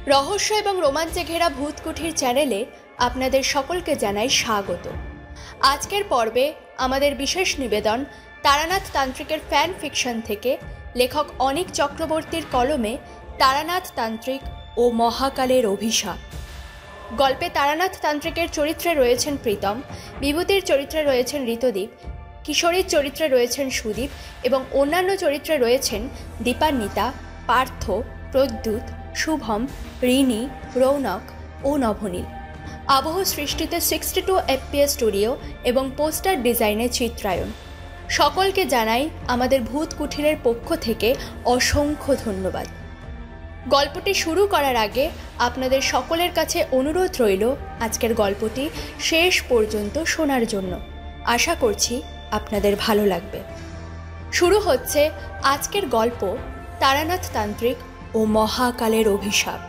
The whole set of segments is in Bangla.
রহস্য এবং রোমাঞ্চে ঘেরা ভূতকুঠির চ্যানেলে আপনাদের সকলকে জানাই স্বাগত। আজকের পর্বে আমাদের বিশেষ নিবেদন তারানাথ তান্ত্রিকের ফ্যান ফিকশন থেকে লেখক অনিক চক্রবর্তীর কলমে তারানাথ তান্ত্রিক ও মহাকালের অভিশাপ। গল্পে তারানাথ তান্ত্রিকের চরিত্রে রয়েছেন প্রীতম, বিভূতির চরিত্রে রয়েছেন ঋতদীপ, কিশোরীর চরিত্রে রয়েছেন সুদীপ এবং অন্যান্য চরিত্রে রয়েছেন দীপান্বিতা, পার্থ, প্রদ্যুৎ, শুভম, রিনি, রৌনক ও নভনীল। আবহ সৃষ্টিতে 62 FPS স্টুডিও এবং পোস্টার ডিজাইনে চিত্রায়ন। সকলকে জানাই আমাদের ভূত কুঠিরের পক্ষ থেকে অসংখ্য ধন্যবাদ। গল্পটি শুরু করার আগে আপনাদের সকলের কাছে অনুরোধ রইল আজকের গল্পটি শেষ পর্যন্ত শোনার জন্য। আশা করছি আপনাদের ভালো লাগবে। শুরু হচ্ছে আজকের গল্প তারানাথ তান্ত্রিক ও মহাকালের অভিশাপ।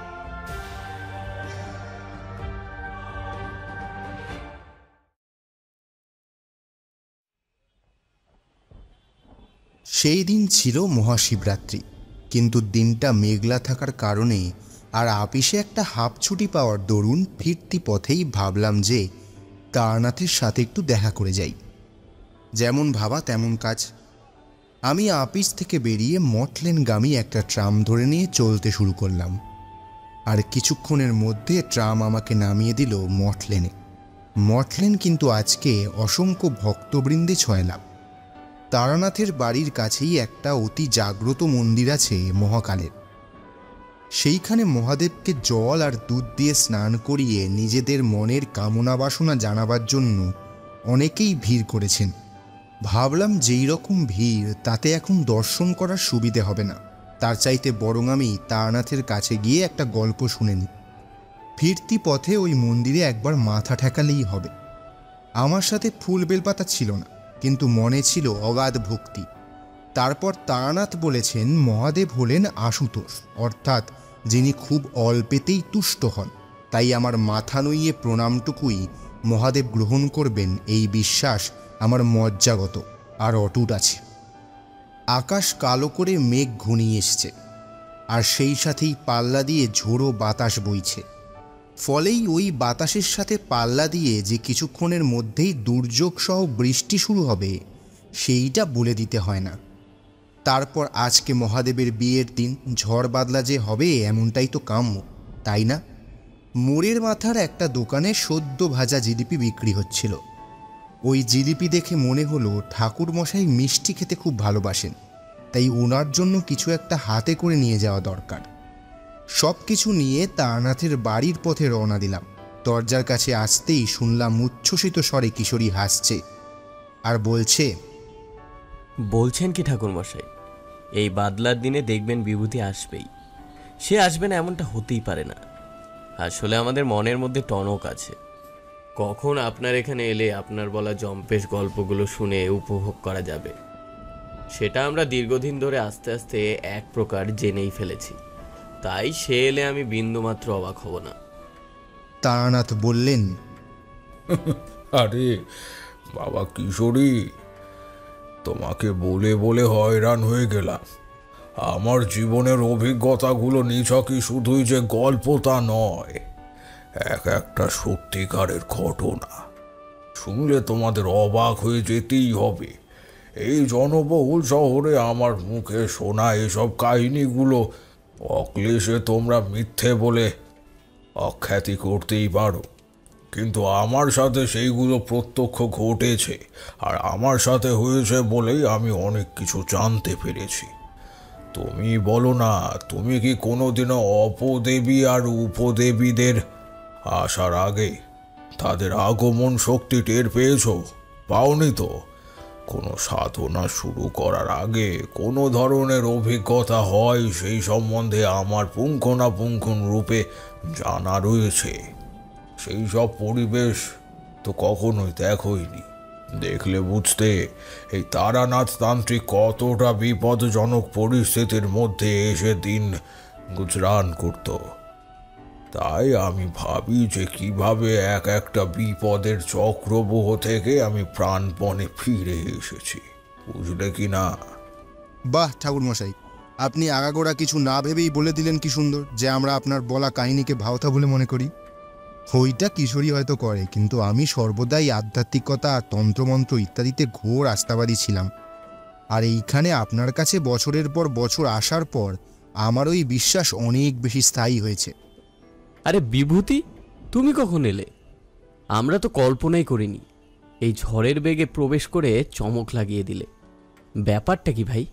সেই দিন ছিল মহাশিবরাত্রি, কিন্তু দিনটা মেঘলা থাকার কারণে আর আপিসে একটা হাফ ছুটি পাওয়ার দরুন ফিরতি পথেই ভাবলাম যে তারানাথের সাথে একটু দেখা করে যাই। যেমন ভাবা তেমন কাজ। আমি আপিস থেকে বেরিয়ে মঠলেনগামী একটা ট্রাম ধরে নিয়ে চলতে শুরু করলাম। আর কিছুক্ষণের মধ্যে ট্রাম আমাকে নামিয়ে দিল মঠলেনে। মঠলেন কিন্তু আজকে অসংখ্য ভক্তবৃন্দে ছয়লাম। তারানাথের বাড়ির কাছেই একটা অতি জাগ্রত মন্দির আছে মহাকালের। সেইখানে মহাদেবকে জল আর দুধ দিয়ে স্নান করিয়ে নিজেদের মনের কামনা বাসনা জানাবার জন্য অনেকেই ভিড় করেছেন। ভাবলাম যেই রকম ভিড় তাতে এখন দর্শন করার সুবিধে হবে না, তার চাইতে বরং আমি তারানাথের কাছে গিয়ে একটা গল্প শুনে নিই। ফিরতি পথে ওই মন্দিরে একবার মাথা ঠেকালেই হবে। আমার সাথে ফুল বেলপাতা ছিল না, কিন্তু মনে ছিল অগাধ ভক্তি। তারপর তারানাথ বলেছেন মহাদেব হলেন আশুতোষ, অর্থাৎ যিনি খুব অল্পেতেই তুষ্ট হন। তাই আমার মাথা নুইয়ে প্রণামটুকুই মহাদেব গ্রহণ করবেন এই বিশ্বাস আমার মজ্জাগত আর অটুট আছে। আকাশ কালো করে মেঘ ঘনিয়ে এসছে, আর সেই সাথেই পাল্লা দিয়ে ঝোড়ো বাতাস বইছে। ফলেই ওই বাতাসের সাথে পাল্লা দিয়ে যে কিছুক্ষণের মধ্যেই দুর্যোগ সহ বৃষ্টি শুরু হবে সেইটা বলে দিতে হয় না। তারপর আজকে মহাদেবের বিয়ের দিন ঝড় বাদলা যে হবে এমনটাই তো কাম্য, তাই না? মোড়ের মাথার একটা দোকানে সদ্য ভাজা জিলিপি বিক্রি হচ্ছিল। ওই জিলিপি দেখে মনে হলো ঠাকুরমশাই মিষ্টি খেতে খুব ভালোবাসেন, তাই ওনার জন্য কিছু একটা হাতে করে নিয়ে যাওয়া দরকার। সব কিছু নিয়ে তারানাথের বাড়ির পথে রওনা দিলাম। দরজার কাছে আসতেই শুনলাম উচ্ছ্বসিত স্বরে কিশোরী হাসছে আর বলছেন কি ঠাকুরমশাই, এই বাদলার দিনে দেখবেন বিভূতি আসবেই। সে আসবে না এমনটা হতেই পারে না। আসলে আমাদের মনের মধ্যে টনক আছে, কখন আপনার এখানে এলে আপনার বলা জম্পেশ গল্পগুলো শুনে উপভোগ করা যাবে সেটা আমরা দীর্ঘদিন ধরে আস্তে আস্তে এক প্রকার জেনেই ফেলেছি। তাই সে এলে আমি বিন্দুমাত্র অবাক হব না। তারানাথ বললেন, আরে বাবা কিশোরী, তোমাকে বলে বলে হয়রান হয়ে গেলাম। আমার জীবনের অভিজ্ঞতাগুলো নিছকই শুধুই যে গল্প তা নয়, এক একটা সত্যিকারের ঘটনা। শুনলে তোমাদের অবাক হয়ে যেতেই হবে। এই জনবহুল শহরে আমার মুখে শোনা এসব কাহিনীগুলো অক্লেশে তোমরা মিথ্যে বলে অখ্যাতি করতেই পারো, কিন্তু আমার সাথে সেইগুলো প্রত্যক্ষ ঘটেছে, আর আমার সাথে হয়েছে বলেই আমি অনেক কিছু জানতে পেরেছি। তুমি বলো না, তুমি কি কোনোদিনও অপদেবী আর উপদেবীদের আসার আগে তাদের আগমন শক্তি টের পেয়েছো? পাওনি তো? কোনো সাধনা শুরু করার আগে কোনো ধরনের অভিজ্ঞতা হয় সেই সম্বন্ধে আমার পুঙ্খানুপুঙ্খ রূপে জানা রয়েছে। সেই সব পরিবেশ তো কখনোই দেখোইনি। দেখলে বুঝতে এই তারানাথ তান্ত্রিক কতটা বিপদজনক পরিস্থিতির মধ্যে এসে দিন গুজরান করত। তাই আমি ভাবি যে কিভাবে এক একটা বিপদের চক্রবহ থেকে আমি প্রাণপণে ফিরে এসেছি, বুঝলে কি না? বাহ ঠাকুরমশাই, আপনি আগাগোড়া কিছু না ভেবেই বলে দিলেন কি সুন্দর যে আমরা আপনার বলা কাহিনীকে ভাওতা বলে মনে করি। ওইটা কিশোরী হয়তো করে, কিন্তু আমি সর্বদাই আধ্যাত্মিকতা, তন্ত্রমন্ত্র ইত্যাদিতে ঘোর আস্থাবাদী ছিলাম। আর এইখানে আপনার কাছে বছরের পর বছর আসার পর আমার ওই বিশ্বাস অনেক বেশি স্থায়ী হয়েছে। আরে বিভূতি, তুমি কখন এলে? আমরা তো কল্পনাই করিনি। এই ঝড়ের বেগে প্রবেশ করে চমক লাগিয়ে দিলে। ব্যাপারটা কি ভাই?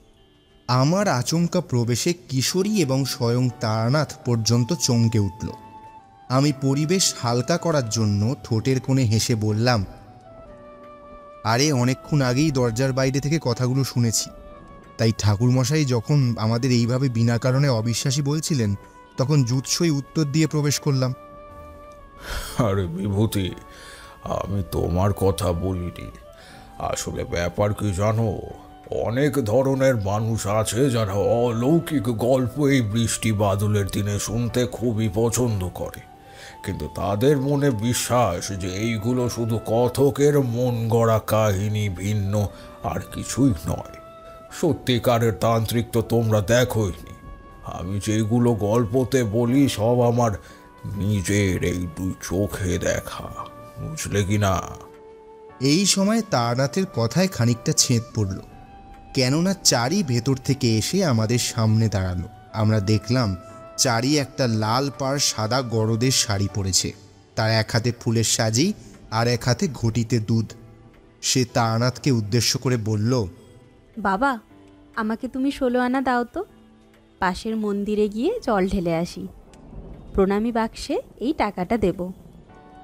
আমার আচমকা প্রবেশে কিশোরী এবং স্বয়ং তারানাথ পর্যন্ত চমকে উঠল। আমি পরিবেশ হালকা করার জন্য ঠোঁটের কোণে হেসে বললাম, আরে অনেকক্ষণ আগেই দরজার বাইরে থেকে কথাগুলো শুনেছি, তাই ঠাকুরমশাই যখন আমাদের এইভাবে বিনা কারণে অবিশ্বাসী বলছিলেন তখন জুৎসই উত্তর দিয়ে প্রবেশ করলাম। আরে বিভূতি, আমি তোমার কথা বলিনি। আসলে ব্যাপার কি জানো, অনেক ধরনের মানুষ আছে যারা অলৌকিক গল্প এই বৃষ্টি বাদলের দিনে শুনতে খুবই পছন্দ করে, কিন্তু তাদের মনে বিশ্বাস যে এইগুলো শুধু কথকের মন গড়া কাহিনী, ভিন্ন আর কিছুই নয়। সত্যিকারের তান্ত্রিক তো তোমরা দেখোইনি। আমি যেগুলো গল্পতে বলি সব আমার নিজের এই দুই চোখে দেখা, বুঝলে কি না? এই সময় তারানাথের কথায় খানিকটা ছেদ পড়ল, কেননা চারি ভেতর থেকে এসে আমাদের সামনে দাঁড়ালো। আমরা দেখলাম চারি একটা লাল পাড় সাদা গরদের শাড়ি পরেছে, তার এক হাতে ফুলের সাজি আর এক হাতে ঘটিতে দুধ। সে তারানাথকে উদ্দেশ্য করে বলল, বাবা, আমাকে তুমি 16 আনা দাও তো, পাশের মন্দিরে গিয়ে জল ঢেলে আসি। প্রণামী বাক্সে এই টাকাটা দেব।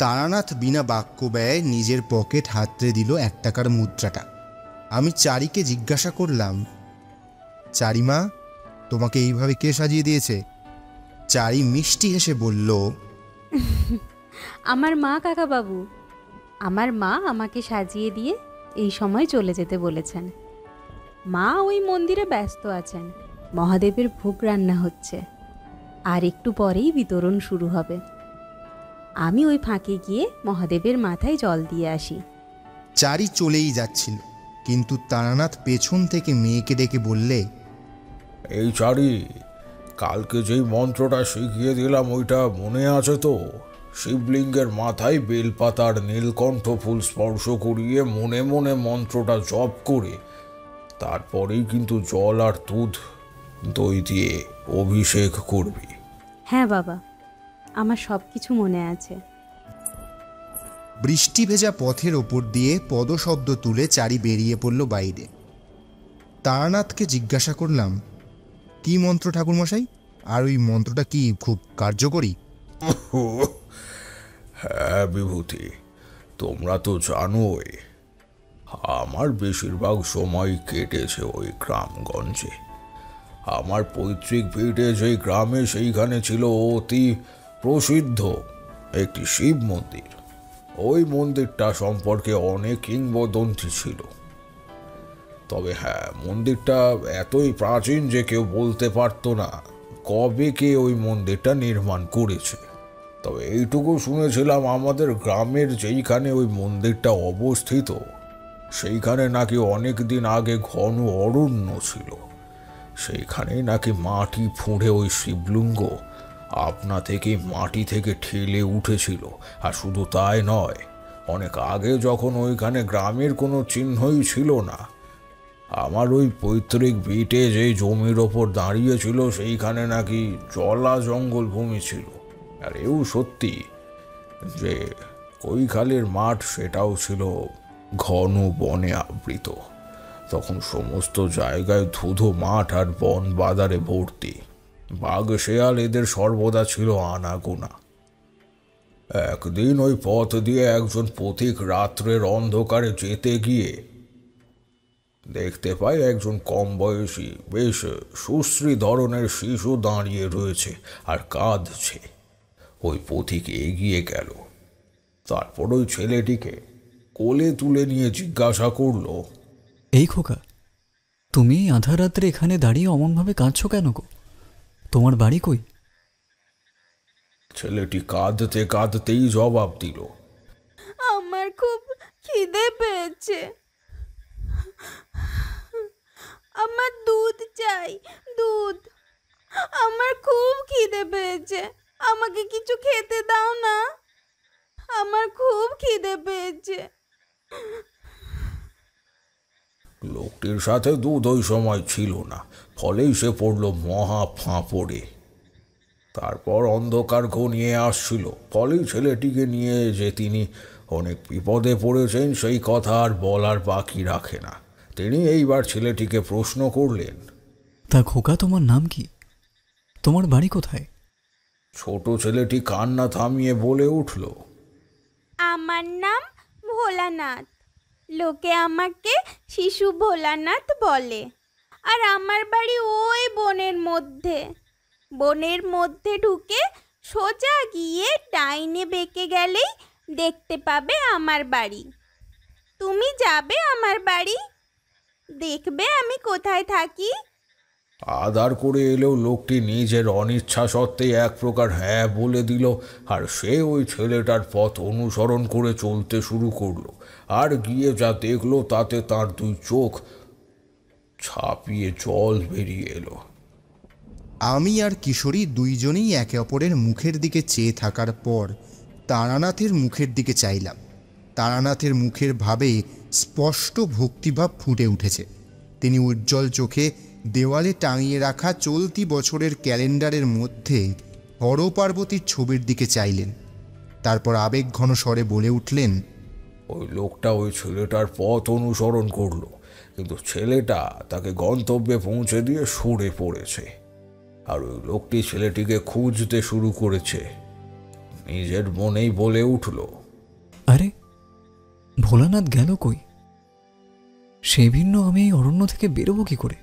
তারানাথ বিনা বাক্য ব্যয়ে নিজের পকেট হাতড়ে দিল 1 টাকার মুদ্রাটা। আমি চারিকে জিজ্ঞাসা করলাম, চারিমা, তোমাকে এইভাবে কে সাজিয়ে দিয়েছে? চারি মিষ্টি হেসে বলল, আমার মা কাকাবাবু। আমার মা আমাকে সাজিয়ে দিয়ে এই সময় চলে যেতে বলেছেন। মা ওই মন্দিরে ব্যস্ত আছেন, মহাদেবের ভোগ রান্না হচ্ছে, আর একটু পরেই বিতরণ শুরু হবে। আমি ওই ফাঁকে গিয়ে মহাদেবের মাথায় জল দিয়ে আসি। চারি চলেই যাচ্ছিল, কিন্তু তারানাথ পেছন থেকে মেয়েকে ডেকে বললে, এই চারি, কালকে যেই মন্ত্রটা শিখিয়ে দিলাম ওইটা মনে আছে তো? শিবলিঙ্গের মাথায় বেলপাতার নীলকণ্ঠ ফুল স্পর্শ করিয়ে মনে মনে মন্ত্রটা জপ করে তারপরেই কিন্তু জল আর দুধ দই দিয়ে অভিষেক করবি। হ্যাঁ বাবা, আমার সব কিছু মনে আছে। বৃষ্টি ভেজা পথের ওপর দিয়ে পদশব্দ তুলে চারি বেরিয়ে পড়ল বাইরে। তারানাথকে জিজ্ঞাসা করলাম, কি মন্ত্র ঠাকুরমশাই? আর ওই মন্ত্রটা কি খুব কার্যকরী? হ্যাঁ বিভূতি, তোমরা তো জানোই আমার বেশিরভাগ সময় কেটেছে ওই গ্রামগঞ্জে। আমার পৈতৃক ভিটে যেই গ্রামে, সেইখানে ছিল অতি প্রসিদ্ধ একটি শিব মন্দির। ওই মন্দিরটা সম্পর্কে অনেক কিংবদন্তি ছিল। তবে হ্যাঁ, মন্দিরটা এতই প্রাচীন যে কেউ বলতে পারতো না কবে কে ওই মন্দিরটা নির্মাণ করেছে। তবে এইটুকু শুনেছিলাম, আমাদের গ্রামের যেইখানে ওই মন্দিরটা অবস্থিত সেইখানে নাকি অনেক দিন আগে ঘন অরণ্য ছিল। সেইখানেই নাকি মাটি ফুঁড়ে ওই শিবলিঙ্গ আপনা থেকে মাটি থেকে ঠেলে উঠেছিল। আর শুধু তাই নয়, অনেক আগে যখন ওইখানে গ্রামের কোনো চিহ্নই ছিল না, আমার ওই পৈতৃক ভিটে যেই জমির ওপর দাঁড়িয়েছিল সেইখানে নাকি জলা জঙ্গল ভূমি ছিল। আর এও সত্যি যে কৈখালির মাঠ সেটাও ছিল ঘন বনে আবৃত। তখন সমস্ত জায়গায় ধুধু মাঠ আর বন বাদারে ভর্তি। বাঘ শেয়াল এদের সর্বদা ছিল আনাগোনা। একদিন ওই পথ দিয়ে একজন পথিক রাত্রের অন্ধকারে যেতে গিয়ে দেখতে পাই একজন কম বয়সী, বেশ সুশ্রী ধরনের শিশু দাঁড়িয়ে রয়েছে আর কাঁদছে। ওই পথিক এগিয়ে গেল, তারপর ওই ছেলেটিকে কোলে তুলে নিয়ে জিজ্ঞাসা করলো, এই খোকা, তুমি আধা রাত্রে এখানে দাঁড়িয়ে অমনভাবে কাঁদছো কেন গো? তোমার বাড়ি কই? ছেলেটি কাঁদতে কাঁদতেই জবাব দিল, আমার খুব খিদে পেয়েছে, আমার দুধ চাই, দুধ। আমার খুব খিদে পেয়েছে, আমাকে কিছু খেতে দাও না, আমার খুব খিদে পেয়েছে। লোকটির সাথে দুধ ওই সময় ছিল না, ফলেই সে পড়ল মহা ফাঁপড়ে। তারপর অন্ধকার ঘনিয়ে আসছিল, ফলেই ছেলেটিকে নিয়ে যে তিনি অনেক বিপদে পড়েছেন সেই কথা আর বলার বাকি রাখে না। তিনি এইবার ছেলেটিকে প্রশ্ন করলেন, তা খোকা, তোমার নাম কি? তোমার বাড়ি কোথায়? ছোট ছেলেটি কান্না থামিয়ে বলে উঠল, আমার নাম ভোলানাথ, লোকে আমাকে শিশু ভোলানাথ বলে। আর আমার বাড়ি ওই বনের মধ্যে ঢুকে সোজা গিয়ে ডাইনে বেঁকে গেলেই দেখতে পাবে আমার বাড়ি। তুমি যাবে আমার বাড়ি, দেখবে আমি কোথায় থাকি। আদার করে এলেও লোকটি নিজের অনিচ্ছা সত্ত্বেই এক প্রকার হ্যাঁ বলে দিল, আর সে ওই ছেলেটার পথ অনুসরণ করে চলতে শুরু করলো। আর গিয়ে যা দেখলো তাতে তার দুই চোখ ছাপিয়ে জল বেরিয়ে এলো। আমি আর কিশোরী দুইজনেই একে অপরের মুখের দিকে চেয়ে থাকার পর তারানাথের মুখের দিকে চাইলাম। তারানাথের মুখের ভাবে স্পষ্ট ভক্তিভাব ফুটে উঠেছে। তিনি উজ্জ্বল চোখে দেওয়ালে টাঙিয়ে রাখা চলতি বছরের ক্যালেন্ডারের মধ্যে হরপার্বতীর ছবির দিকে চাইলেন। তারপর আবেগঘন স্বরে বলে উঠলেন, ওই লোকটা ওই ছেলেটার পথ অনুসরণ করলো, কিন্তু ছেলেটা তাকে গন্তব্যে পৌঁছে দিয়ে সরে পড়েছে। আর ওই লোকটি ছেলেটিকে খুঁজতে শুরু করেছে। নিজের মনেই বলে উঠল, আরে ভোলানাথ গেল কই? সে ভিন্ন আমি এই অরণ্য থেকে বেরোবো কি করে?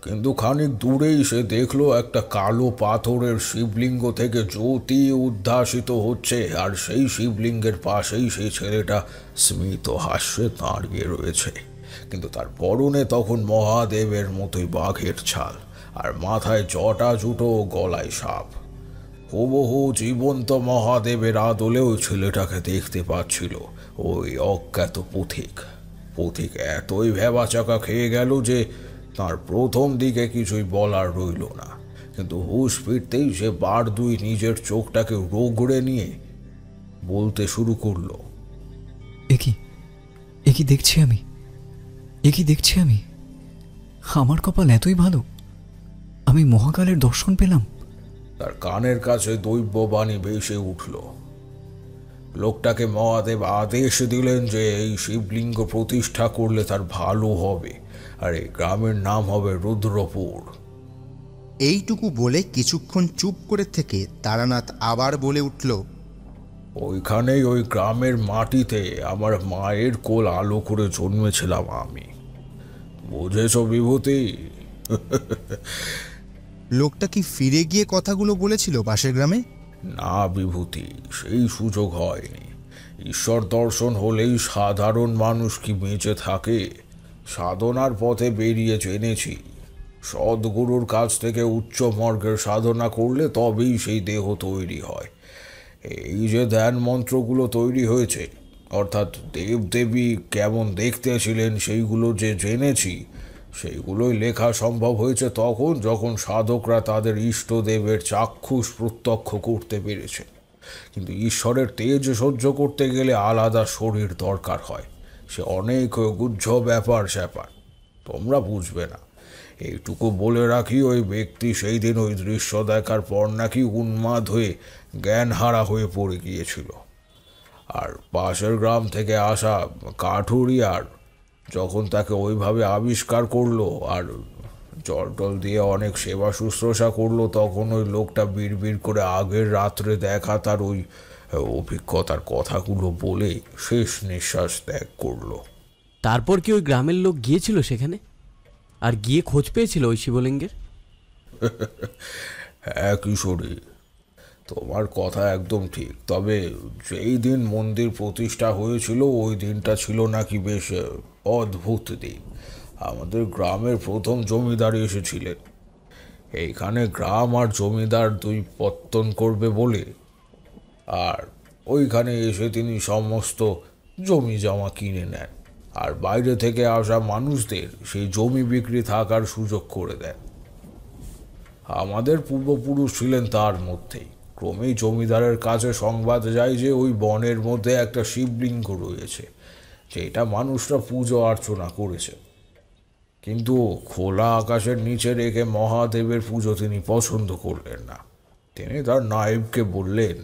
কিন্তু খানিক দূরেই সে দেখলো একটা কালো পাথরের শিবলিঙ্গ থেকে জ্যোতি উদ্ভাসিত হচ্ছে, আর সেই শিবলিঙ্গের পাশেই সেই ছেলেটা স্মিত হাস্যে দাঁড়িয়ে রয়েছে। কিন্তু তার পরনে তখন মহাদেবের মতোই বাঘের ছাল, আর মাথায় জটা জুটো, গলায় সাপ। হুবহু জীবন্ত মহাদেবের আদলে ওই ছেলেটাকে দেখতে পাচ্ছিল ওই অজ্ঞাত পথিক এতই ভেবাচাকা খেয়ে গেল যে তার প্রথম দিকে কিছুই বলার রইল না। কিন্তু হুঁশ ফিরতেই সে বার দুই নিজের চোখটাকে রোগড়ে নিয়ে বলতে শুরু করলো, একই দেখছি আমি, আমার কপাল এতই ভালো, আমি মহাকালের দর্শন পেলাম। তার কানের কাছে দৈব্যবাণী ভেসে উঠল। লোকটাকে মহাদেব আদেশ দিলেন যে এই শিবলিঙ্গ প্রতিষ্ঠা করলে তার ভালো হবে, আর এই গ্রামের নাম হবে রুদ্রপুর। এইটুকু বলে কিছুক্ষণ চুপ করে থেকে তারানাথ আবার বলে উঠল, ওইখানেই ওই গ্রামের মাটিতে আমার মায়ের কোল আলো করে জন্মেছিলাম আমি। বুঝেছ বিভূতি? লোকটা কি ফিরে গিয়ে কথাগুলো বলেছিল পাশের গ্রামে? না বিভূতি, সেই সুযোগ হয়নি। ঈশ্বর দর্শন হলেই সাধারণ মানুষ কি বেঁচে থাকে? সাধনার পথে বেরিয়ে জেনেছি, সদ্গুরুর কাছ থেকে উচ্চ মার্গের সাধনা করলে তবেই সেই দেহ তৈরি হয়। এই যে ধ্যান মন্ত্রগুলো তৈরি হয়েছে, অর্থাৎ দেবদেবী কেমন দেখতে ছিলেন সেইগুলো যে জেনেছি, সেইগুলোই লেখা সম্ভব হয়েছে তখন যখন সাধকরা তাদের ইষ্টদেবের চাক্ষুষ প্রত্যক্ষ করতে পেরেছে। কিন্তু ঈশ্বরের তেজ সহ্য করতে গেলে আলাদা শরীর দরকার হয়। সে অনেক গুহ্য ব্যাপার স্যাপার, তোমরা বুঝবে না। এইটুকু বলে রাখি, ওই ব্যক্তি সেই দিন ওই দৃশ্য দেখার পর নাকি উন্মাদ হয়ে জ্ঞানহারা হয়ে পড়ে গিয়েছিল। আর পাশের গ্রাম থেকে আসা কাঠুরিয়ার যখন তাকে ওইভাবে আবিষ্কার করলো আর জল টল দিয়ে অনেক সেবা শুশ্রূষা করলো, তখন ওই লোকটা বিড়বিড় করে আগের রাত্রে দেখা তার ওই অভিজ্ঞতার কথাগুলো বলে শেষ নিঃশ্বাস ত্যাগ করলো। তারপর কি ওই গ্রামের লোক গিয়েছিল সেখানে আর গিয়ে খোঁজ পেয়েছিল ওই শিবলিঙ্গের? হ্যাঁ কিশোরী, তোমার কথা একদম ঠিক। তবে যেই দিন মন্দির প্রতিষ্ঠা হয়েছিল ওই দিনটা ছিল নাকি বেশ অদ্ভুত দিন। আমাদের গ্রামের প্রথম জমিদার এসেছিলেন। এইখানে গ্রাম আর জমিদার দুই পত্তন করবে বলে, আর ওইখানে এসে তিনি সমস্ত জমি জমা কিনে নেন। আর বাইরে থেকে আসা মানুষদের সেই জমি বিক্রি থাকার সুযোগ করে দেন। আমাদের পূর্বপুরুষ ছিলেন তার মধ্যেই। ক্রমেই জমিদারের কাছে সংবাদ যায় যে ওই বনের মধ্যে একটা শিবলিঙ্গ রয়েছে, যেটা মানুষরা পুজো অর্চনা করেছে। কিন্তু খোলা আকাশের নিচে রেখে মহাদেবের পুজো তিনি পছন্দ করলেন না। তিনি তার নায়েবকে বললেন,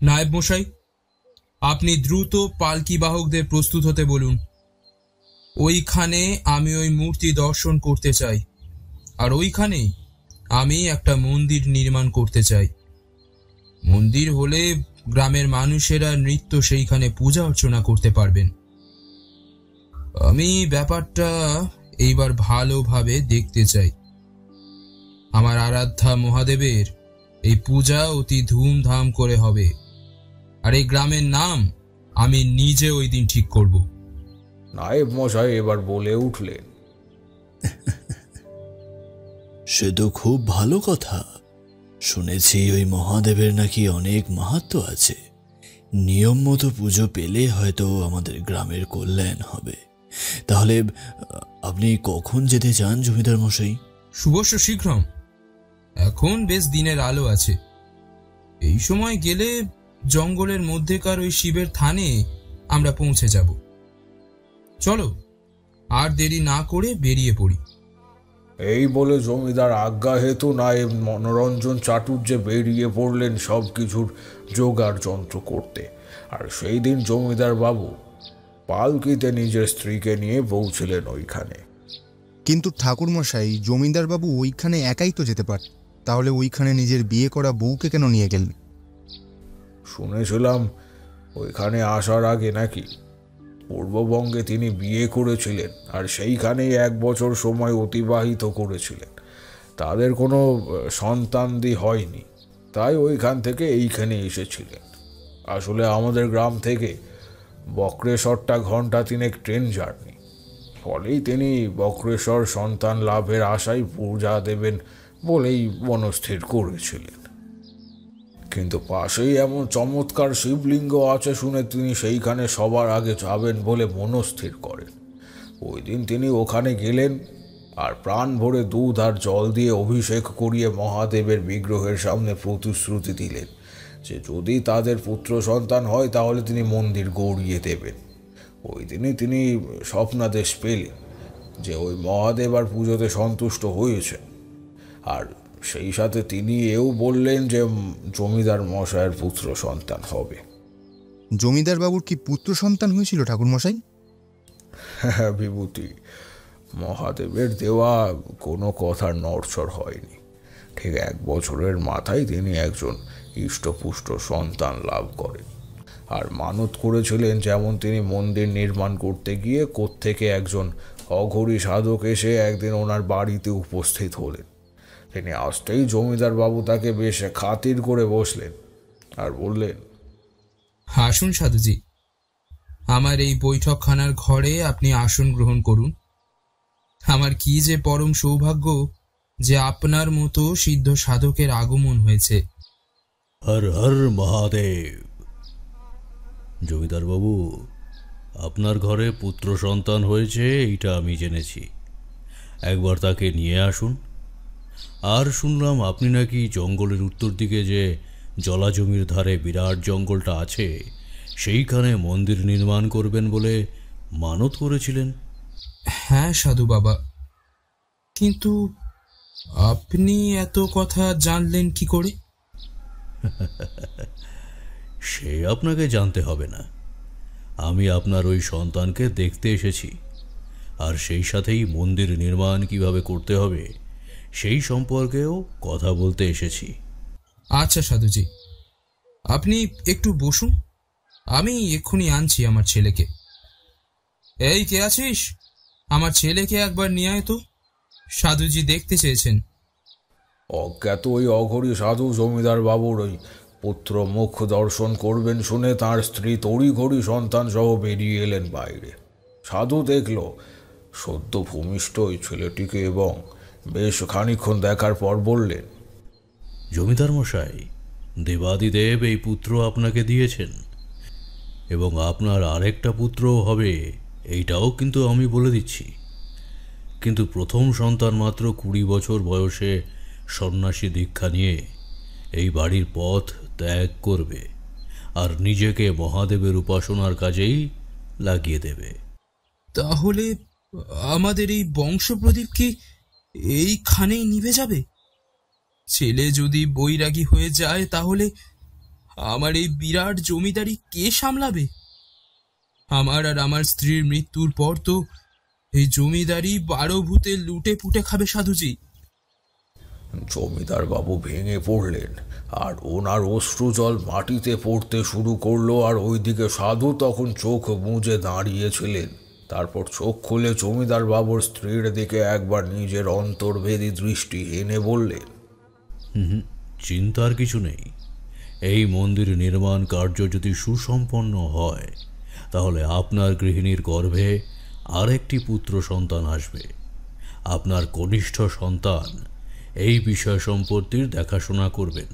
নায়েব মশাই, আপনি দ্রুত পালকি বাহকদের প্রস্তুত হতে বলুন। ওইখানে আমি ওই মূর্তি দর্শন করতে চাই, আর ওইখানেই আমি একটা মন্দির নির্মাণ করতে চাই। মন্দির হলে গ্রামের মানুষেরা নৃত্য সেইখানে পূজা অর্চনা করতে পারবেন। আমি ব্যাপারটা এইবার ভালোভাবে দেখতে চাই। আমার আরাধ্যা মহাদেবের এই পূজা অতি ধুমধাম করে হবে, আর এই গ্রামের নাম আমি নিজে ওই দিন ঠিক করব। নায়েব মশাই এবার বলে উঠলেন, সে তো খুব ভালো কথা। শুনেছি ওই মহাদেবের নাকি অনেক মাহাত্ম্য আছে। নিয়ম মতো পুজো পেলে হয়তো আমাদের গ্রামের কল্যাণ হবে। তাহলে আপনি কখন যেতে চান জমিদার মশাই? শুভস্য শীঘ্রম। এখন বেশ দিনের আলো আছে। এই সময় গেলে জঙ্গলের মধ্যেকার ওই শিবের থানে আমরা পৌঁছে যাব। চলো, আর দেরি না করে বেরিয়ে পড়ি। এই বলে জমিদার আজ্ঞা হেতু নায়েব মনোরঞ্জন চাটুর্যে বেরিয়ে পড়লেন সব কিছুর জোগাড় যন্ত্র করতে। আর সেই দিন জমিদার বাবু পালকিতে নিজের স্ত্রীকে নিয়ে পৌঁছলেন ওইখানে। কিন্তু ঠাকুরমশাই, জমিদারবাবু ওইখানে একাই তো যেতে পারত, তাহলে ওইখানে নিজের বিয়ে করা বউকে কেন নিয়ে গেলেন? শুনেছিলাম ওইখানে আসার আগে নাকি পূর্ববঙ্গে তিনি বিয়ে করেছিলেন, আর সেইখানেই 1 বছর সময় অতিবাহিত করেছিলেন। তাদের কোনো সন্তানাদি হয়নি, তাই ওইখান থেকে এইখানে এসেছিলেন। আসলে আমাদের গ্রাম থেকে বক্রেশ্বরটা ঘন্টা 3 ট্রেন জার্নি। ফলেই তিনি বক্রেশ্বর সন্তান লাভের আশায় পূজা দেবেন বলেই মনস্থির করেছিলেন। কিন্তু পাশেই এমন চমৎকার শিবলিঙ্গ আছে শুনে তিনি সেইখানে সবার আগে যাবেন বলে মনস্থির করেন। ওই দিন তিনি ওখানে গেলেন আর প্রাণ ভরে দুধ আর জল দিয়ে অভিষেক করিয়ে মহাদেবের বিগ্রহের সামনে প্রতিশ্রুতি দিলেন যে যদি তাদের পুত্র সন্তান হয় তাহলে তিনি মন্দির গড়িয়ে দেবেন। ওই দিনই তিনি স্বপ্নাদেশ পেলেন যে ওই মহাদেব আর পুজোতে সন্তুষ্ট হয়েছেন। আর সেই সাথে তিনি এও বললেন যে জমিদার মশাইয়ের পুত্র সন্তান হবে। জমিদারবাবুর কি পুত্র সন্তান হয়েছিল ঠাকুরমশাই? হ্যাঁ বিভূতি, মহাদেবের দেওয়া কোনো কথার নড়চড় হয়নি। ঠিক 1 বছরের মাথায় তিনি একজন ইষ্টপুষ্ট সন্তান লাভ করেন। আর মানত করেছিলেন যেমন তিনি মন্দির নির্মাণ করতে গিয়ে কোত্থেকে একজন অঘরী সাধক এসে একদিন ওনার বাড়িতে উপস্থিত হলেন। তিনি আসতেই জমিদার বাবু তাকে বেশ খাতির করে বসলেন আর বললেন, আসুন সাধুজি, আমার এই বৈঠকখানার ঘরে আপনি আসন গ্রহণ করুন। আমার কি যে পরম সৌভাগ্য যে আপনার মতো সিদ্ধ সাধকের আগমন হয়েছে। হর হর মহাদেব। জমিদার বাবু, আপনার ঘরে পুত্র সন্তান হয়েছে এইটা আমি জেনেছি। একবার তাকে নিয়ে আসুন। আর শুনলাম আপনি নাকি জঙ্গলের উত্তর দিকে যে জলাজমির ধারে বিরাট জঙ্গলটা আছে সেইখানে মন্দির নির্মাণ করবেন বলে মানত করেছিলেন। হ্যাঁ সাধু বাবা, কিন্তু আপনি এত কথা জানলেন কি করে? সে আপনাকে জানতে হবে না। আমি আপনার ওই সন্তানকে দেখতে এসেছি, আর সেই সাথেই মন্দির নির্মাণ কিভাবে করতে হবে সেই সম্পর্কেও কথা বলতে এসেছি। আচ্ছা সাধুজি, আপনি একটু বসুন, আমি এক্ষুনি আনছি আমার ছেলেকে। এই কে আছিস? আমার ছেলেকে একবার নিয়ে আয় তো, সাধুজি দেখতে চেয়েছেন। অজ্ঞাত ওই অঘরী সাধু জমিদার বাবুর ওই পুত্র মুখ দর্শন করবেন শুনে তার স্ত্রী তড়িঘড়ি সন্তান সহ বেরিয়ে এলেন বাইরে। সাধু দেখল সদ্য ভূমিষ্ঠ ওই ছেলেটিকে এবং বেশ খানিকক্ষণ দেখার পর বললেন, জমিদার মশাই, দেবাদিদেব এই পুত্র আপনাকে দিয়েছেন। এবং আপনার আরেকটা পুত্রও হবে, এইটাও কিন্তু আমি বলে দিচ্ছি। কিন্তু প্রথম সন্তান মাত্র 20 বছর বয়সে সন্ন্যাসী দীক্ষা নিয়ে এই বাড়ির পথ ত্যাগ করবে আর নিজেকে মহাদেবের উপাসনার কাজেই লাগিয়ে দেবে। তাহলে আমাদের এই বংশপ্রদীপ কি এইখানেই নিভে যাবে? ছেলে যদি বৈরাগী হয়ে যায় তাহলে আমার এই বিরাট জমিদারি কে সামলাবে? আমার আর আমার স্ত্রীর মৃত্যুর পর তো এই জমিদারি 12 ভূতে লুটে পুটে খাবে সাধুজি। জমিদার বাবু ভেঙে পড়লেন আর ওনার অশ্রুজল মাটিতে পড়তে শুরু করলো। আর ওইদিকে সাধু তখন চোখ মুজে দাঁড়িয়েছিলেন। তারপর চোখ খুলে জমিদার বাবুর স্ত্রীর দিকে একবার নিজের অন্তর্ভেদী দৃষ্টি এনে বললেন, চিন্তার কিছু নেই। এই মন্দির নির্মাণ কার্য যদি সুসম্পন্ন হয় তাহলে আপনার গৃহিণীর গর্ভে আরেকটি পুত্র সন্তান আসবে। আপনার কনিষ্ঠ সন্তান এই বিষয় সম্পত্তির দেখাশোনা করবেন।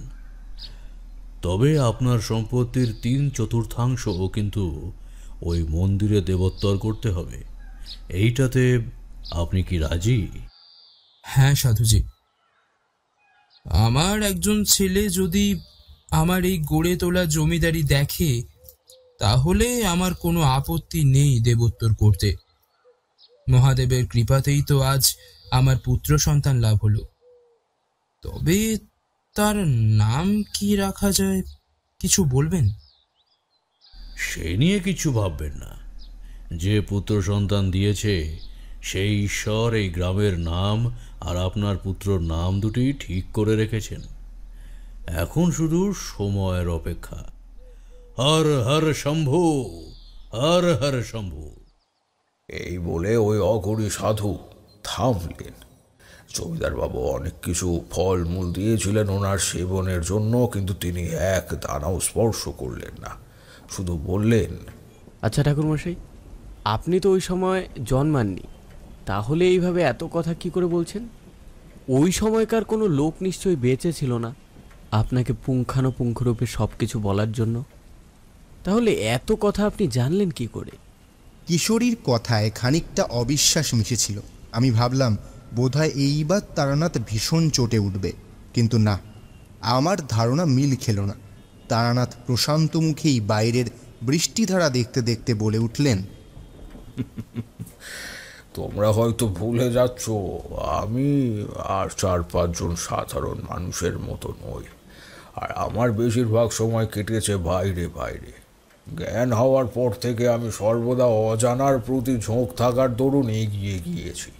তবে আপনার সম্পত্তির 3/4 কিন্তু ওই মন্দিরে দেবোত্তর করতে হবে। এইটাতে আপনি কি রাজি? হ্যাঁ সাধুজি, আমার একজন ছেলে যদি আমার এই গড়ে তোলা জমিদারি দেখে তাহলে আমার কোনো আপত্তি নেই দেবোত্তর করতে। মহাদেবের কৃপাতেই তো আজ আমার পুত্র সন্তান লাভ হলো। তবে তার নাম কি রাখা যায় কিছু বলবেন? সে নিয়ে কিছু ভাববেন না। যে পুত্র সন্তান দিয়েছে সেই ঈশ্বর এই গ্রামের নাম আর আপনার পুত্রর নাম দুটি ঠিক করে রেখেছেন। এখন শুধু সময়ের অপেক্ষা। হর হর শম্ভু, হর হর শম্ভু। এই বলে ওই অঘরী সাধু থামলেন। জমিদার বাবু অনেক কিছু ফল মূল দিয়েছিলেন ওনার সেবনের জন্য, কিন্তু তিনি এক দানাও স্পর্শ করলেন না। শুধু বললেন, আচ্ছা ঠাকুরমশাই, আপনি তো ওই সময় জন্মাননি, তাহলে এইভাবে এত কথা কি করে বলছেন? ওই সময়কার কোনো লোক নিশ্চয়ই বেঁচে ছিল না আপনাকে পুঙ্খানুপুঙ্খরূপে সব কিছু বলার জন্য। তাহলে এত কথা আপনি জানলেন কি করে? কিশোরীর কথায় খানিকটা অবিশ্বাস মিশেছিল। আমি ভাবলাম বোধহয় এইবার তারানাথ ভীষণ চটে উঠবে, কিন্তু না, আমার ধারণা মিল খেল না। তারানাথ প্রশান্ত মুখেই বাইরের বৃষ্টিধারা দেখতে দেখতে বলে উঠলেন, তোমরা হয়তো ভুলে যাচ্ছ, আমি আর 4-5 জন সাধারণ মানুষের মতো নই। আর আমার বেশিরভাগ সময় কেটেছে বাইরে বাইরে। জ্ঞান হওয়ার পর থেকে আমি সর্বদা অজানার প্রতি ঝোঁক থাকার দরুন এগিয়ে গিয়েছি।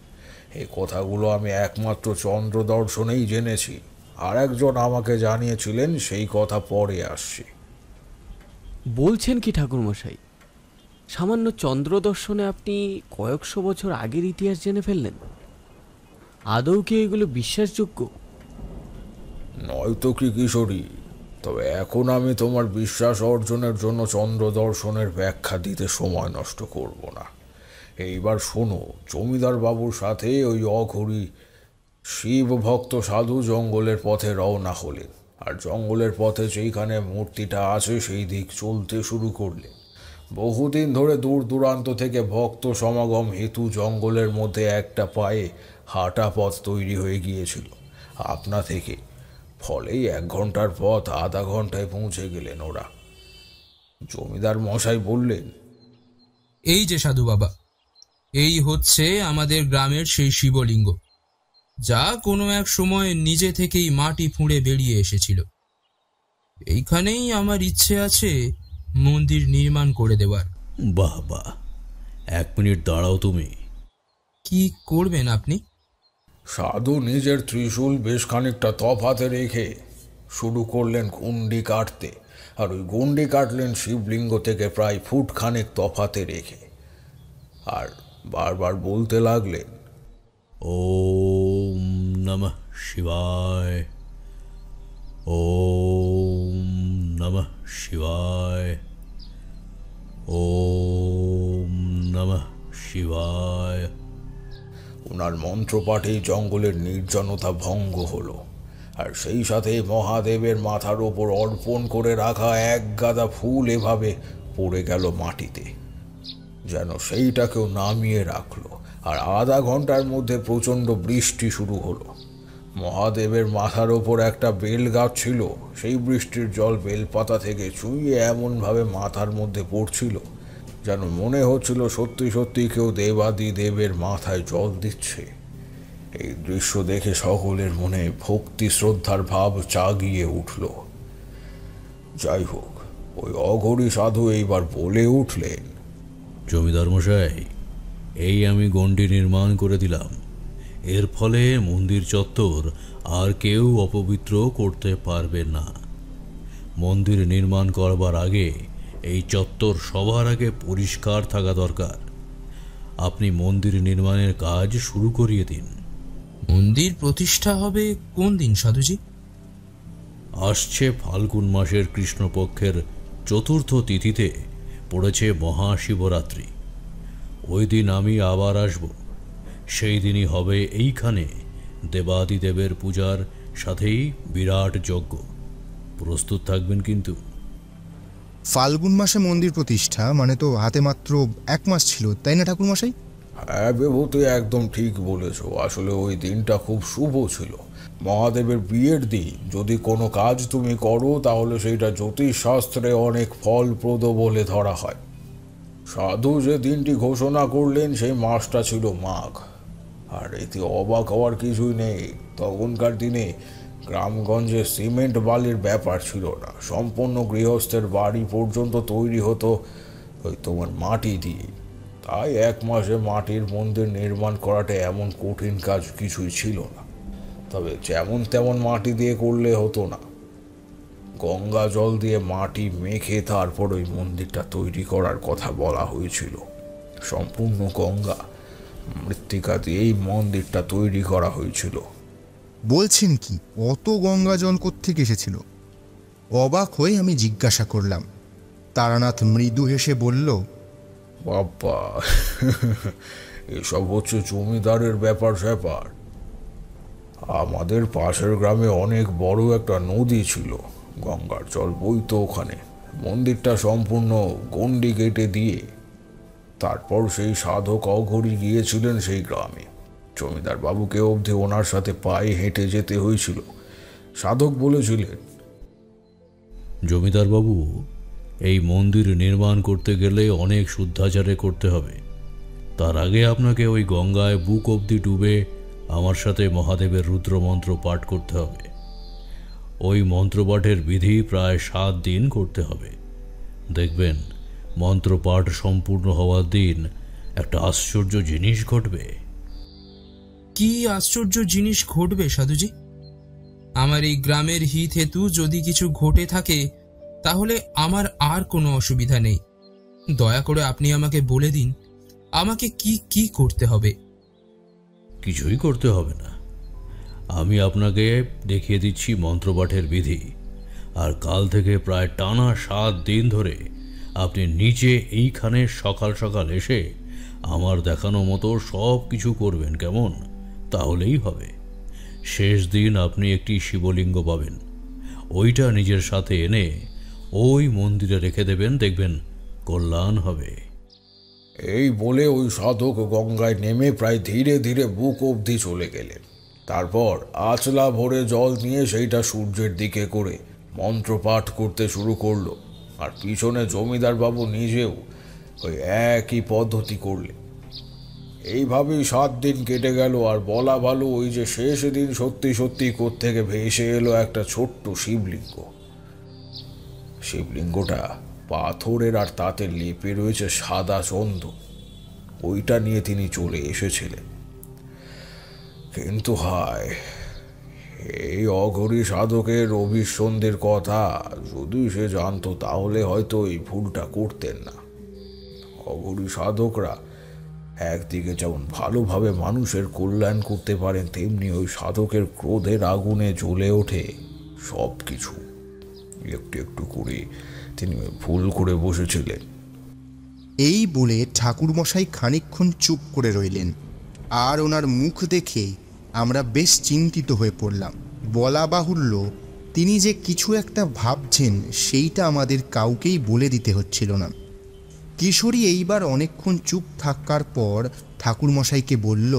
এই কথাগুলো আমি একমাত্র চন্দ্র দর্শনেই জেনেছি। আর একজন আমাকে জানিয়েছিলেন, সেই কথা পরে আসছে। বলছেন কি ঠাকুরমশাই? সামান্য চন্দ্র দর্শনে আপনি কয়েকশো বছর আগের ইতিহাস জেনে ফেললেন? আদৌ কি এগুলো বিশ্বাসযোগ্য? নয়তো কি কিশোরী, তবে এখন আমি তোমার বিশ্বাস অর্জনের জন্য চন্দ্র দর্শনের ব্যাখ্যা দিতে সময় নষ্ট করব না। এইবার শোনো, জমিদার বাবুর সাথে ওই অঘরী শিব ভক্ত সাধু জঙ্গলের পথে রওনা হলেন। আর জঙ্গলের পথে যেইখানে মূর্তিটা আছে সেই দিক চলতে শুরু করলেন। বহুদিন ধরে দূর দূরান্ত থেকে ভক্ত সমাগম হেতু জঙ্গলের মধ্যে একটা পায়ে হাঁটা পথ তৈরি হয়ে গিয়েছিল আপনা থেকে। ফলেই 1 ঘন্টার পথ আধা ঘন্টায় পৌঁছে গেলেন ওরা। জমিদার মশাই বললেন, এই যে সাধু বাবা, এই হচ্ছে আমাদের গ্রামের সেই শিবলিঙ্গ, যা কোনো এক সময় নিজে থেকেই মাটি ফুঁড়ে বেরিয়ে এসেছিল। এইখানেই আমার ইচ্ছে আছে মন্দির নির্মাণ করে দেওয়ার। বাহ বাহ, 1 মিনিট দাঁড়াও তুমি। কি করবেন আপনি? সাধু নিজের ত্রিশূল বেশ খানিকটা তফাতে রেখে শুরু করলেন গুন্ডি কাটতে। আর ওই গুন্ডি কাটলেন শিবলিঙ্গ থেকে প্রায় ফুট খানেক তফাতে রেখে। আর বারবার বলতে লাগলেন, ওম নমঃ শিবায়, ওম নমঃ শিবায়, ওম নমঃ শিবায়। ওনার মন্ত্রপাঠেই জঙ্গলের নির্জনতা ভঙ্গ হলো। আর সেই সাথে মহাদেবের মাথার ওপর অর্পণ করে রাখা 1 গাদা ফুল এভাবে পড়ে গেল মাটিতে, যেন সেইটাকেও নামিয়ে রাখলো। আর আধা ঘন্টার মধ্যে প্রচণ্ড বৃষ্টি শুরু হলো। মহাদেবের মাথার ওপর একটা বেল গাছ ছিল, সেই বৃষ্টির জল বেলপাতা থেকে চুইয়ে এমনভাবে মাথার মধ্যে পড়ছিল যেন মনে হচ্ছিল সত্যি সত্যি কেউ দেবাদি দেবের মাথায় জল দিচ্ছে। এই দৃশ্য দেখে সকলের মনে ভক্তি শ্রদ্ধার ভাব জাগিয়ে উঠল। যাই হোক, ওই অঘরী সাধু এইবার বলে উঠলেন, জমিদার মশাই, এই আমি গণ্ডি নির্মাণ করে দিলাম। এর ফলে মন্দির চত্বর আর কেউ অপবিত্র করতে পারবে না। মন্দির নির্মাণ করবার আগে এই চত্বর সবার আগে পরিষ্কার থাকা দরকার। আপনি মন্দির নির্মাণের কাজ শুরু করিয়ে দিন। মন্দির প্রতিষ্ঠা হবে কোন দিন সাধুজি? আসছে ফাল্গুন মাসের কৃষ্ণপক্ষের চতুর্থ তিথিতে পড়েছে মহাশিবরাত্রি। ওই দিন আমি আবার আসব। সেই দিনই হবে এইখানে দেবাদিদেবের পূজার সাথেই বিরাট যজ্ঞ। প্রস্তুত থাকবেন কিন্তু। ফাল্গুন মাসে মন্দির প্রতিষ্ঠা মানে তো হাতে মাত্র 1 মাস ছিল, তাই না ঠাকুরমশাই? হ্যাঁ বিভূতি, একদম ঠিক বলেছ। আসলে ওই দিনটা খুব শুভ ছিল, মহাদেবের বিয়ের দিন। যদি কোনো কাজ তুমি করো তাহলে সেইটা জ্যোতিষশাস্ত্রে অনেক ফলপ্রদ বলে ধরা হয়। সাধু যে দিনটি ঘোষণা করলেন সেই মাসটা ছিল মাঘ। আর এতে অবাক হওয়ার কিছুই নেই। তখনকার দিনে গ্রামগঞ্জে সিমেন্ট বালির ব্যাপার ছিল না, সম্পূর্ণ গৃহস্থের বাড়ি পর্যন্ত তৈরি হতো ওই তোমার মাটি দিয়ে। তাই 1 মাসে মাটির মন্দির নির্মাণ করাটা এমন কঠিন কাজ কিছুই ছিল না। তবে যেমন তেমন মাটি দিয়ে করলে হতো না, গঙ্গা জল দিয়ে মাটি মেখে তারপর ওই মন্দিরটা তৈরি করার কথা বলা হয়েছিল। সম্পূর্ণ গঙ্গা মৃত্তিকা দিয়ে এই মন্দিরটা তৈরি করা হয়েছিল। বলছেন কি, অত গঙ্গা জল কোত্থেকে এসেছিল? অবাক হয়ে আমি জিজ্ঞাসা করলাম। তারানাথ মৃদু হেসে বলল, বাবা, এসব হচ্ছে জমিদারের ব্যাপার স্যাপার। আমাদের পাশের গ্রামে অনেক বড় একটা নদী ছিল, গঙ্গার জল বইতো ওখানে। মন্দিরটা সম্পূর্ণ গণ্ডি কেটে দিয়ে তারপর সেই সাধক অঘরী গিয়েছিলেন সেই গ্রামে। জমিদার বাবুকে অবধি ওনার সাথে পায়ে হেঁটে যেতে হয়েছিল। সাধক বলেছিলেন, জমিদার বাবু, এই মন্দির নির্মাণ করতে গেলে অনেক শুদ্ধাচারে করতে হবে। তার আগে আপনাকে ওই গঙ্গায় বুক অবধি ডুবে আমার সাথে মহাদেবের রুদ্রমন্ত্র পাঠ করতে হবে। ওই মন্ত্রপাঠের বিধি প্রায় 7 দিন করতে হবে। দেখবেন মন্ত্রপাঠ সম্পূর্ণ হওয়ার দিন একটা আশ্চর্য জিনিস ঘটবে। কি আশ্চর্য জিনিস ঘটবে সাধুজি? আমার এই গ্রামের হিত হেতু যদি কিছু ঘটে থাকে তাহলে আমার আর কোনো অসুবিধা নেই। দয়া করে আপনি আমাকে বলে দিন, আমাকে কি কি করতে হবে। কিছুই করতে হবে না, আমি আপনাকে দেখিয়ে দিচ্ছি মন্ত্রপাঠের বিধি। আর কাল থেকে প্রায় টানা 7 দিন ধরে আপনি নিচে এইখানে সকাল সকাল এসে আমার দেখানো মতো সব কিছু করবেন, কেমন? তাহলেই হবে। শেষ দিন আপনি একটি শিবলিঙ্গ পাবেন, ওইটা নিজের সাথে এনে ওই মন্দিরে রেখে দেবেন, দেখবেন কল্যাণ হবে। এই বলে ওই সাধক গঙ্গায় নেমে প্রায় ধীরে ধীরে বুক অবধি চলে গেলেন। তারপর আঁচলা ভরে জল নিয়ে সেইটা সূর্যের দিকে করে মন্ত্রপাঠ করতে শুরু করলো। আর পিছনে জমিদার বাবু নিজেও ওই একই পদ্ধতি করলেন। এইভাবেই 7 দিন কেটে গেল। আর বলা ভালো, ওই যে শেষ দিন সত্যি সত্যি কোত্থেকে ভেসে এলো একটা ছোট্ট শিবলিঙ্গ। শিবলিঙ্গটা পাথরের, আর তাতে লেপে রয়েছে সাদা চন্দন। ওইটা নিয়ে তিনি চলে এসেছিলেন। কিন্তু হায়, এই অঘরী সাধকের অভিসন্ধির কথা যদি সে জানতো তাহলে হয়তো এই ভুলটা করতেন না। অঘরী সাধকরা একদিকে যেমন ভালোভাবে মানুষের কল্যাণ করতে পারেন, তেমনি ওই সাধকের ক্রোধের আগুনে জ্বলে ওঠে সব কিছু। একটু একটু করে তিনি ভুল করে বসেছিলেন। এই বলে ঠাকুরমশাই খানিকক্ষণ চুপ করে রইলেন। আর ওনার মুখ দেখে আমরা বেশ চিন্তিত হয়ে পড়লাম। বলা বাহুল্য, তিনি যে কিছু একটা ভাবছেন সেইটা আমাদের কাউকেই বলে দিতে হচ্ছিল না। কিশোরী এইবার অনেকক্ষণ চুপ থাকার পর ঠাকুরমশাইকে বলল,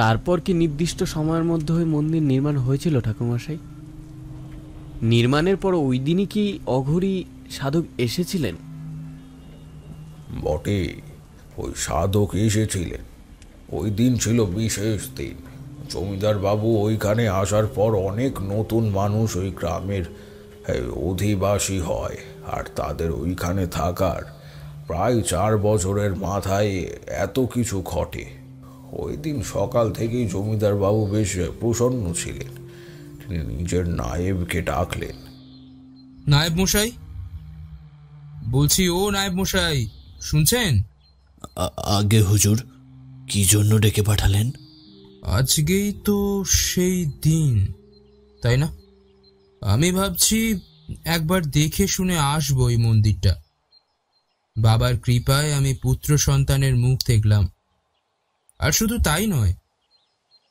তারপর কি নির্দিষ্ট সময়ের মধ্যে ওই মন্দির নির্মাণ হয়েছিল ঠাকুরমশাই? নির্মাণের পর ওই দিনই কি অঘরী সাধক এসেছিলেন? বটে, ওই সাধক এসেছিলেন। ওই দিন ছিল বিশেষ দিন। জমিদার বাবু ওইখানে আসার পর অনেক নতুন মানুষ ওই গ্রামের অধিবাসী হয়, আর তাদের ওইখানে থাকার প্রায় 4 বছরের মাথায় এত কিছু ঘটে। ওই দিন সকাল থেকেই জমিদার বাবু বেশ প্রসন্ন ছিলেন। তিনি নিজের নায়েবকে ডাকলেন। নায়েব মশাই বলছি, ও নায়েব মশাই, শুনছেন? আগে হুজুর, কি জন্য ডেকে পাঠালেন? আজকেই তো সেই দিন, তাই না? আমি ভাবছি একবার দেখে শুনে আসবো এই মন্দিরটা। বাবার কৃপায় আমি পুত্র সন্তানের মুখ দেখলাম। আর শুধু তাই নয়,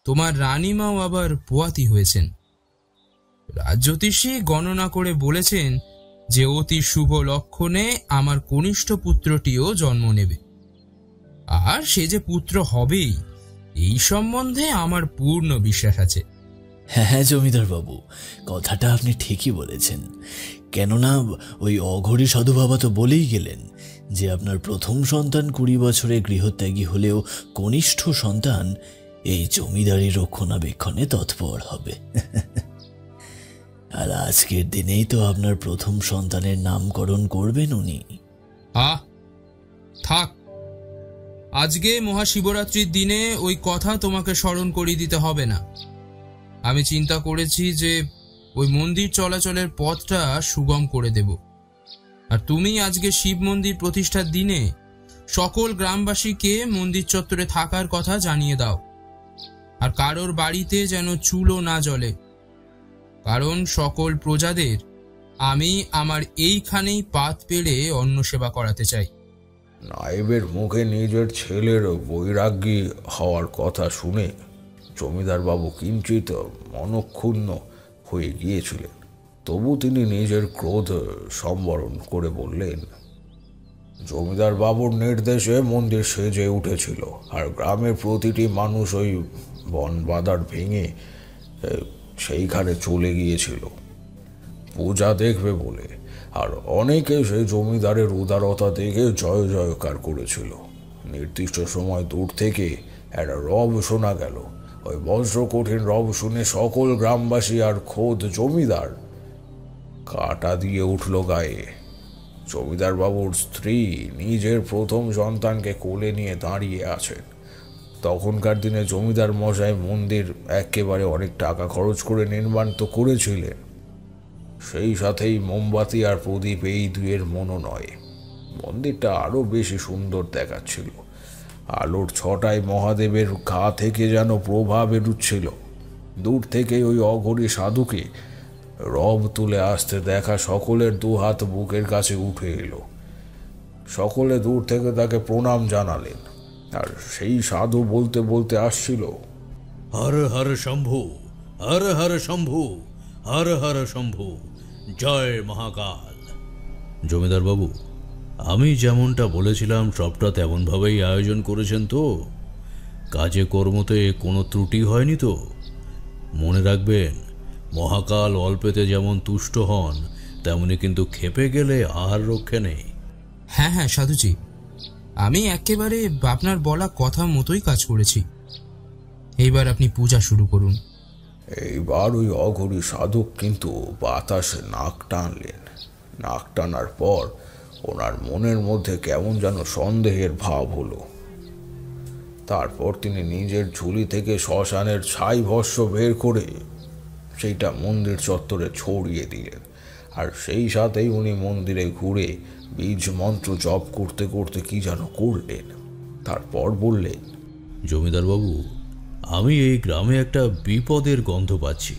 তোমার রানীমাও আবার পোয়াতি হয়েছেন। রাজজ্যোতিষী গণনা করে বলেছেন যে অতি শুভ লক্ষণে আমার কনিষ্ঠ পুত্রটিও জন্ম নেবে, আর সে যে পুত্র হবেই এই সম্বন্ধে আমার পূর্ণ বিশ্বাস আছে। হ্যাঁ জমিদার বাবু, কথাটা আপনি ঠিকই বলেছেন। কেননা ওই অঘরী সাধু বাবা তো বলেই গেলেন যে আপনার প্রথম সন্তান 20 বছরে গৃহত্যাগী হলেও কনিষ্ঠ সন্তান এই জমিদারি রক্ষণাবেক্ষণে তৎপর হবে। আর আজকের দিনেই তো আপনার প্রথম সন্তানের নামকরণ করবেন উনি। থাক, আজকে মহাশিবরাত্রির দিনে ওই কথা তোমাকে স্মরণ করিয়ে দিতে হবে না। আমি চিন্তা করেছি যে ওই মন্দির চলাচলের পথটা সুগম করে দেব। আর তুমি আজকে শিব মন্দির প্রতিষ্ঠার দিনে সকল গ্রামবাসীকে মন্দির চত্বরে থাকার কথা জানিয়ে দাও। আর কারোর বাড়িতে যেন চুলো না জ্বলে, কারণ সকল প্রজাদের আমি আমার এইখানেই পাত পেড়ে অন্ন সেবা করাতে চাই। নায়েবের মুখে নিজের ছেলের বৈরাগ্যী হওয়ার কথা শুনে জমিদার বাবু কিঞ্চিত মনক্ষুণ্ণ হয়ে গিয়েছিলেন। তবু তিনি নিজের ক্রোধ সম্বরণ করে বললেন, জমিদার বাবুর নির্দেশে মন্দির সেজে উঠেছিল, আর গ্রামের প্রতিটি মানুষ ওই বন বাদার ভেঙে সেইখানে চলে গিয়েছিল পূজা দেখবে বলে। আর অনেকে সেই জমিদারের উদারতা দেখে জয় জয়কার করেছিল। নির্দিষ্ট সময় দূর থেকে একটা রব শোনা গেল। ওই বজ্র কঠিন রব শুনে সকল গ্রামবাসী আর খোদ জমিদার কাটা দিয়ে উঠল গায়ে। জমিদার বাবুর স্ত্রী নিজের প্রথম সন্তানকে কোলে নিয়ে দাঁড়িয়ে আছেন। তখনকার দিনে জমিদার মশাই মন্দির একেবারে অনেক টাকা খরচ করে নির্মাণ তো করেছিলেন, সেই সাথেই মোমবাতি আর প্রদীপ এই দুয়ের মনো নয়। মন্দিরটা আরো বেশি সুন্দর দেখাচ্ছিল। আলোর ছটায় মহাদেবের গা থেকে যেন প্রভা বেরুচ্ছিল। দূর থেকে ওই অঘরী সাধুকে রব তুলে আসতে দেখা সকলের 2 হাত বুকের কাছে উঠে এলো। সকলে দূর থেকে তাকে প্রণাম জানালেন। আর সেই সাধু বলতে বলতে আসছিল, হর হর শম্ভু, হর হর শম্ভু, হর হর শম্ভু, জয় মহাকাল। জমিদার বাবু, আমি যেমনটা বলেছিলাম সবটা তেমনভাবেই আয়োজন করেছেন তো? কাজে কর্মতে কোনো ত্রুটি হয়নি তো? মনে রাখবেন, মহাকাল অল্পেতে যেমন তুষ্ট হন, তেমনি কিন্তু ক্ষেপে গেলে আর রক্ষে নেই। হ্যাঁ হ্যাঁ সাধুজি, আমি একেবারে আপনার বলা কথা মতোই কাজ করেছি। এইবার আপনি পূজা শুরু করুন। এইবার ওই অঘরী সাধক কিন্তু বাতাসে নাক টানলেন। নাক টানার পর ওনার মনের মধ্যে কেমন যেন সন্দেহের ভাব হলো। তারপর তিনি নিজের ঝুলি থেকে শ্মশানের ছাই ভস্য বের করে সেইটা মন্দির চত্বরে ছড়িয়ে দিলেন। আর সেই সাথেই উনি মন্দিরে ঘুরে বীজ মন্ত্র জপ করতে করতে কি যেন করলেন। তারপর বললেন, জমিদার বাবু, আমি এই গ্রামে একটা বিপদের গন্ধ পাচ্ছি।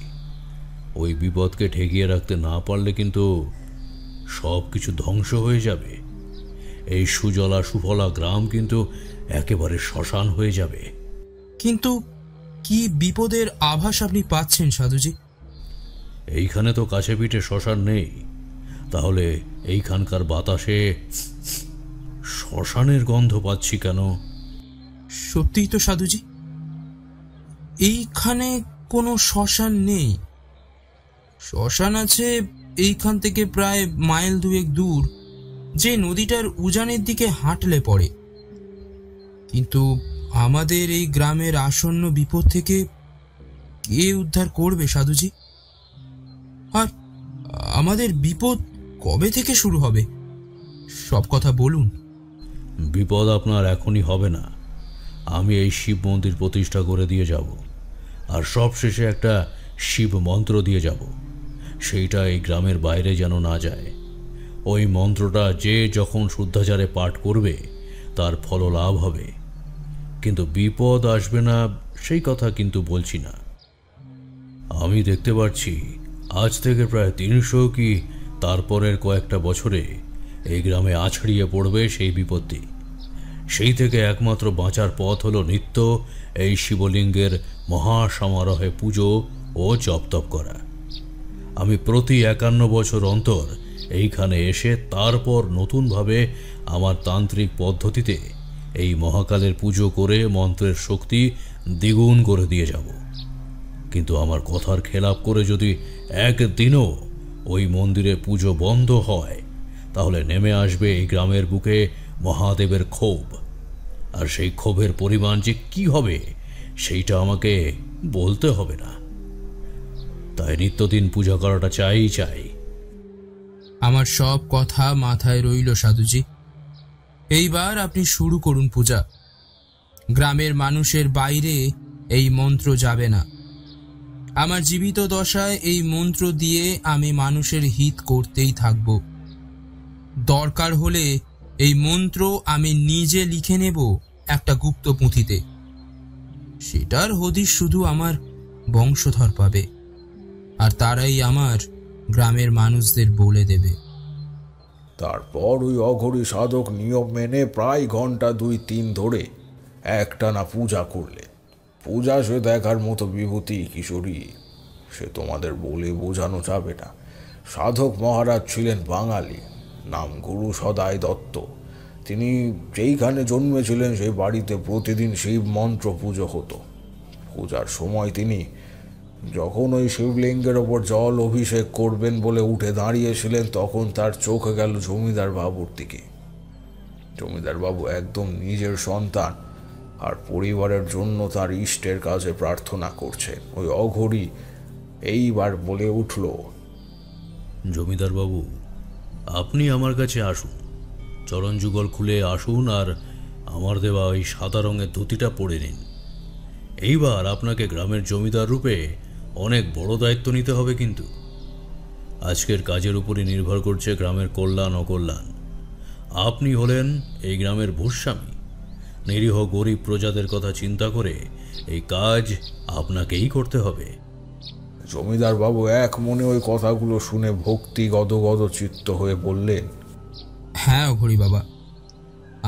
ওই বিপদকে ঠেকিয়ে রাখতে না পারলে কিন্তু সব কিছু ধ্বংস হয়ে যাবে। এই সুজলা সুফলা গ্রাম কিন্তু একেবারে শ্মশান হয়ে যাবে। কিন্তু কি বিপদের আভাস আপনি পাচ্ছেন সাধুজি? এইখানে তো কাছে পিঠে শ্মশান নেই, তাহলে এইখানকার বাতাসে শ্মশানের গন্ধ পাচ্ছি কেন? সত্যিই তো সাধুজি, এইখানে কোনো শ্মশান নেই। শ্মশান আছে এইখান থেকে প্রায় মাইল 2 দূর, যে নদীটার উজানের দিকে হাঁটলে পড়ে। কিন্তু আমাদের এই গ্রামের আসন্ন বিপদ থেকে কে উদ্ধার করবে সাধুজি? আর আমাদের বিপদ কবে থেকে শুরু হবে, সব কথা বলুন। বিপদ আপনার এখনই হবে না। আমি এই শিব মন্দির প্রতিষ্ঠা করে দিয়ে যাব, আর সব শেষে একটা শিব মন্ত্র দিয়ে যাব। সেইটা এই গ্রামের বাইরে যেন না যায়। ওই মন্ত্রটা যে যখন শুদ্ধাচারে পাঠ করবে তার ফল লাভ হবে। কিন্তু বিপদ আসবে না সেই কথা কিন্তু বলছি না। আমি দেখতে পাচ্ছি আজ থেকে প্রায় 300 কি তারপরের কয়েকটা বছরে এই গ্রামে আছড়িয়ে পড়বে সেই বিপত্তি। সেই থেকে একমাত্র বাঁচার পথ হলো নিত্য এই শিবলিঙ্গের মহাসমারোহে পুজো ও জপতপ করা। আমি প্রতি 51 বছর অন্তর এইখানে এসে তারপর নতুনভাবে আমার তান্ত্রিক পদ্ধতিতে এই মহাকালের পুজো করে মন্ত্রের শক্তি দ্বিগুণ করে দিয়ে যাব। কিন্তু আমার কথার খেলাপ করে যদি একদিনও ওই মন্দিরে পুজো বন্ধ হয়, তাহলে নেমে আসবে এই গ্রামের বুকে মহাদেবের ক্ষোভ। আর সেই ক্ষোভের পরিমাণ যে কি হবে সেইটা আমাকে বলতে হবে না। তাই নিত্যদিন পূজা করাটা চাই। আমার সব কথা মাথায় রইল সাধুজি। এইবার আপনি শুরু করুন পূজা। গ্রামের মানুষের বাইরে এই মন্ত্র যাবে না। আমার জীবিত দশায় এই মন্ত্র দিয়ে আমি মানুষের হিত করতেই থাকব। দরকার হলে এই মন্ত্র আমি নিজে লিখে নেব একটা গুপ্ত পুঁথিতে। সেটার হদিশ শুধু আমার বংশধর পাবে, আর তারাই আমার গ্রামের মানুষদের বলে দেবে। তারপর ওই অঘরী সাধক নিয়ম মেনে প্রায় ঘন্টা 2-3 ধরে একটানা পূজা করলে। পূজা সে দেখার মতো বিভূতি কিশোরী, সে তোমাদের বলে বোঝানো যাবে না। সাধক মহারাজ ছিলেন বাঙালি, নাম গুরু সদাই দত্ত। তিনি যেইখানে জন্মেছিলেন সেই বাড়িতে প্রতিদিন শিব মন্ত্র পুজো হতো। পূজার সময় তিনি যখন ওই শিবলিঙ্গের ওপর জল অভিষেক করবেন বলে উঠে দাঁড়িয়েছিলেন, তখন তার চোখ গেল জমিদার বাবুর দিকে। জমিদার বাবু একদম নিজের সন্তান আর পরিবারের জন্য তার ইষ্টের কাছে প্রার্থনা করছেন। ওই অঘরী এইবার বলে উঠল, জমিদার বাবু, আপনি আমার কাছে আসুন, চরণ যুগল খুলে আসুন, আর আমার দেওয়া ওই সাদা রঙের ধুতিটা পরে নিন। এইবার আপনাকে গ্রামের জমিদার রূপে অনেক বড় দায়িত্ব নিতে হবে। কিন্তু আজকের কাজের উপরই নির্ভর করছে গ্রামের কল্যাণ অকল্যাণ। আপনি হলেন এই গ্রামের ভূস্বামী। নিরীহ গরিব প্রজাদের কথা চিন্তা করে এই কাজ আপনাকেই করতে হবে। জমিদার বাবু এক মনে ওই কথাগুলো শুনে ভক্তি গদগদ চিত্ত হয়ে বললেন, হ্যাঁ অঘরী বাবা,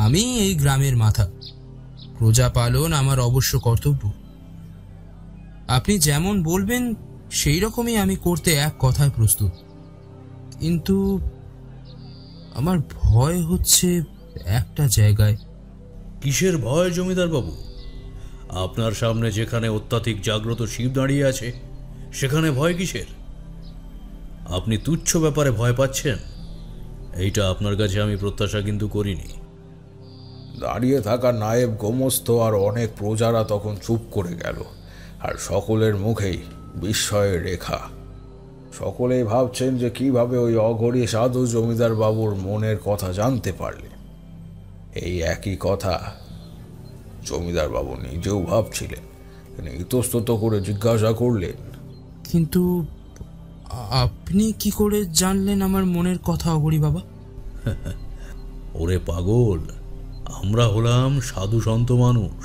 আমি এই গ্রামের মাথা। প্রজা পালন আমার অবশ্য কর্তব্য। আপনি যেমন বলবেন সেই রকমই আমি করতে এক কথায় প্রস্তুত। কিন্তু আমার ভয় হচ্ছে একটা জায়গায়। কিসের ভয় জমিদার বাবু? আপনার সামনে যেখানে অত্যাধিক জাগ্রত শিব দাঁড়িয়ে আছে সেখানে ভয় কিসের? আপনি তুচ্ছ ব্যাপারে ভয় পাচ্ছেন, এইটা আপনার কাছে আমি প্রত্যাশা কিন্তু করিনি। দাঁড়িয়ে থাকা নায়েব গোমস্ত আর অনেক প্রজারা তখন চুপ করে গেল, আর সকলের মুখেই বিস্ময়ের রেখা। সকলেই ভাবছেন যে কিভাবে ওই অঘরী সাধু জমিদার বাবুর মনের কথা জানতে পারলেন। এই একই কথা জমিদার বাবু নিজেও ভাবছিলেন। তিনি ইতস্তত করে জিজ্ঞাসা করলেন, কিন্তু আপনি কি করে জানলেন আমার মনের কথা অঘরী বাবা? ওরে পাগল, আমরা হলাম সাধু সন্ত মানুষ।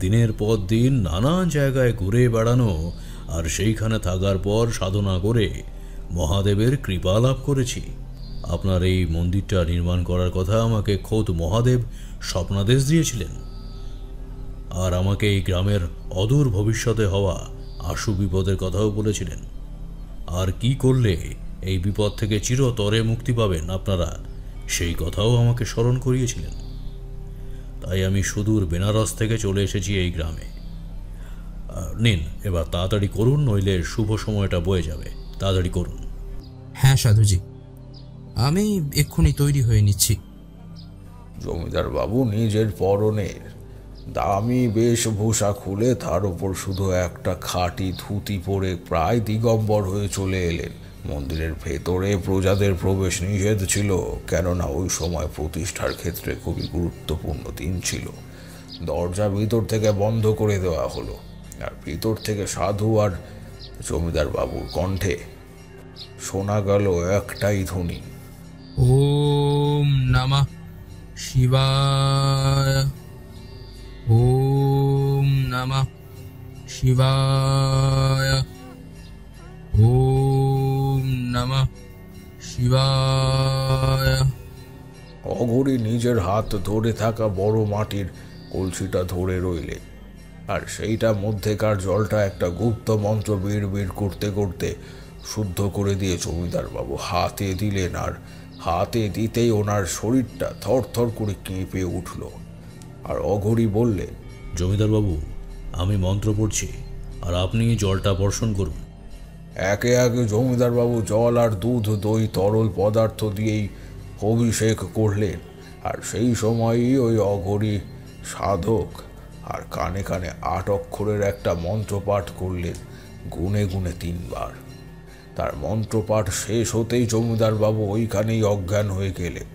দিনের পর দিন নানা জায়গায় ঘুরে বেড়ানো আর সেইখানে থাকার পর সাধনা করে মহাদেবের কৃপা লাভ করেছি। আপনার এই মন্দিরটা নির্মাণ করার কথা আমাকে খোদ মহাদেব স্বপ্নাদেশ দিয়েছিলেন, আর আমাকে এই গ্রামের অদূর ভবিষ্যতে হওয়া আশু বিপদের কথাও বলেছিলেন। আর কি করলে এই বিপদ থেকে চিরতরে মুক্তি পাবেন আপনারা সেই কথাও আমাকে স্মরণ করিয়েছিলেন। তাই আমি সুদূর বেনারস থেকে চলে এসেছি এই গ্রামে। নিন, এবার তাড়াতাড়ি করুন, নইলে শুভ সময়টা বয়ে যাবে। তাড়াতাড়ি করুন। হ্যাঁ সাধুজি, আমি এক্ষুনি তৈরি হয়ে নিচ্ছি। জমিদার বাবু নিজের পরনের দামি বেশভূষা খুলে তার উপর শুধু একটা খাঁটি ধুতি পরে প্রায় দিগম্বর হয়ে চলে এলেন। মন্দিরের ভেতরে প্রজাদের প্রবেশ নিষেধ ছিল, কেননা ওই সময় প্রতিষ্ঠার ক্ষেত্রে খুবই গুরুত্বপূর্ণ দিন ছিল। দরজা ভিতর থেকে বন্ধ করে দেওয়া হলো, আর ভিতর থেকে সাধু আর জমিদার বাবুর কণ্ঠে শোনা গেল একটাই ধ্বনি, ওম নমঃ শিবায়, ওম নমঃ শিবায়, ওম নমঃ শিবায়। অঘরী নিজের হাত ধরে থাকা বড় মাটির কলসিটা ধরে রইলে, আর সেইটা মধ্যেকার জলটা একটা গুপ্ত মন্ত্র বিড় বিড় করতে করতে শুদ্ধ করে দিয়ে জমিদার বাবু হাতে দিলেন। আর হাতে দিতেই ওনার শরীরটা থরথর করে কেঁপে উঠল। আর অঘরী বললে, জমিদার বাবু, আমি মন্ত্র পড়ছি, আর আপনি জলটা বর্ষণ করুন। একে একে জমিদার বাবু জল আর দুধ দই তরল পদার্থ দিয়েই অভিষেক করলেন। আর সেই সময়ই ওই অঘরী সাধক আর কানে কানে 8 অক্ষরের একটা মন্ত্রপাঠ করলেন, গুনে গুনে 3 বার। তার মন্ত্রপাঠ শেষ হতেই জমিদার বাবু ওইখানেই অজ্ঞান হয়ে গেলেন।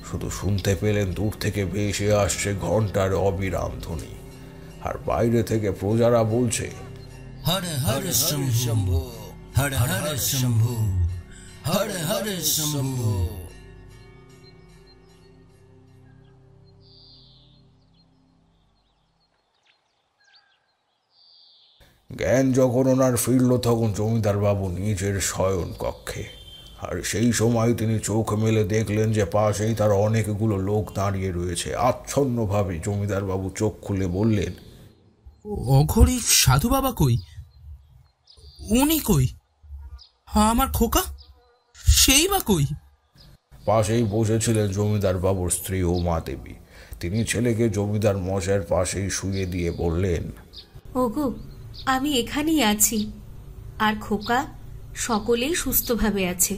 শুধু শুনতে পেলেন দূর থেকে ভেসে আসছে ঘণ্টার অবিরাম ধ্বনি, আর বাইরে থেকে প্রজারা বলছে, হর হর শম্ভু, হর হর শম্ভু, হর হর শম্ভু। জ্ঞান যখন ওনার ফিরল তখন জমিদার বাবু নিজের শয়ন কক্ষে। আর সেই সময় তিনি চোখ মেলে দেখলেন যে পাশেই তার অনেকগুলো লোক দাঁড়িয়ে রয়েছে। আচ্ছন্নভাবে জমিদার বাবু চোখ খুলে বললেন, অঘরী সাধু বাবা কই? উনি কই? আমার খোকা, সেই বা কই? পাশেই বসেছিলেন জমিদার বাবুর স্ত্রী উমা দেবী। তিনি ছেলেকে জমিদার মশাইয়ের পাশেই শুয়ে দিয়ে বললেন, ওগো, আমি এখানেই আছি, আর খোকা সকলেই সুস্থভাবে আছে।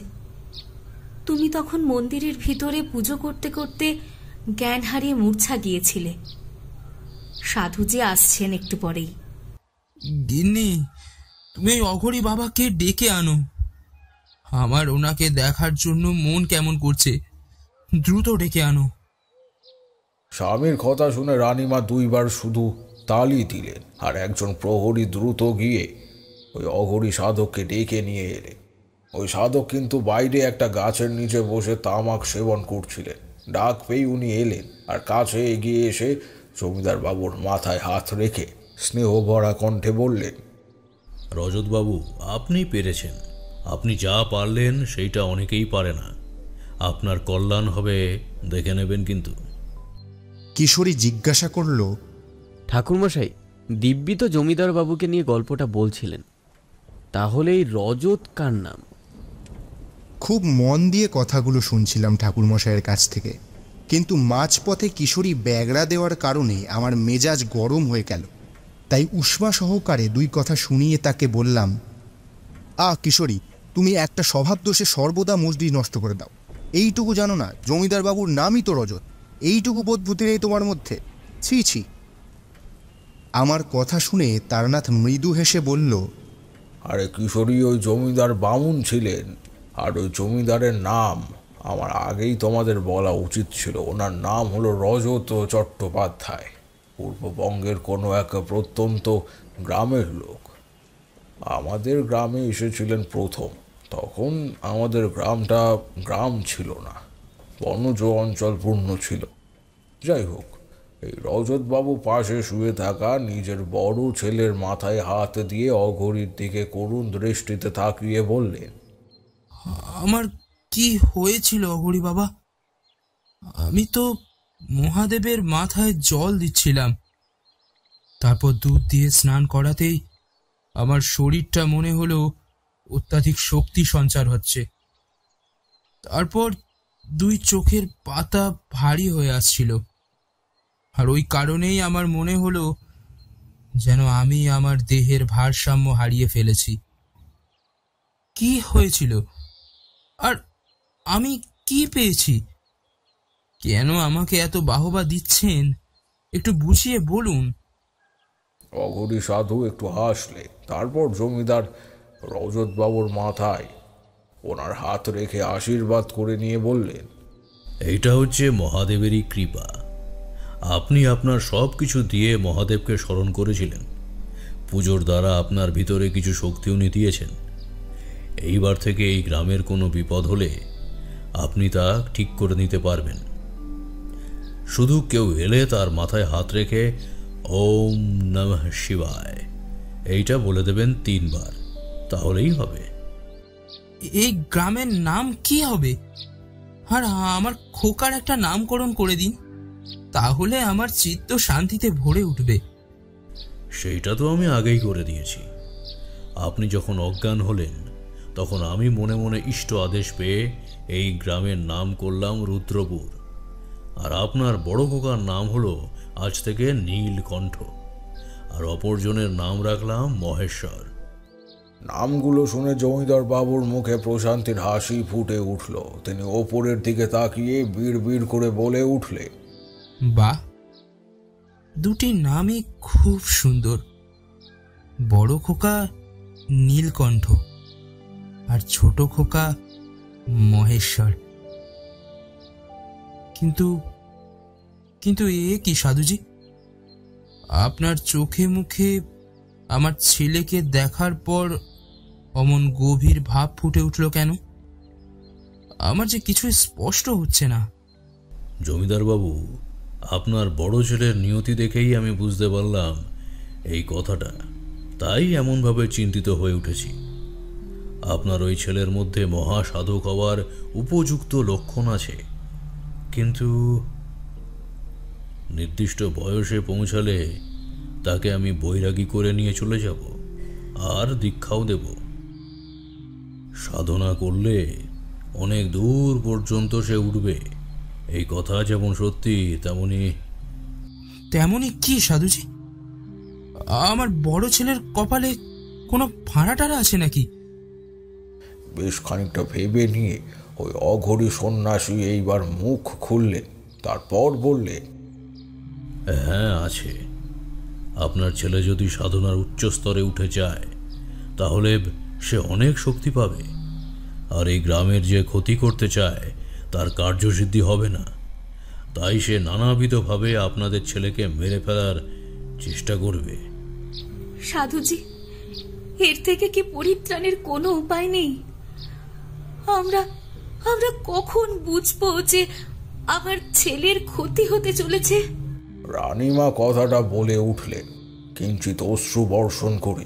তুমি তখন মন্দিরের ভিতরে পুজো করতে করতে জ্ঞান হারিয়ে মূর্ছা গিয়েছিলে। সাধুজি আসছেন একটু পরেই। গিন্নি, তুমি অঘরী বাবাকে ডেকে আনো। আমার ওনাকে দেখার জন্য মন কেমন করছে, দ্রুত ডেকে আনো। স্বামীর কথা শুনে রানীমা 2 বার শুধু তালি দিলেন, আর একজন প্রহরী দ্রুত গিয়ে ওই অঘরী সাধককে ডেকে নিয়ে এলেন। ওই সাধক কিন্তু বাইরে একটা গাছের নিচে বসে তামাক সেবন করছিলেন। ডাক পেয়ে উনি এলেন, আর কাছে এগিয়ে এসে জমিদার বাবুর মাথায় হাত রেখে স্নেহ ভরা কণ্ঠে বললেন, রজতবাবু, আপনি পেরেছেন। আপনি যা পারলেন সেইটা অনেকেই পারে না। আপনার কল্যাণ হবে, দেখে নেবেন। কিন্তু কিশোরী জিজ্ঞাসা করল, ঠাকুরমশাই, দিব্যি তো জমিদার বাবুকে নিয়ে গল্পটা বলছিলেন, তাহলে এই রজত কার নাম? খুব মন দিয়ে কথাগুলো শুনছিলাম ঠাকুরমশাইয়ের কাছ থেকে, কিন্তু মাঝপথে কিশোরী ব্যাগড়া দেওয়ার কারণে আমার মেজাজ গরম হয়ে গেল। তাই উষ্মা সহকারে 2 কথা শুনিয়ে তাকে বললাম, কিশোরী, তুমি একটা স্বভাব দোষে সর্বদা মজলি নষ্ট করে দাও। এইটুকু জানো না জমিদার বাবুর নামই তো রজত? এইটুকু বোধবুদ্ধি নেই তোমার মধ্যে? ছি ছি। আমার কথা শুনে তারনাথ মৃদু হেসে বলল, আরে কিশোরী, ওই জমিদার বামুন ছিলেন, আর ওই জমিদারের নাম আমার আগেই তোমাদের বলা উচিত ছিল। ওনার নাম হলো রজত চট্টোপাধ্যায়, পূর্ববঙ্গের কোনো এক প্রত্যন্ত গ্রামের লোক। আমাদের গ্রামে এসেছিলেন প্রথম। তখন আমাদের গ্রামটা গ্রাম ছিল না, বনজ অঞ্চল পূর্ণ ছিল। যাই হোক, এই রজতবাবু পাশে শুয়ে থাকা নিজের বড় ছেলের মাথায় হাত দিয়ে অঘরীর দিকে করুণ দৃষ্টিতে তাকিয়ে বললেন, আমার কি হয়েছিল অঘরী বাবা? আমি তো মহাদেবের মাথায় জল দিচ্ছিলাম, তারপর দুধ দিয়ে স্নান করাতেই আমার শরীরটা মনে হলো অত্যাধিক শক্তি সঞ্চার হচ্ছে। তারপর দুই চোখের পাতা ভারী হয়ে আসছিল, আর ওই কারণেই আমার মনে হলো যেন আমি আমার দেহের ভারসাম্য হারিয়ে ফেলেছি। কি হয়েছিল আর আমি কি পেয়েছি? কেন আমাকে এত বাহবা দিচ্ছেন, একটু বুঝিয়ে বলুন। অঘরী সাধু একটু হাসলে, তারপর জমিদার রজতবাবুর মাথায় ওনার হাত রেখে আশীর্বাদ করে নিয়ে বললেন, এইটা হচ্ছে মহাদেবেরই কৃপা। আপনি আপনার সব কিছু দিয়ে মহাদেবকে স্মরণ করেছিলেন, পুজোর দ্বারা আপনার ভিতরে কিছু শক্তি উনি দিয়েছেন। এইবার থেকে এই গ্রামের কোনো বিপদ হলে আপনি তা ঠিক করে নিতে পারবেন। শুধু কেউ এলে তার মাথায় হাত রেখে ওম নমঃ শিবায় এইটা বলে দেবেন 3 বার, তাহলেই হবে। এই গ্রামের নাম কি হবে? আর আমার খোকার একটা নামকরণ করে দিন, তাহলে আমার চিত্ত শান্তিতে ভরে উঠবে। সেইটা তো আমি আগেই করে দিয়েছি। আপনি যখন অজ্ঞান হলেন তখন আমি মনে মনে ইষ্ট আদেশ পেয়ে এই গ্রামের নাম করলাম রুদ্রপুর, আর আপনার বড় খোকার নাম হলো আজ থেকে নীলকণ্ঠ, আর অপরজনের নাম রাখলাম মহেশ্বর। নামগুলো শুনে জমিদার বাবুর মুখে প্রশান্তির হাসি ফুটে উঠল। তিনি ওপরের দিকে তাকিয়ে বিড় বিড় করে বলে উঠলে, বাহ, দুটি নামই খুব সুন্দর। বড় খোকা নীলকণ্ঠ আর ছোট খোকা মহেশ্বর। কিন্তু কিন্তু এ কি সাধুজি, আপনার চোখে মুখে আমার ছেলেকে দেখার পর অমন গভীর ভাব ফুটে উঠল কেন? আমার যে কিছুই স্পষ্ট হচ্ছে না। জমিদার বাবু, আপনার বড় ছেলের নিয়তি দেখেই আমি বুঝতে পারলাম এই কথাটা, তাই এমনভাবে চিন্তিত হয়ে উঠেছি। আপনার ওই ছেলের মধ্যে মহা সাধক হওয়ার উপযুক্ত লক্ষণ আছে, কিন্তু নির্দিষ্ট বয়সে পৌঁছালে তাকে আমি বৈরাগী করে নিয়ে চলে যাব আর দীক্ষাও দেব। সাধনা করলে অনেক দূর পর্যন্ত সে উঠবে, এই কথা যেমন সত্যি তেমনি কি সাধুজি? আমার বড় ছেলের কপালে কোনো ফাঁড়া টাড়া আছে নাকি? বেশ খানিকটা ভেবে নিয়ে ওই অঘরী সন্ন্যাসী এইবার মুখ খুললেন, তারপর বললেন, হ্যাঁ আছে। আপনার ছেলে যদি সাধনার উচ্চ স্তরে উঠে যায় তাহলে সে অনেক শক্তি পাবে, আর এই গ্রামের যে ক্ষতি করতে চায় তার কার্যসিদ্ধি হবে না। তাই সে নানাবিধভাবে আপনাদের ছেলেকে মেরে ফেলার চেষ্টা করবে। সাধুজি, এর থেকে কি পরিত্রাণের কোনো উপায় নেই? আমরা কখন বুঝবো যে আমার ছেলের ক্ষতি হতে চলেছে? রানীমা কথাটা বলে উঠলেন কিঞ্চিত অশ্রু বর্ষণ করে।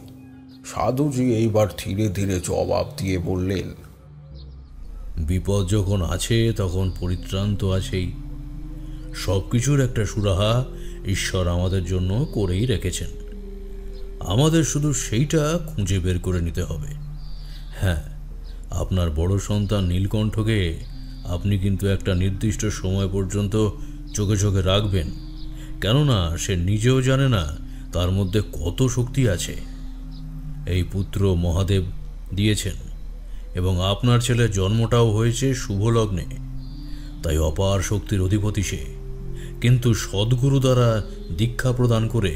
সাধুজি এইবার ধীরে ধীরে জবাব দিয়ে বললেন, বিপদ যখন আছে তখন পরিত্রাণ তো আছেই। সব কিছুর একটা সুরাহা ঈশ্বর আমাদের জন্য করেই রেখেছেন, আমাদের শুধু সেইটা খুঁজে বের করে নিতে হবে। হ্যাঁ, আপনার বড় সন্তান নীলকণ্ঠকে আপনি কিন্তু একটা নির্দিষ্ট সময় পর্যন্ত চোখে চোখে রাখবেন, কেননা সে নিজেও জানে না তার মধ্যে কত শক্তি আছে। এই পুত্র মহাদেব দিয়েছেন এবং আপনার ছেলের জন্মটাও হয়েছে শুভ লগ্নে, তাই অপার শক্তির অধিপতি সে। কিন্তু সদ্গুরু দ্বারা দীক্ষা প্রদান করে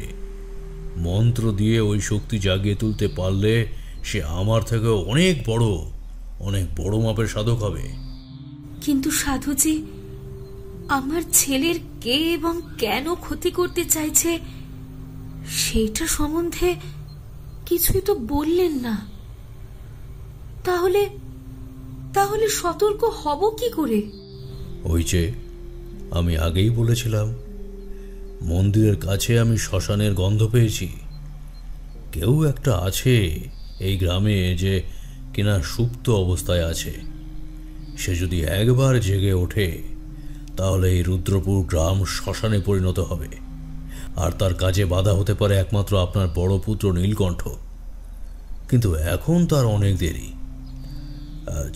মন্ত্র দিয়ে ওই শক্তি জাগিয়ে তুলতে পারলে সে আমার থেকেও অনেক বড় মাপের সাধক হবে। কিন্তু সাধুজি, আমার ছেলের কে এবং কেন ক্ষতি করতে চাইছে সেইটা সম্বন্ধে কিছুই তো বললেন না। তাহলে সতর্ক হব কি করে? ওই যে আমি আগেই বলেছিলাম, মন্দিরের কাছে আমি শ্মশানের গন্ধ পেয়েছি। কেউ একটা আছে এই গ্রামে যে কিনা সুপ্ত অবস্থায় আছে। সে যদি একবার জেগে ওঠে তাহলে এই রুদ্রপুর গ্রাম শ্মশানে পরিণত হবে, আর তার কাজে বাধা হতে পারে একমাত্র আপনার বড় পুত্র নীলকণ্ঠ। কিন্তু এখন তার অনেক দেরি।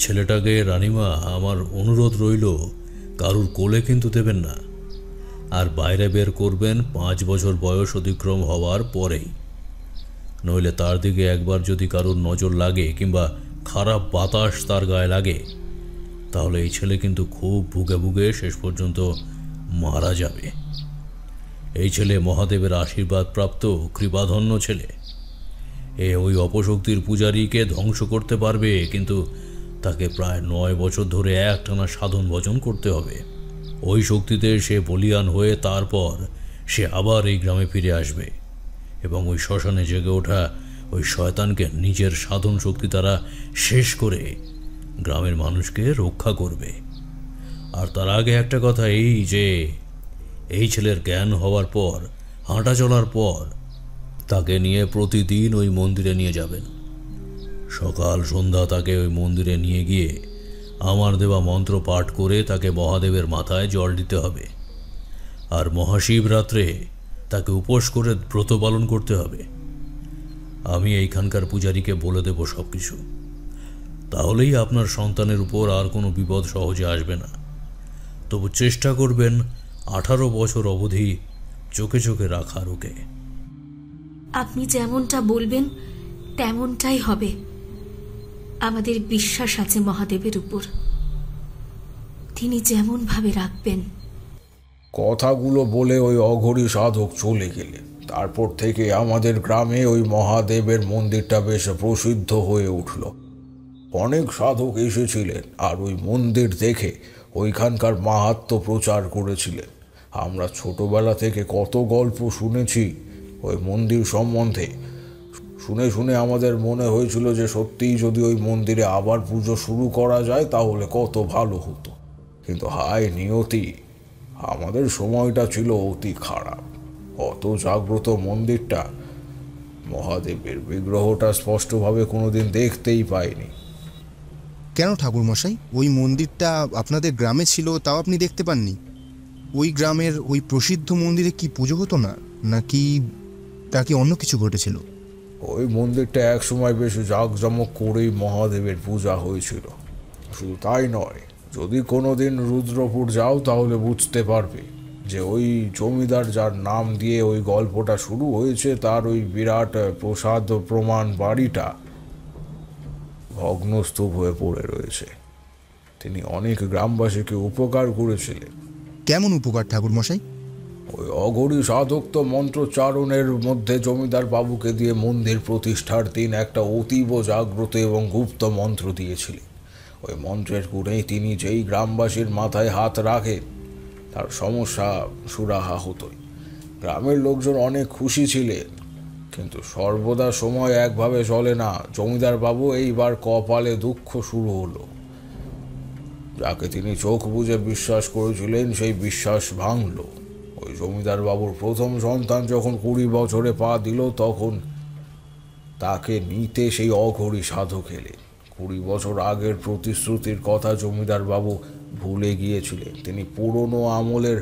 ছেলেটাকে রানীমা, আমার অনুরোধ রইল কারুর কোলে কিন্তু দেবেন না, আর বাইরে বের করবেন 5 বছর বয়স অতিক্রম হওয়ার পরেই। নইলে তার দিকে একবার যদি কারুর নজর লাগে কিংবা খারাপ বাতাস তার গায়ে লাগে, তাহলে এই ছেলে কিন্তু খুব ভুগে ভুগে শেষ পর্যন্ত মারা যাবে। এই ছেলে মহাদেবের আশীর্বাদ প্রাপ্ত কৃপাধন্য ছেলে। ওই অপশক্তির পূজারীকে ধ্বংস করতে পারবে, কিন্তু তাকে প্রায় 9 বছর ধরে একটানা সাধন ভজন করতে হবে। ওই শক্তিতে সে বলিয়ান হয়ে তারপর সে আবার এই গ্রামে ফিরে আসবে এবং ওই শ্মশানে জেগে ওঠা ওই শয়তানকে নিজের সাধন শক্তি দ্বারা শেষ করে গ্রামের মানুষকে রক্ষা করবে। আর তার আগে একটা কথা এই যে এই ছেলের জ্ঞান হওয়ার পর, হাঁটা চলার পর তাকে নিয়ে প্রতিদিন ওই মন্দিরে নিয়ে যাবেন। সকাল সন্ধ্যা তাকে ওই মন্দিরে নিয়ে গিয়ে আমার দেওয়া মন্ত্র পাঠ করে তাকে মহাদেবের মাথায় জল দিতে হবে। আর মহাশিবরাত্রে তাকে উপোস করে ব্রত পালন করতে হবে। আমি এইখানকার পূজারীকে বলে দেব সব কিছু। তাহলেই আপনার সন্তানের উপর আর কোনো বিপদ সহজে আসবে না। তবু চেষ্টা করবেন 18 বছর অবধি চোখে চোখে রাখার ওকে। আপনি যেমনটা বলবেন তেমনটাই হবে। আমাদের বিশ্বাস আছে মহাদেবের উপর, তিনি যেমন ভাবে রাখবেন। কথাগুলো বলে ওই অঘরী সাধক চলে গেলে তারপর থেকে আমাদের গ্রামে ওই মহাদেবের মন্দিরটা বেশ প্রসিদ্ধ হয়ে উঠল। অনেক সাধক এসেছিলেন আর ওই মন্দির দেখে ওইখানকার মাহাত্ম্য প্রচার করেছিলেন। আমরা ছোটবেলা থেকে কত গল্প শুনেছি ওই মন্দির সম্বন্ধে। শুনে শুনে আমাদের মনে হয়েছিল যে সত্যিই যদি ওই মন্দিরে আবার পুজো শুরু করা যায় তাহলে কত ভালো হতো। কিন্তু হায় নিয়তি, আমাদের সময়টা ছিল অতি খারাপ। অত জাগ্রত মন্দিরটা, মহাদেবের বিগ্রহটা স্পষ্টভাবে কোনোদিন দেখতেই পাইনি। কেন ঠাকুরমশাই, ওই মন্দিরটা আপনাদের গ্রামে ছিল তাও আপনি দেখতে পাননি? ওই গ্রামের ওই প্রসিদ্ধ মন্দিরে কি পুজো হতো না, নাকি তা কি অন্য কিছু ঘটেছিল? ওই মন্দিরটা একসময় বেশ জাঁকজমক করেই মহাদেবের পূজা হয়েছিল। শুধু তাই নয়, যদি কোনোদিন রুদ্রপুর যাও তাহলে বুঝতে পারবে যে ওই জমিদার যার নাম দিয়ে ওই গল্পটা শুরু হয়েছে তার ওই বিরাট প্রসাদ প্রমাণ বাড়িটা ভগ্নস্তূপ হয়ে পড়ে রয়েছে। তিনি অনেক গ্রামবাসীকে উপকার করেছিলেন। কেমন উপকার ঠাকুরমশাই? ওই অঘরী সাধক তো মন্ত্রোচ্চারণের মধ্যে জমিদার বাবুকে দিয়ে মন্দির প্রতিষ্ঠার দিন একটা অতীব জাগ্রত এবং গুপ্ত মন্ত্র দিয়েছিলেন। ওই মন্ত্রের গুণেই তিনি যেই গ্রামবাসীর মাথায় হাত রাখেন তার সমস্যা সুরাহা হতোই। গ্রামের লোকজন অনেক খুশি ছিলেন, কিন্তু সর্বদা সময় একভাবে চলে না। জমিদার বাবু এইবার কপালে দুঃখ শুরু হলো। যাকে তিনি চোখ বুজে বিশ্বাস করেছিলেন সেই বিশ্বাস ভাঙল। ওই জমিদার বাবুর প্রথম সন্তান যখন 20 বছরে পা দিল তখন তাকে নিতে সেই অঘরী সাধক এলেন। 20 বছর আগের প্রতিশ্রুতির কথা জমিদার বাবু ভুলে গিয়েছিলেন। তিনি পুরনো আমলের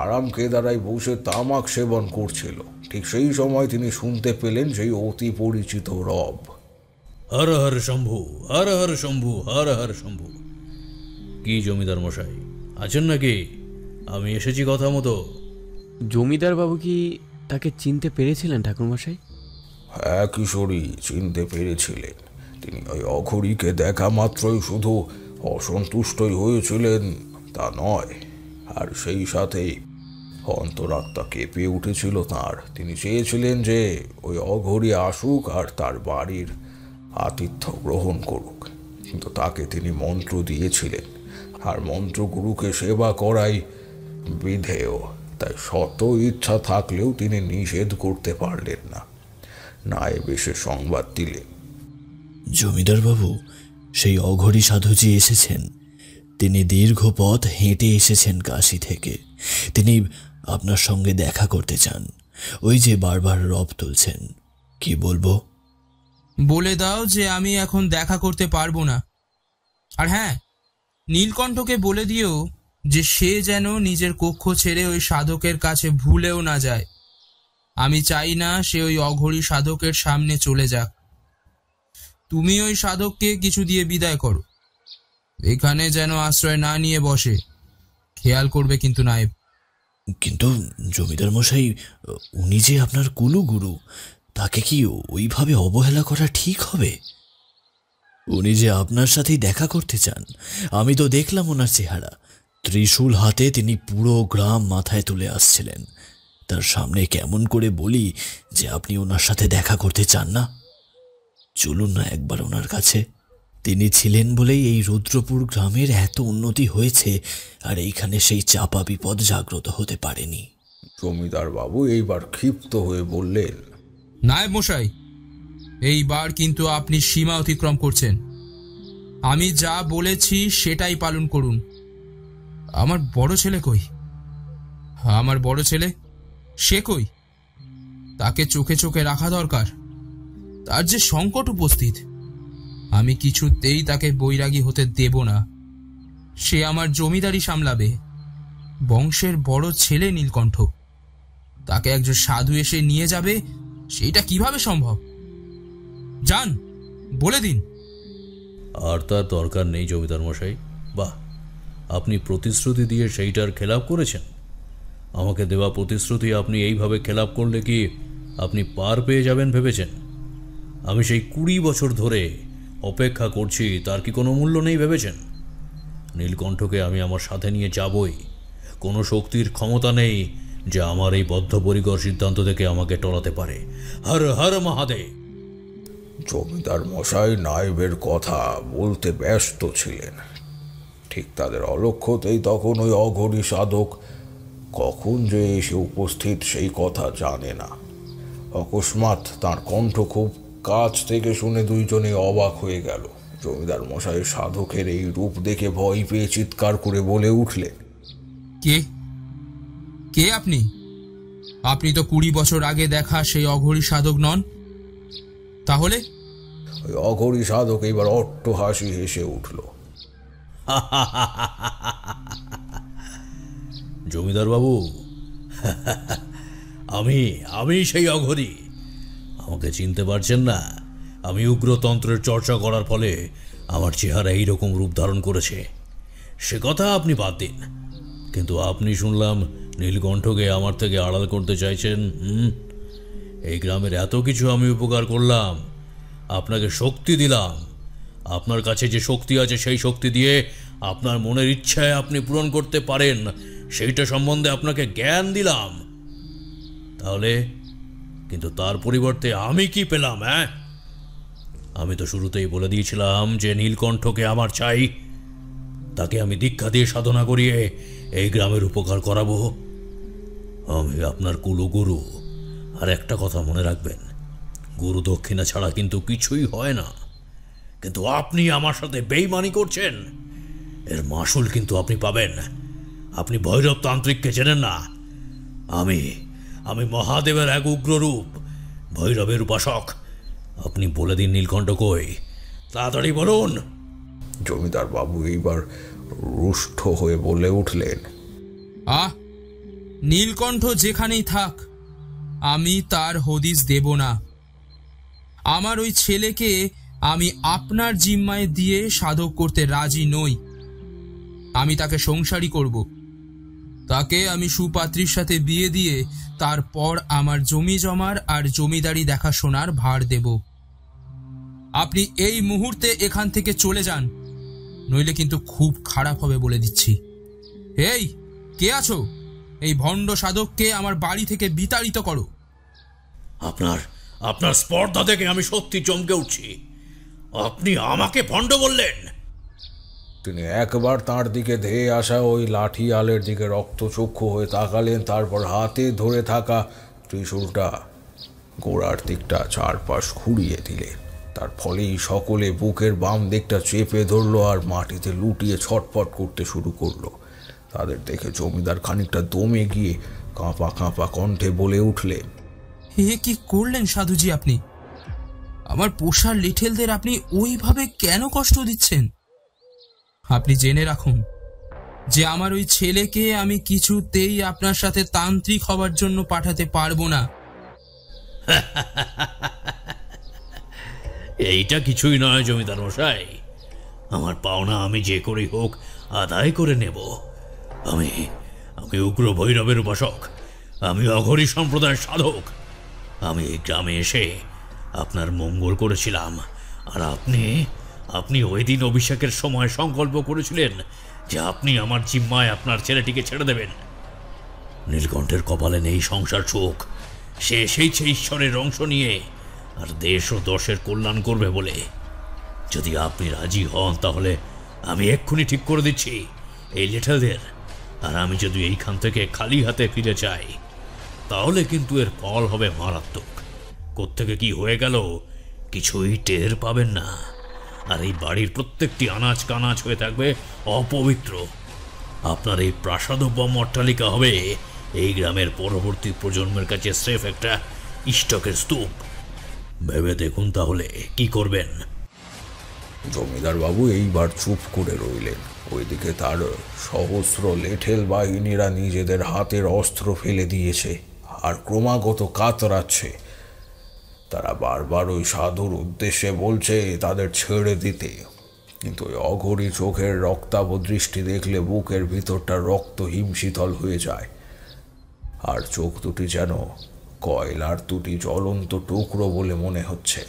আরাম কেদারায় বসে তামাক সেবন করছিল। ঠিক সেই সময় তিনি শুনতে পেলেন সেই অতি পরিচিত রব, হর হর শম্ভু, হর হর শম্ভু, হর হর শম্ভু। কি জমিদার মশাই আছেন নাকি? আমি এসেছি কথা মতো। জমিদার বাবু কি তাকে চিনতে পেরেছিলেন ঠাকুরমশাই? হ্যাঁ কিশোরী, চিনতে পেরেছিলেন। তিনি ওই অঘরীকে দেখা মাত্রই শুধু অসন্তুষ্টই হয়েছিলেন তা নয়, আর সেই সাথেই অন্তরাত্মা কেঁপে উঠেছিল তাঁর। তিনি চেয়েছিলেন যে ওই অঘরী আসুক আর তার বাড়ির আতিথ্য গ্রহণ করুক, কিন্তু তাকে তিনি মন্ত্র দিয়েছিলেন, আর মন্ত্রগুরুকে সেবা করাই বিধেয়। তাই শত ইচ্ছা থাকলেও তিনি নিষেধ করতে পারলেন না। নায়েব এসে সংবাদ দিলেন, জমিদার বাবু, সেই অঘরী সাধুজি এসেছেন। তিনি দীর্ঘ পথ হেঁটে এসেছেন কাশী থেকে। তিনি আপনার সঙ্গে দেখা করতে চান। ওই যে বারবার রব তুলছেন। কি বলবো? বলে দাও যে আমি এখন দেখা করতে পারবো না। আর হ্যাঁ, নীলকণ্ঠকে বলে দিও যে সে যেন নিজের কক্ষ ছেড়ে ওই সাধকের কাছে ভুলেও না যায়। আমি চাই না সে ওই অঘরী সাধকের সামনে চলে যাক। তুমি ওই সাধককে কিছু দিয়ে বিদায় করো। এখানে যেন আশ্রয় না নিয়ে বসে। খেয়াল করবে কিন্তু নায়েব। কিন্তু জমিদার মশাই, উনি যে আপনার কুলগুরু, তাকে কি ওইভাবে অবহেলা করা ঠিক হবে? উনি যে আপনার সাথেই দেখা করতে চান, আমি তো দেখলাম ওনার চেহারা। ত্রিশূল হাতে তিনি পুরো গ্রাম মাথায় তুলে আসছিলেন। তার সামনে কেমন করে বলি যে আপনি ওনার সাথে দেখা করতে চান না? চলুন না একবার ওনার কাছে। তিনি ছিলেন বলেই এই রুদ্রপুর গ্রামের এত উন্নতি হয়েছে, আর এইখানে সেই চাপা বিপদ জাগ্রত হতে পারেনি। জমিদার বাবু এইবার ক্ষিপ্ত হয়ে বললেন, নায়েব মশাই, এইবার কিন্তু আপনি সীমা অতিক্রম করছেন। আমি যা বলেছি সেটাই পালন করুন। আমার বড় ছেলে কই? আমার বড় ছেলে সে কই? তাকে চোখে চোখে রাখা দরকার। তার যে সংকট উপস্থিত, আমি কিছুতেই তাকে বৈরাগী হতে দেব না। সে আমার জমিদারি সামলাবে। বংশের বড় ছেলে নীলকণ্ঠ, তাকে একজন সাধু এসে নিয়ে যাবে, সেটা কিভাবে সম্ভব? যান, বলে দিন। আর তার দরকার নেই জমিদার মশাই। বাহ, আপনি প্রতিশ্রুতি দিয়ে সেইটার খেলাপ করেছেন। আমাকে দেওয়া প্রতিশ্রুতি আপনি এইভাবে খেলাপ করলে কি আপনি পার পেয়ে যাবেন ভেবেছেন? আমি সেই 20 বছর ধরে অপেক্ষা করছি, তার কি কোনো মূল্য নেই ভেবেছেন? নীলকণ্ঠকে আমি আমার সাথে নিয়ে যাবই। কোনো শক্তির ক্ষমতা নেই যে আমার এই বদ্ধপরিকর সিদ্ধান্ত থেকে আমাকে টলাতে পারে। হর হর মহাদেব। জমিদার মশাই নায়েবের কথা বলতে ব্যস্ত ছিলেন। ঠিক তাদের অলক্ষ্যতেই তখন ওই অঘরী সাধক কখন যে এসে উপস্থিত সেই কথা জানে না। অকস্মাৎ তার কণ্ঠ খুব কাছ থেকে শুনে দুইজনে অবাক হয়ে গেল। জমিদার মশাই সাধকের এই রূপ দেখে ভয় পেয়ে চিৎকার করে বলে উঠলেন, কে কে আপনি? আপনি তো 20 বছর আগে দেখা সেই অঘরী সাধক নন। তাহলে? ওই অঘরী সাধক এবার অট্ট হাসি হেসে উঠল। জমিদার বাবু, আমি সেই অঘরী। আমাকে চিনতে পারছেন না? আমি উগ্রতন্ত্রের চর্চা করার ফলে আমার চেহারা এইরকম রূপ ধারণ করেছে। সে কথা আপনি বাদ দিন। কিন্তু আপনি শুনলাম নীলকণ্ঠকে আমার থেকে আড়াল করতে চাইছেন। এই গ্রামের এত কিছু আমি উপকার করলাম, আপনাকে শক্তি দিলাম। আপনার কাছে যে শক্তি আছে সেই শক্তি দিয়ে আপনার মনের ইচ্ছায় আপনি পূরণ করতে পারেন, সেইটা সম্বন্ধে আপনাকে জ্ঞান দিলাম। তাহলে কিন্তু তার পরিবর্তে আমি কি পেলাম? আমি তো শুরুতেই বলে দিয়েছিলাম যে নীলকণ্ঠকে আমার চাই। তাকে আমি দীক্ষা দিয়ে সাধনা করিয়ে এই গ্রামের উপকার করাবো। আমি আপনার কুলগুরু। আর একটা কথা মনে রাখবেন, গুরু দক্ষিণা ছাড়া কিন্তু কিছুই হয় না। কিন্তু আপনি আমার সাথে বেইমানি করছেন, এর মাসুল কিন্তু আপনি পাবেন। আপনি ভৈরব তান্ত্রিককে চেনেন না? আমি মহাদেবের এক উগ্র রূপ, ভৈরবের উপাসক। আপনি বলে দিন নীলকণ্ঠ কই, তাড়াতাড়ি বলুন। জমিদার বাবু এইবার রুষ্ট হয়ে বলে উঠলেন, নীলকণ্ঠ যেখানেই থাক, আমি তার হদিস দেব না। আমার ওই ছেলেকে আমি আপনার জিম্মায় দিয়ে সাধক করতে রাজি নই। আমি তাকে সংসারী করব। তাকে আমি সুপাত্রীর সাথে বিয়ে দিয়ে তারপর আমার জমি জমার আর জমিদারি দেখাশোনার ভার দেব। আপনি এই মুহূর্তে এখান থেকে চলে যান, নইলে কিন্তু খুব খারাপ হবে বলে দিচ্ছি। এই, কে আছো? এই ভণ্ড সাধককে আমার বাড়ি থেকে বিতাড়িত করো। আপনার স্পর্ধা থেকে আমি সত্যি চমকে উঠছি। আপনি আমাকে ভণ্ড বললেন? তিনি একবার তার দিকে ধেয়ে আসা ওই লাঠি আলের দিকে রক্তচক্ষু হয়ে তাকালেন। তারপর হাতে ধরে থাকা ত্রিশূলটা গোড়ার দিকটা চারপাশ ঘুরিয়ে দিলেন। তার ফলেই সকলে বুকের বাম দিকটা চেপে ধরলো আর মাটিতে লুটিয়ে ছটফট করতে শুরু করলো। তাদের দেখে জমিদার খানিকটা দমে গিয়ে কাঁপা কাঁপা কণ্ঠে বলে উঠলেন, কি করলেন সাধুজি আপনি? আমার পোষার লিঠেলদের আপনি ওইভাবে কেন কষ্ট দিচ্ছেন? আপনি জেনে রাখুন যে আমার ওই ছেলেকে আমি কিছুতেই আপনার সাথে তান্ত্রিক হবার জন্য পাঠাতে পারবো না। এইটা কিছুই নয় জমিদার মশাই। আমার পাওনা আমি যে করেই হোক আদায় করে নেব। আমি আমি উগ্র ভৈরবের উপাসক, আমি অঘরী সম্প্রদায়ের সাধক। আমি এই গ্রামে এসে আপনার মঙ্গল করেছিলাম, আর আপনি ওই দিন অভিষেকের সময় সংকল্প করেছিলেন যে আপনি আমার জিম্মায় আপনার ছেলেটিকে ছেড়ে দেবেন। নীলকণ্ঠের কপালে নেই সংসার সুখ, সে এসেইছে ঈশ্বরের অংশ নিয়ে আর দেশ ও দশের কল্যাণ করবে বলে। যদি আপনি রাজি হন তাহলে আমি এক্ষুনি ঠিক করে দিচ্ছি এই লেঠালদের। আর আমি যদি এইখান থেকে খালি হাতে ফিরে যাই তাহলে কিন্তু এর ফল হবে মারাত্মক। কোত্থেকে কি হয়ে গেল কিছুই টের পাবেন না, আর এই বাড়ির প্রত্যেকটি আনাজ কানাজ হয়ে থাকবে অপবিত্র। আপনার এই প্রাসাদোপম অট্টালিকা হবে এই গ্রামের পরবর্তী প্রজন্মের কাছে স্রেফ একটা ইষ্টকের স্তূপ। ভেবে দেখুন তাহলে কি করবেন। জমিদার বাবু এইবার চুপ করে রইলেন। ওইদিকে তার সহস্র লেঠেল বাহিনীরা নিজেদের হাতের অস্ত্র ফেলে দিয়েছে আর ক্রমাগত কাতরাচ্ছে। তারা বারবার ওই সাধুর উদ্দেশ্যে বলছে তাদের ছেড়ে দিতে, কিন্তু ওই অঘরী চোখের রক্তাভ দৃষ্টি দেখলে বুকের ভিতরটা রক্ত হিমশীতল হয়ে যায়। আর চোখ দুটি যেন কয়লার দুটি জ্বলন্ত টুকরো বলে মনে হচ্ছে।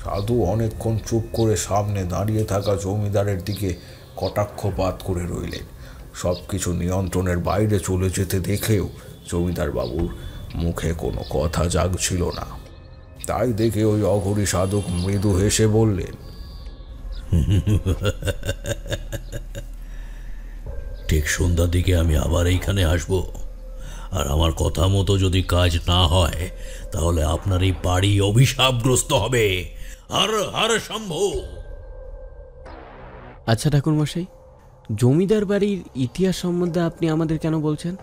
সাধু অনেকক্ষণ চুপ করে সামনে দাঁড়িয়ে থাকা জমিদারের দিকে কটাক্ষপাত করে রইলেন। সব কিছু নিয়ন্ত্রণের বাইরে চলে যেতে দেখেও জমিদার বাবুর মুখে কোনো কথা জাগছিল না। তাই দেখে ওই অঘরী সাধক মৃদু হেসে বললেন, ঠিক সন্ধ্যার দিকে আমি আবার এইখানে আসব, আর আমার কথা মতো যদি কাজ না হয় তাহলে আপনার এই বাড়ি অভিশাপগ্রস্ত হবে। হর হর শম্ভু। আচ্ছা ঠাকুরমশাই, জমিদার বাড়ির ইতিহাস সম্বন্ধে আপনি আমাদের কেন বলছেন?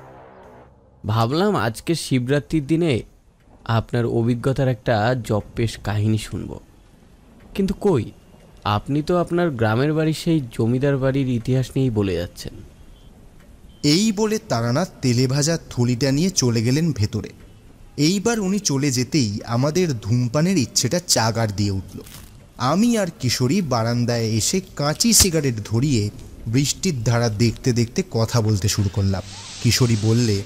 ভাবলাম আজকের শিবরাত্রির দিনে আপনার অভিজ্ঞতার একটা জপ্পেশ কাহিনী শুনব, কিন্তু কই, আপনি তো আপনার গ্রামের বাড়ির সেই জমিদার বাড়ির ইতিহাস নিয়েই বলে যাচ্ছেন। এই বলে তারানাথ তেলে ভাজা থলিটা নিয়ে চলে গেলেন ভেতরে। এইবার উনি চলে যেতেই আমাদের ধূমপানের ইচ্ছেটা চাগার দিয়ে উঠল। আমি আর কিশোরী বারান্দায় এসে কাঁচি সিগারেট ধরিয়ে বৃষ্টির ধারা দেখতে দেখতে কথা বলতে শুরু করলাম। কিশোরী বললে,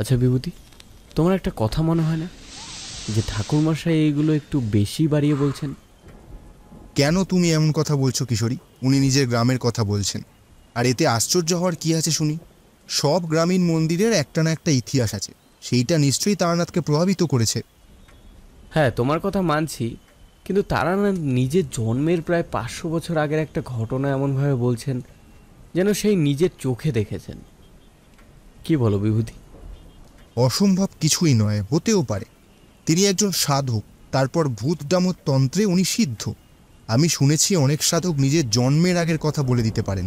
আচ্ছা বিভূতি, তোমার একটা কথা মনে হয় না যে ঠাকুরমশাই এইগুলো একটু বেশি বাড়িয়ে বলছেন? কেন তুমি এমন কথা বলছো কিশোরী? উনি নিজের গ্রামের কথা বলছেন, আর এতে আশ্চর্য হওয়ার কি আছে শুনি? সব গ্রামীণ মন্দিরের একটা না একটা ইতিহাস আছে, সেইটা নিশ্চয়ই তারানাথকে প্রভাবিত করেছে। হ্যাঁ, তোমার কথা মানছি, কিন্তু তারানাথ নিজের জন্মের প্রায় 500 বছর আগের একটা ঘটনা এমনভাবে বলছেন যেন সেই নিজের চোখে দেখেছেন। কি বলো বিভূতি? অসম্ভব কিছুই নয়, হতেও পারে। তিনি একজন সাধক, তারপর ভূত ডামর তন্ত্রে উনি সিদ্ধ। আমি শুনেছি অনেক সাধক নিজের জন্মের আগের কথা বলে দিতে পারেন।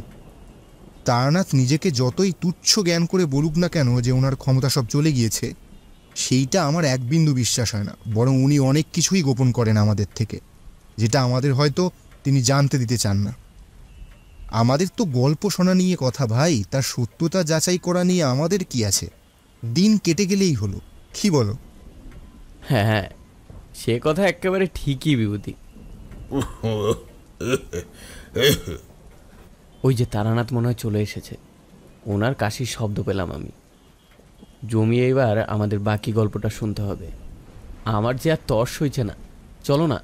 তারানাথ নিজেকে যতই তুচ্ছ জ্ঞান করে বলুক না কেন যে ওনার ক্ষমতা সব চলে গিয়েছে, সেইটা আমার এক বিন্দু বিশ্বাস হয় না। বরং উনি অনেক কিছুই গোপন করেন আমাদের থেকে, যেটা আমাদের হয়তো তিনি জানতে দিতে চান না। আমাদের তো গল্প শোনা নিয়ে কথা ভাই, তার সত্যতা যাচাই করা নিয়ে আমাদের কি আছে? দিন কেটে গেলেই হলো, কি বলো? হ্যাঁ হ্যাঁ, সে কথা একেবারে ঠিকই বিভূতি। ওই যে তারানাথ মনে হয় চলে এসেছে, ওনার কাশির শব্দ পেলাম আমি। জমিয়ে এবার আমাদের বাকি গল্পটা শুনতে হবে। আমার যে আর তর্স হইছে না, চলো না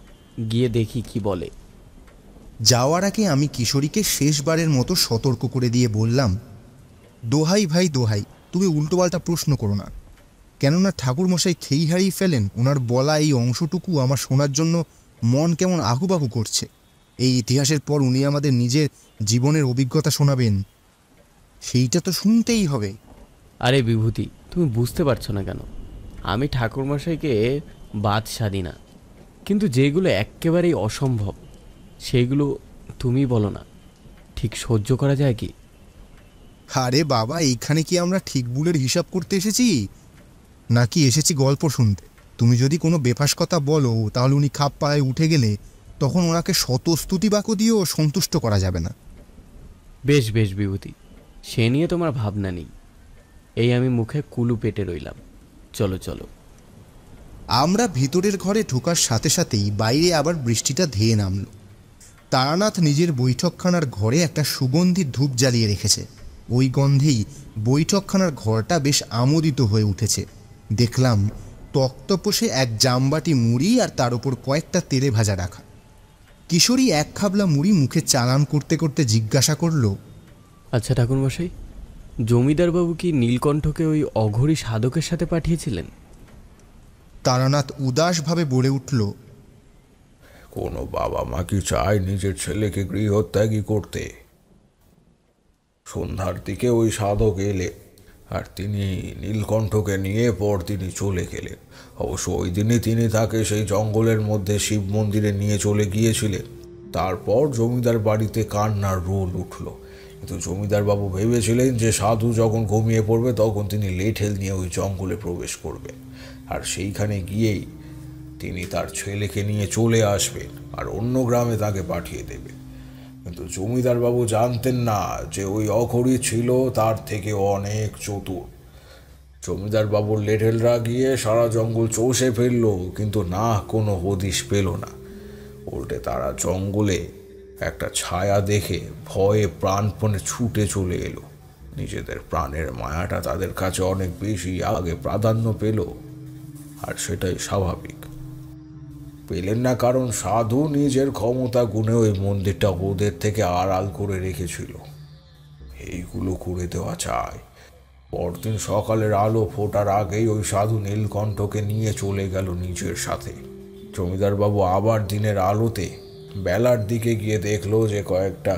গিয়ে দেখি কি বলে। যাওয়ার আগে আমি কিশোরীকে শেষবারের মতো সতর্ক করে দিয়ে বললাম, দোহাই ভাই দোহাই, তুমি উল্টোপাল্টা প্রশ্ন করো না। কেননা ঠাকুরমশাই খেই হারিয়ে ফেলেন, ওনার বলা এই অংশটুকু আমার শোনার জন্য মন কেমন আহুবাহু করছে। এই ইতিহাসের পর উনি আমাদের নিজের জীবনের অভিজ্ঞতা শোনাবেন, সেইটা তো শুনতেই হবে। আরে বিভূতি, তুমি বুঝতে পারছো না কেন? আমি ঠাকুরমশাইকে বাদ সাদি না, কিন্তু যেগুলো একেবারেই অসম্ভব সেইগুলো তুমি বলো না, ঠিক সহ্য করা যায় কি? আরে বাবা, এইখানে কি আমরা ঠিক ভুলের হিসাব করতে এসেছি, নাকি এসেছি গল্প শুনতে? তুমি যদি কোনো বেফাস কথা বলো তাহলে উনি খাপ পায়ে উঠে গেলে তখন ওনাকে শতস্তুতি বাক্য দিয়েও সন্তুষ্ট করা যাবে না। বেশ বেশ বিভূতি, সে নিয়ে তোমার ভাবনা নেই। এই আমি মুখে কুলু পেটে রইলাম, চলো চলো। আমরা ভিতরের ঘরে ঢোকার সাথে সাথেই বাইরে আবার বৃষ্টিটা ধেয়ে নামল। তারানাথ নিজের বৈঠকখানার ঘরে একটা সুগন্ধি ধূপ জ্বালিয়ে রেখেছে। ওই গন্ধেই বৈঠকখানার ঘরটা বেশ আমোদিত হয়ে উঠেছে। দেখলাম তক্তপোষে এক জামবাটি মুড়ি আর তার উপর কয়েকটা তেলে ভাজা রাখা। কিশোরী এক খাবলা মুড়ি মুখে চালান করতে করতে জিজ্ঞাসা করল, আচ্ছা ঠাকুরমশাই, জমিদারবাবু কি নীলকণ্ঠকে ওই অঘরী সাধকের সাথে পাঠিয়েছিলেন? তারানাথ উদাসভাবে বলে উঠল, কোনো বাবা মা কি চায় নিজের ছেলেকে গৃহত্যাগী করতে? সন্ধ্যার দিকে ওই সাধক এলে আর তিনি নীলকণ্ঠকে নিয়ে পরদিনই চলে গেলেন। অবশ্য ওই দিনই তিনি তাকে সেই জঙ্গলের মধ্যে শিব মন্দিরে নিয়ে চলে গিয়েছিলেন। তারপর জমিদার বাড়িতে কান্নার রোল উঠল, কিন্তু জমিদারবাবু ভেবেছিলেন যে সাধু যখন ঘুমিয়ে পড়বে তখন তিনি লেঠেল নিয়ে ওই জঙ্গলে প্রবেশ করবেন, আর সেইখানে গিয়েই তিনি তার ছেলেকে নিয়ে চলে আসবেন আর অন্য গ্রামে তাকে পাঠিয়ে দেবেন। কিন্তু জমিদারবাবু জানতেন না যে ওই অঘরী ছিল তার থেকে অনেক চতুর। জমিদারবাবুর লেঠেলরা গিয়ে সারা জঙ্গল চষে ফেলল, কিন্তু না কোনো হদিশ পেল না। উল্টে তারা জঙ্গলে একটা ছায়া দেখে ভয়ে প্রাণপণে ছুটে চলে এলো। নিজেদের প্রাণের মায়াটা তাদের কাছে অনেক বেশি আগে প্রাধান্য পেল, আর সেটাই স্বাভাবিক। পেলেন না কারণ সাধু নিজের ক্ষমতা গুণে ওই মন্দিরটা ওদের থেকে আড়াল করে রেখেছিল। এইগুলো করে দেওয়া চাই। পরদিন সকালের আলো ফোটার আগেই ওই সাধু নীলকণ্ঠকে নিয়ে চলে গেল নিজের সাথে। জমিদারবাবু আবার দিনের আলোতে বেলার দিকে গিয়ে দেখলো যে কয়েকটা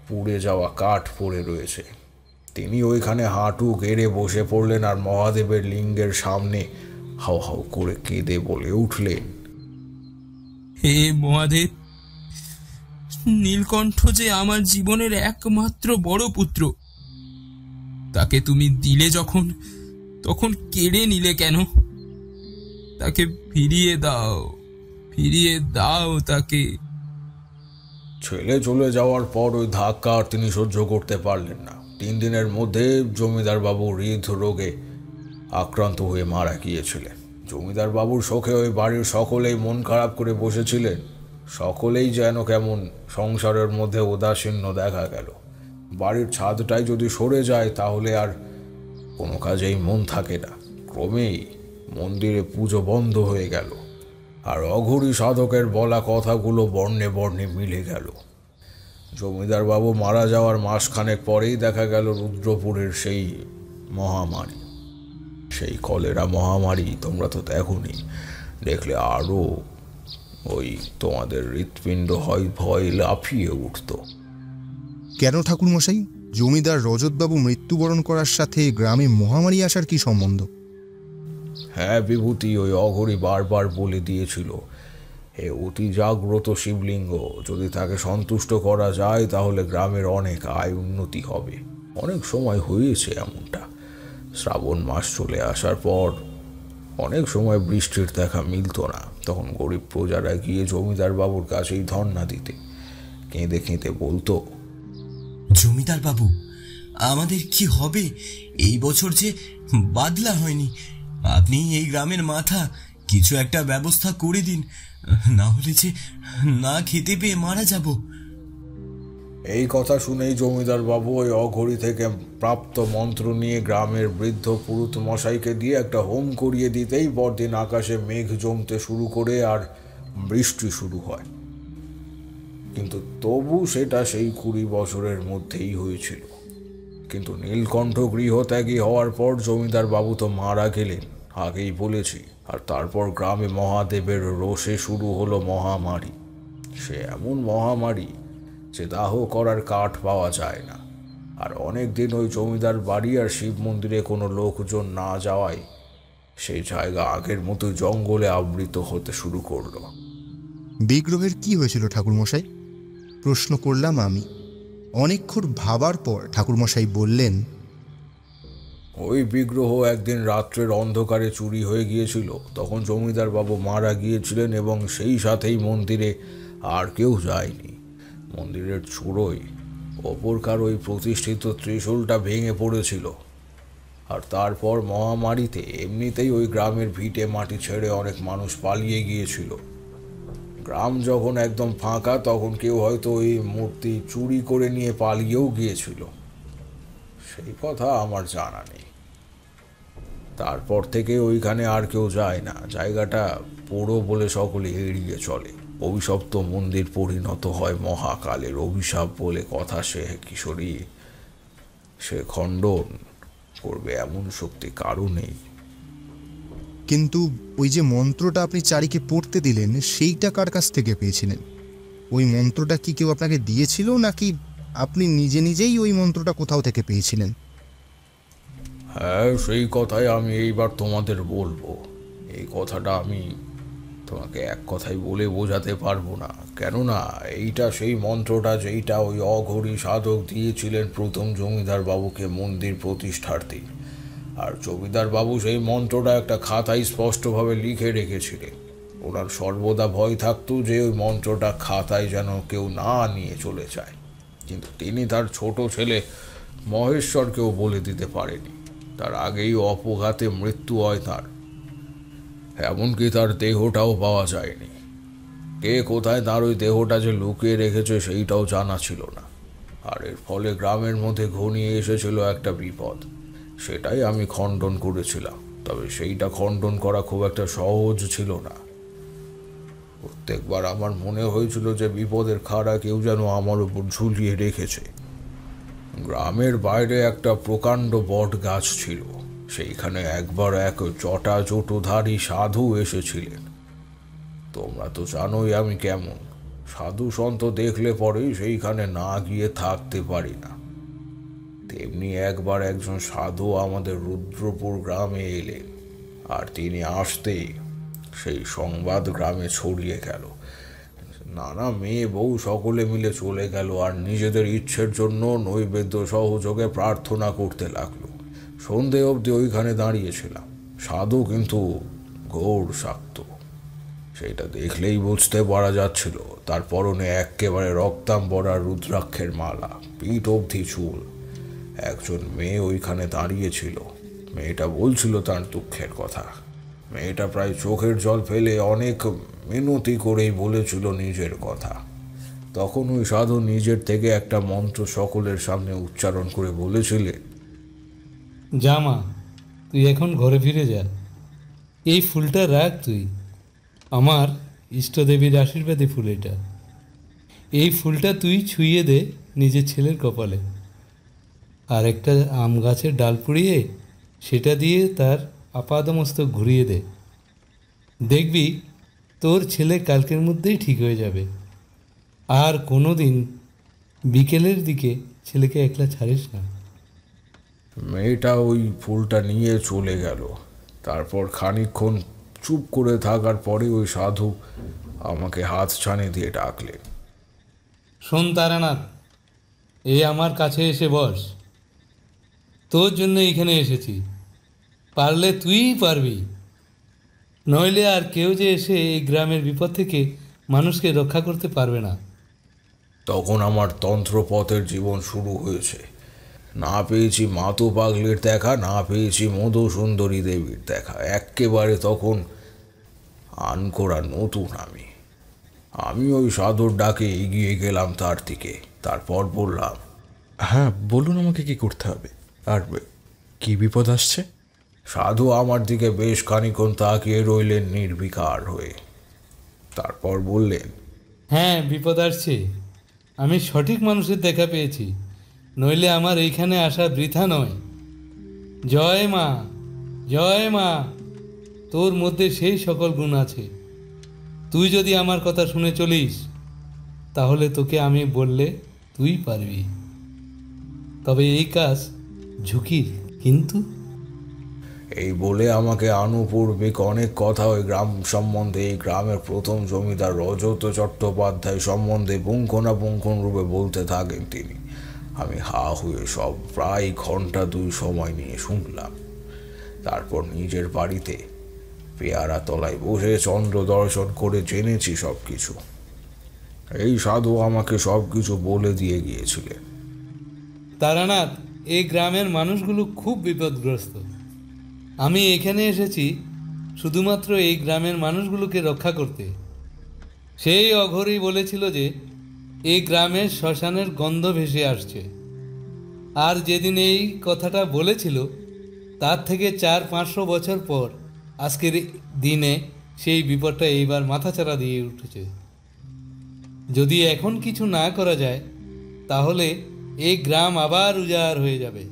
পুড়ে যাওয়া কাঠ পড়ে রয়েছে। তিনি ওইখানে হাঁটু গেড়ে বসে পড়লেন আর মহাদেবের লিঙ্গের সামনে হাউ হাউ করে কেঁদে বলে উঠলেন, হে মহাদেব, নীলকণ্ঠ যে আমার জীবনের একমাত্র বড় পুত্র, তাকে তুমি দিলে যখন, তখন কেড়ে নিলে কেন? তাকে ফিরিয়ে দাও, ফিরিয়ে দাও তাকে। ছেলে চলে যাওয়ার পর ওই ধাক্কা আর তিনি সহ্য করতে পারলেন না। 3 দিনের মধ্যে জমিদারবাবু হৃদরোগে আক্রান্ত হয়ে মারা গিয়েছিলেন। জমিদারবাবুর শোকে ওই বাড়ির সকলেই মন খারাপ করে বসেছিলেন। সকলেই যেন কেমন সংসারের মধ্যে উদাসীন্য দেখা গেল। বাড়ির ছাদটাই যদি সরে যায় তাহলে আর কোনো কাজেই মন থাকে না। ক্রমেই মন্দিরে পুজো বন্ধ হয়ে গেল, আর অঘরী সাধকের বলা কথাগুলো বর্ণে বর্ণে মিলে গেল। জমিদারবাবু মারা যাওয়ার মাসখানেক পরেই দেখা গেল রুদ্রপুরের সেই মহামারী, সেই কলেরা মহামারী। তোমরা তো দেখোনি, দেখলে আরও ওই তোমাদের হৃৎপিণ্ড হয় ভয় লাফিয়ে উঠত। কেন ঠাকুরমশাই, জমিদার রজতবাবু মৃত্যুবরণ করার সাথে গ্রামে মহামারী আসার কি সম্বন্ধ? হ্যাঁ বিভূতি, ওই অঘরী বারবার বলে দিয়েছিল এ অতি জাগ্রত শিবলিঙ্গ, যদি তাকে সন্তুষ্ট করা যায় তাহলে গ্রামের অনেক আয় উন্নতি হবে। অনেক সময় হয়েছে এমনটা। শ্রাবণ মাস চলে আসার পর অনেক সময় বৃষ্টির দেখা মিলত না, তখন গরিব প্রজারা গিয়ে জমিদার বাবুর কাছেই ধর্ণা দিতে। কেঁদে কেঁদে বলতো, জমিদার বাবু, আমাদের কি হবে? এই বছর যে বাদলা হয়নি, আপনি এই গ্রামের মাথা, কিছু একটা ব্যবস্থা করে দিন, না হলে যে না খেতে পেয়ে মারা যাব। এই কথা শুনেই জমিদার বাবু ওই অঘরী থেকে প্রাপ্ত মন্ত্র নিয়ে গ্রামের বৃদ্ধ পুরুত মশাইকে দিয়ে একটা হোম করিয়ে দিতেই পরদিন আকাশে মেঘ জমতে শুরু করে আর বৃষ্টি শুরু হয়। কিন্তু তবু সেটা সেই 20 বছরের মধ্যেই হয়েছিল। কিন্তু নীলকণ্ঠ গৃহত্যাগী হওয়ার পর জমিদার বাবু তো মারা গেলেন, আগেই বলেছি। আর তারপর গ্রামে মহাদেবের রোষে শুরু হলো মহামারী। সে এমন মহামারী যে দাহ করার কাঠ পাওয়া যায় না। আর অনেক দিন ওই জমিদার বাড়ি আর শিব মন্দিরে কোনো লোকজন না যাওয়ায় সেই জায়গা আগের মতো জঙ্গলে আবৃত হতে শুরু করলো। বিগ্রহের কি হয়েছিল ঠাকুরমশাই? প্রশ্ন করলাম আমি। অনেকক্ষণ ভাবার পর ঠাকুরমশাই বললেন, ওই বিগ্রহ একদিন রাত্রের অন্ধকারে চুরি হয়ে গিয়েছিল। তখন জমিদার বাবু মারা গিয়েছিলেন এবং সেই সাথেই মন্দিরে আর কেউ যায়নি। মন্দিরের চূড়োয় ওপরকার ওই প্রতিষ্ঠিত ত্রিশূলটা ভেঙে পড়েছিল। আর তারপর মহামারীতে এমনিতেই ওই গ্রামের ভিটে মাটি ছেড়ে অনেক মানুষ পালিয়ে গিয়েছিল। গ্রাম যখন একদম ফাঁকা তখন কেউ হয়তো ওই মূর্তি চুরি করে নিয়ে পালিয়েও গিয়েছিল, সেই কথা আমার জানা নেই। তারপর থেকে ওইখানে আর কেউ যায় না, জায়গাটা পোড়ো বলে সকলে এড়িয়ে চলে। অভিশপ্ত মন্দির পরিণত হয় মহাকালের অভিশাপ বলে কথা। সে কিশোরী, সে খণ্ডন করবে এমন শক্তি কারও নেই। কিন্তু ওই যে মন্ত্রটা আপনি চারিকে পড়তে দিলেন, সেইটা কার কাছ থেকে পেয়েছিলেন? ওই মন্ত্রটা কি কেউ আপনাকে দিয়েছিল, নাকি আপনি নিজে নিজেই ওই মন্ত্রটা কোথাও থেকে পেয়েছিলেন? হ্যাঁ, সেই কথাই আমি এইবার তোমাদের বলবো। এই কথাটা আমি তোমাকে এক কথাই বলে বোঝাতে পারবো না, কেননা এইটা সেই মন্ত্রটা যেইটা ওই অঘরী সাধক দিয়েছিলেন প্রথম জমিদার বাবুকে মন্দির প্রতিষ্ঠার দিন। আর জমিদার বাবু সেই মন্ত্রটা একটা খাতায় স্পষ্টভাবে লিখে রেখেছিলেন। ওনার সর্বদা ভয় থাকতো যে ওই মন্ত্রটা খাতায় যেন কেউ না নিয়ে চলে যায়, কিন্তু তিনি তার ছোট ছেলে মহেশ্বরকেও বলে দিতে পারেনি। তার আগেই অপঘাতে মৃত্যু হয় তার, এমনকি তার দেহটাও পাওয়া যায়নি। কে কোথায় তার ওই দেহটা যে লুকিয়ে রেখেছে সেইটাও জানা ছিল না। আর এর ফলে গ্রামের মধ্যে ঘনিয়ে এসেছিল একটা বিপদ, সেটাই আমি খণ্ডন করেছিলাম। তবে সেইটা খণ্ডন করা খুব একটা সহজ ছিল না। প্রত্যেকবার আমার মনে হয়েছিল যে বিপদের খাড়া কেউ যেন আমার উপর ঝুলিয়ে রেখেছে। গ্রামের বাইরে একটা প্রকাণ্ড বট গাছ ছিল, সেইখানে একবার এক জটা জটোধারী সাধু এসেছিলেন। তোমরা তো জানোই আমি কেমন, সাধু সন্ত দেখলে পরেই সেইখানে না গিয়ে থাকতে পারি না। তেমনি একবার একজন সাধু আমাদের রুদ্রপুর গ্রামে এলেন, আর তিনি আসতেই সেই সংবাদ গ্রামে ছড়িয়ে গেল। নানা মেয়ে বউ সকলে মিলে চলে গেল আর নিজেদের ইচ্ছের জন্য নৈবেদ্য সহযোগে প্রার্থনা করতে লাগলো। সন্ধে অবধি ওইখানে দাঁড়িয়েছিলাম। সাধু কিন্তু ঘোর শাক্ত, সেইটা দেখলেই বুঝতে পারা যাচ্ছিল। তার পরনে একেবারে রক্তাম্বরা রুদ্রাক্ষের মালা, পিঠ অবধি চুল। একজন মেয়ে ওইখানে দাঁড়িয়েছিল, মেয়েটা বলছিল তার দুঃখের কথা। মেয়েটা প্রায় চোখের জল ফেলে অনেক মিনতি করেই বলেছিল নিজের কথা। তখন ওই সাধু নিজের থেকে একটা মন্ত্র সকলের সামনে উচ্চারণ করে বলেছিলেন, জামা, তুই এখন ঘরে ফিরে যা। এই ফুলটা রাখ তুই, আমার ইষ্টদেবীর আশীর্বাদী ফুল এটা। এই ফুলটা তুই ছুঁয়ে দে নিজের ছেলের কপালে, আর একটা আম গাছের ডাল পুড়িয়ে সেটা দিয়ে তার আপাদমস্তক ঘুরিয়ে দে। দেখবি তোর ছেলে কালকের মধ্যেই ঠিক হয়ে যাবে। আর কোনো দিন বিকেলের দিকে ছেলেকে একলা ছাড়িস না। মেয়েটা ওই ফুলটা নিয়ে চলে গেল। তারপর খানিকক্ষণ চুপ করে থাকার পরে ওই সাধু আমাকে হাত ছানে দিয়ে ডাকলেন, শোন তারানাথ, এই আমার কাছে এসে বস। তোর জন্য এইখানে এসেছি, পারলে তুইই পারবি, নইলে আর কেউ যে এসে এই গ্রামের বিপদ থেকে মানুষকে রক্ষা করতে পারবে না। তখন আমার তন্ত্রপথের জীবন শুরু হয়েছে। না পেয়েছি মাতু পাগলির দেখা, না পেয়েছি মধুসুন্দরী দেবীর দেখা। একেবারে তখন আনকোড়া নতুন আমি ওই সাধুর ডাকে এগিয়ে গেলাম তার দিকে। তারপর বললাম, হ্যাঁ বলুন, আমাকে কি করতে হবে আর কি বিপদ আসছে? সাধু আমার দিকে বেশ খানিকক্ষণ তাকিয়ে রইলেন নির্বিকার হয়ে। তারপর বললেন, হ্যাঁ বিপদ আসছে, আমি সঠিক মানুষের দেখা পেয়েছি, নইলে আমার এইখানে আসা বৃথা নয়। জয় মা, জয় মা, তোর মধ্যে সেই সকল গুণ আছে। তুই যদি আমার কথা শুনে চলিস তাহলে তোকে আমি বললে তুই পারবি। তবে এই কাজ ঝুঁকির, কিন্তু এই বলে আমাকে আনুপূর্বিক অনেক কথা ওই গ্রাম সম্বন্ধে, এই গ্রামের প্রথম জমিদার রজত চট্টোপাধ্যায় সম্বন্ধে পুঙ্খানুপুঙ্খন রূপে বলতে থাকেন তিনি। আমি হা হয়ে সব প্রায় ঘন্টা 2 সময় নিয়ে শুনলাম। তারপর নিজের বাড়িতে পেয়ারা তলায় বসে চন্দ্র দর্শন করে জেনেছি সব কিছু। এই সাধু আমাকে সব কিছু বলে দিয়ে গিয়েছিলেন। তারানাথ, এই গ্রামের মানুষগুলো খুব বিপদগ্রস্ত। আমি এখানে এসেছি শুধুমাত্র এই গ্রামের মানুষগুলোকে রক্ষা করতে। সেই অঘোরই বলেছিল যে এই গ্রামের শ্মশানের গন্ধ ভেসে আসছে। আর যেদিন এই কথাটা বলেছিল তার থেকে 400-500 বছর পর আজকের দিনে সেই বিপদটা এইবার মাথাচাড়া দিয়ে উঠেছে। যদি এখন কিছু না করা যায় তাহলে এই গ্রাম আবার উজাড় হয়ে যাবে।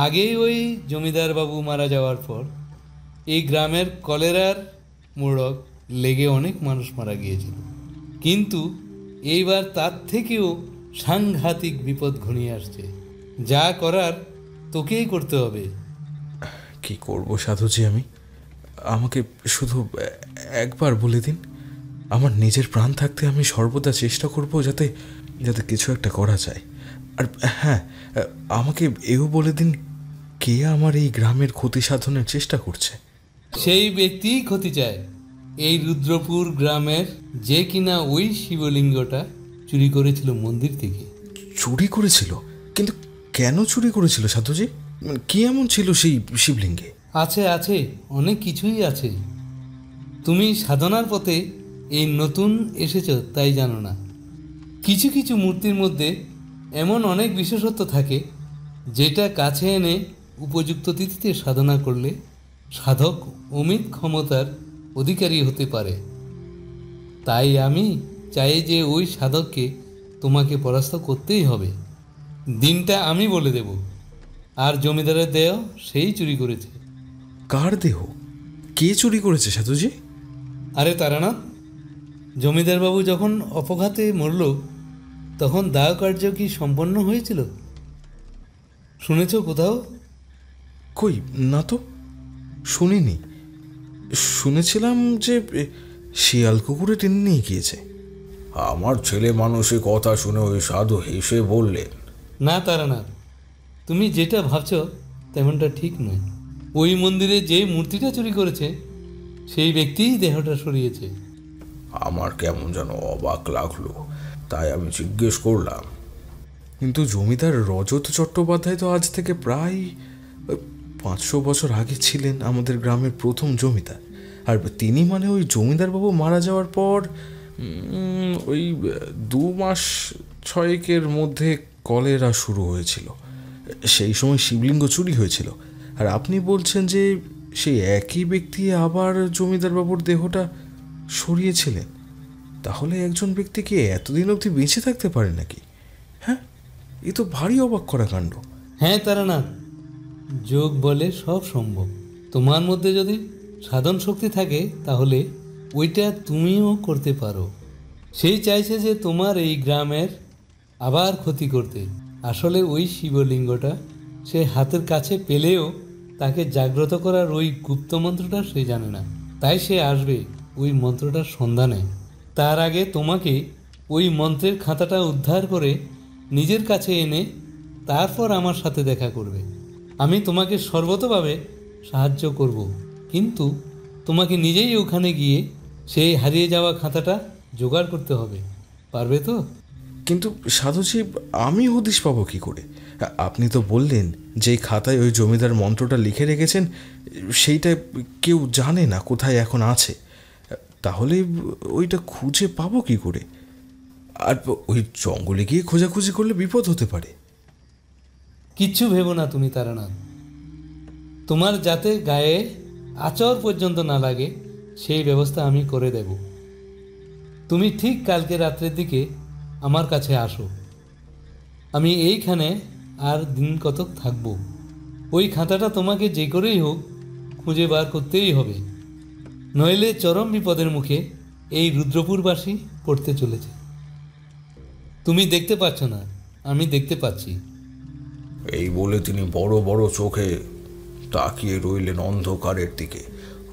আগেই ওই জমিদার বাবু মারা যাওয়ার পর এই গ্রামের কলেরার মোড়ক লেগে অনেক মানুষ মারা গিয়েছিল, কিন্তু এইবার তার থেকেও সাংঘাতিক বিপদ ঘনিয়ে আসছে। যা করার তোকেই করতে হবে। কি করব সাধুজি আমি? আমাকে শুধু একবার বলে দিন। আমার নিজের প্রাণ থাকতে আমি সর্বদা চেষ্টা করব যাতে যাতে কিছু একটা করা যায়। আর হ্যাঁ, আমাকে এও বলে দিন কে আমার এই গ্রামের ক্ষতি সাধনের চেষ্টা করছে। সেই ব্যক্তিই ক্ষতি চায় এই রুদ্রপুর গ্রামের, যে কিনা ওই শিবলিঙ্গটা চুরি করেছিল মন্দির থেকে। চুরি করেছিল? কিন্তু কেন চুরি করেছিল সাধুজি? কি এমন ছিল সেই শিবলিঙ্গে? আছে আছে, অনেক কিছুই আছে। তুমি সাধনার পথে এই নতুন এসেছ তাই জানো না। কিছু কিছু মূর্তির মধ্যে এমন অনেক বিশেষত্ব থাকে যেটা কাছে এনে উপযুক্ত তিথিতে সাধনা করলে সাধক অমিত ক্ষমতার অধিকারী হতে পারে। তাই আমি চাই যে ওই সাধককে তোমাকে পরাস্ত করতেই হবে। দিনটা আমি বলে দেব। আর জমিদারের দেহ সেই চুরি করেছে। কার দেহ? কে চুরি করেছে সাধুজি? আরে তারানাথ, জমিদারবাবু যখন অপঘাতে মরল তখন দাহ কার্য কি সম্পন্ন হয়েছিল? শুনেছ কোথাও? কই না তো, শুনিনি। শুনেছিলাম যে শিয়াল কুকুরে টেনে নিয়ে গিয়েছে। আমার ছেলে মানুষের কথা শুনে ওই সাধু হেসে বললেন, না তারানাথ, তুমি যেটা ভাবছ তেমনটা ঠিক নয়। ওই মন্দিরে যে মূর্তিটা চুরি করেছে সেই ব্যক্তিই দেহটা সরিয়েছে। আমার কেমন যেন অবাক লাগলো, তাই আমি জিজ্ঞেস করলাম, কিন্তু জমিদার রজত চট্টোপাধ্যায় তো আজ থেকে প্রায় 500 বছর আগে ছিলেন আমাদের গ্রামের প্রথম জমিদার। আর তিনি মানে ওই জমিদারবাবু মারা যাওয়ার পর ওই 2 মাস 6 মধ্যে কলেরা শুরু হয়েছিল। সেই সময় শিবলিঙ্গ চুরি হয়েছিল। আর আপনি বলছেন যে সেই একই ব্যক্তি আবার জমিদারবাবুর দেহটা সরিয়েছিলেন। তাহলে একজন ব্যক্তিকে এতদিন অবধি বেঁচে থাকতে পারে নাকি? হ্যাঁ, এ তো ভারী অবাক করা কাণ্ড। হ্যাঁ তারানাথ, যোগ বলে সব সম্ভব। তোমার মধ্যে যদি সাধন শক্তি থাকে তাহলে ওইটা তুমিও করতে পারো। সেই চাইছে যে তোমার এই গ্রামের আবার ক্ষতি করতে। আসলে ওই শিবলিঙ্গটা সে হাতের কাছে পেলেও তাকে জাগ্রত করার ওই গুপ্ত মন্ত্রটা সে জানে না। তাই সে আসবে ওই মন্ত্রটার সন্ধানে। তার আগে তোমাকে ওই মন্ত্রের খাতাটা উদ্ধার করে নিজের কাছে এনে তারপর আমার সাথে দেখা করবে। আমি তোমাকে সর্বতভাবে সাহায্য করব, কিন্তু তোমাকে নিজেই ওখানে গিয়ে সেই হারিয়ে যাওয়া খাতাটা জোগাড় করতে হবে। পারবে তো? কিন্তু সাধুজি, আমি হদিশ পাবো কি করে? আপনি তো বললেন যে খাতায় ওই জমিদার মন্ত্রটা লিখে রেখেছেন, সেইটা কেউ জানে না কোথায় এখন আছে। তাহলে ওইটা খুঁজে পাবো কি করে? আর ওই জঙ্গলে গিয়ে খোঁজাখুঁজি করলে বিপদ হতে পারে। কিচ্ছু ভেবো না তুমি তারানাথ। তোমার যাতে গায়ে আচর পর্যন্ত না লাগে সেই ব্যবস্থা আমি করে দেব। তুমি ঠিক কালকে রাত্রের দিকে আমার কাছে আসো। আমি এইখানে আর দিন কতক থাকবো। ওই খাতাটা তোমাকে যে করেই হোক খুঁজে বার করতেই হবে, নইলে চরম বিপদের মুখে এই রুদ্রপুরবাসী পড়তে চলেছে। তুমি দেখতে পাচ্ছ না, আমি দেখতে পাচ্ছি। এই বলে তিনি বড় বড় চোখে তাকিয়ে রইলেন অন্ধকারের দিকে।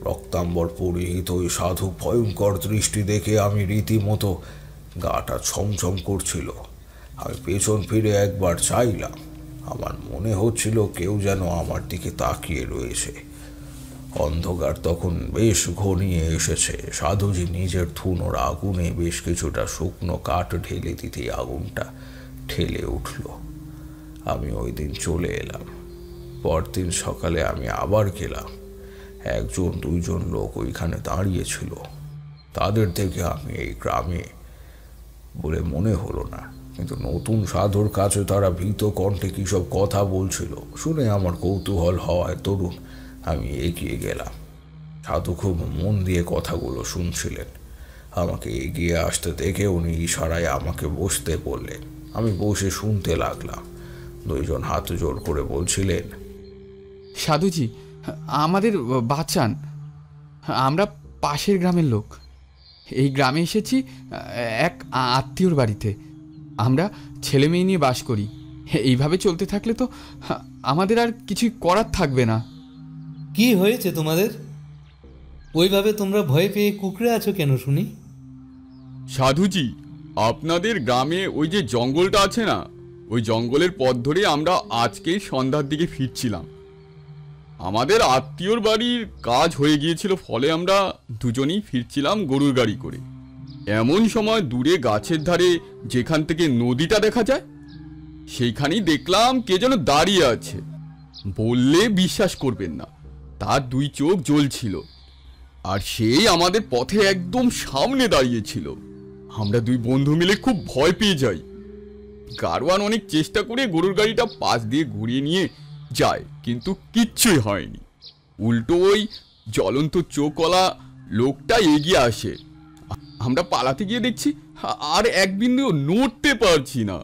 রক্তাম্বর পরিহিত ওই সাধু ভয়ঙ্কর দৃষ্টি দেখে আমি রীতিমতো গাটা ছমছম করছিল। আমি পেছন ফিরে একবার চাইলাম। আমার মনে হচ্ছিল কেউ যেন আমার দিকে তাকিয়ে রয়েছে। অন্ধকার তখন বেশ ঘনিয়ে এসেছে। সাধুজি নিজের ধুনোর আগুনে বেশ কিছুটা শুকনো কাঠ ঢেলে দিতে আগুনটা ঠেলে উঠল। আমি ওই দিন চলে এলাম। পরদিন সকালে আমি আবার গেলাম। 1-2জন লোক ওইখানে দাঁড়িয়েছিল। তাদের থেকে আমি এই গ্রামে বলে মনে হলো না, কিন্তু নতুন সাধুর কাছে তারা ভীত কণ্ঠে কী সব কথা বলছিল শুনে আমার কৌতূহল হওয়ায় তরুণ আমি এগিয়ে গেলাম। সাধু খুব মন দিয়ে কথাগুলো শুনছিলেন। আমাকে এগিয়ে আসতে দেখে উনি ইশারায় আমাকে বসতে বললেন। আমি বসে শুনতে লাগলাম। দুইজন হাত জোড় করে বলছিলেন, সাধুজি, আমাদের বাঁচান, আমরা পাশের গ্রামের লোক। এই গ্রামে এসেছি এক আত্মীয়র বাড়িতে। আমরা ছেলে মেয়ে নিয়ে বাস করি। এইভাবে চলতে থাকলে তো আমাদের আর কিছুই করার থাকবে না। কি হয়েছে তোমাদের? ওইভাবে তোমরা ভয় পেয়ে কুকড়ে আছো কেন শুনি? সাধুজি, আপনাদের গ্রামে ওই যে জঙ্গলটা আছে না, ওই জঙ্গলের পথ ধরে আমরা আজকেই সন্ধ্যার দিকে ফিরছিলাম। আমাদের আত্মীয়র বাড়ির কাজ হয়ে গিয়েছিল, ফলে আমরা দুজনেই ফিরছিলাম গরুর গাড়ি করে। এমন সময় দূরে গাছের ধারে যেখান থেকে নদীটা দেখা যায়, সেইখানেই দেখলাম কে যেন দাঁড়িয়ে আছে। বললে বিশ্বাস করবেন না, তার দুই চোখ জ্বলছিল, আর সেই আমাদের পথে একদম সামনে দাঁড়িয়েছিল। আমরা দুই বন্ধু মিলে খুব ভয় পেয়ে যাই। গাড়োয়ান অনেক চেষ্টা করে গরুর গাড়িটা পাশ দিয়ে ঘুরিয়ে নিয়ে যায়, কিন্তু কিচ্ছুই হয়নি। উল্টো ওই জ্বলন্ত চোখওয়ালা লোকটা এগিয়ে আসে। আমরা পালাতে গিয়ে দেখছি আর এক বিন্দু নড়তে পারছি না।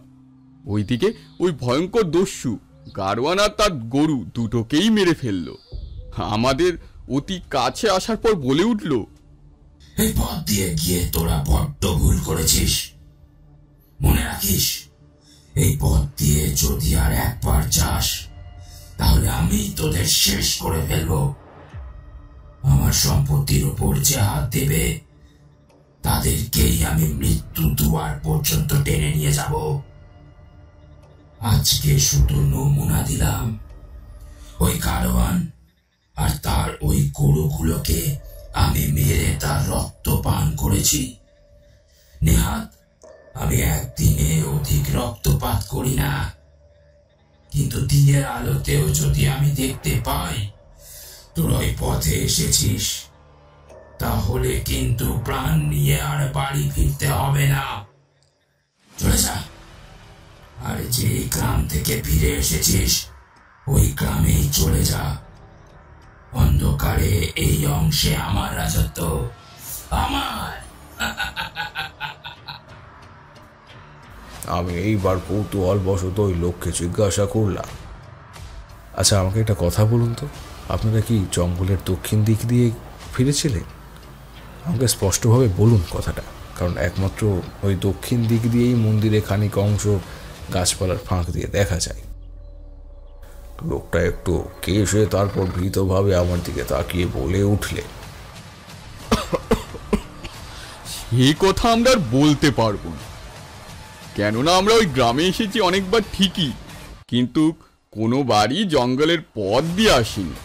ওইদিকে ওই ভয়ঙ্কর দস্যু গাড়োয়ান আর তার গরু দুটোকেই মেরে ফেললো। আমাদের অতি কাছে আসার পর বলে উঠল, এই পথ দিয়ে গিয়ে তোরা বড্ড ভুল করেছিস। মনে রাখিস, এই পথ দিয়ে যদি আর একবার যাস, তাহলে আমি তোদের শেষ করে ফেলবো। আমার সম্পত্তির উপর যে হাত দেবে, তাদেরকেই আমি মৃত্যু দুয়ার পর্যন্ত টেনে নিয়ে যাব। আজকে শুধু নমুনা দিলাম। ওই গাড়োয়ান আর তার ওই গরুগুলোকে আমি মেরে তার রক্ত পান করেছি। নেহাত আমি একদিনে অধিক রক্তপাত করি না, কিন্তু দিনের আলোতেও যদি আমি দেখতে পাই তোর ওই পথে এসেছিস, তাহলে কিন্তু প্রাণ নিয়ে আর বাড়ি ফিরতে হবে না। চলে যা। আর যে গ্রাম থেকে ফিরে এসেছিস, ওই গ্রামেই চলে যা। অন্ধকারে এই অংশে আমার রাজত্ব, আমার। আমি এইবার কৌতূহল বশত ওই লোককে জিজ্ঞাসা করলাম, আচ্ছা আমাকে একটা কথা বলুন তো, আপনারা কি জঙ্গলের দক্ষিণ দিক দিয়ে ফিরেছিলেন? আমাকে স্পষ্টভাবে বলুন কথাটা, কারণ একমাত্র ওই দক্ষিণ দিক দিয়েই মন্দিরে খানিক অংশ গাছপালার ফাঁক দিয়ে দেখা যায়। লোকটা একটু কেশে তারপর ভীতভাবে আমার দিকে তাকিয়ে বলে উঠলে, এই কথা আমরা আর বলতে পারবো না, কেননা আমরা ওই গ্রামে এসেছি অনেকবার ঠিকই, কিন্তু কোনো বাড়ি জঙ্গলের পথ দিয়ে আসিনি।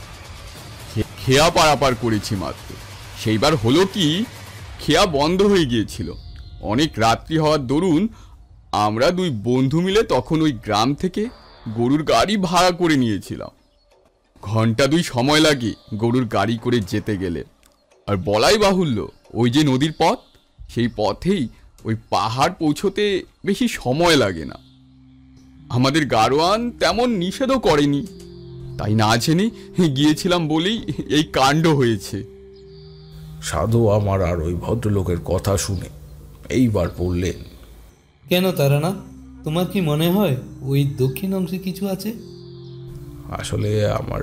খেয়া পারাপার করেছি মাত্র। সেইবার হলো কি, খেয়া বন্ধ হয়ে গিয়েছিল। অনেক রাত্রি হওয়ার দরুন আমরা দুই বন্ধু মিলে তখন ওই গ্রাম থেকে গরুর গাড়ি ভাড়া করে নিয়েছিলাম। ঘন্টা দুই সময় লাগে গরুর গাড়ি করে যেতে গেলে। আর বলাই বাহুল্য, ওই যে নদীর পথ, সেই পথেই ওই পাহাড় পৌঁছতে বেশি সময় লাগে না। আমাদের গাড়োয়ান তেমন নিষেধও করেনি, তাই না জেনে গিয়েছিলাম বলেই এই কাণ্ড হয়েছে। সাধু আমার আর ওই ভদ্রলোকের কথা শুনে এইবার বললেন, কেন তারানাথ, তোমার কি মনে হয় ওই দক্ষিণ অংশে কিছু আছে? আসলে আমার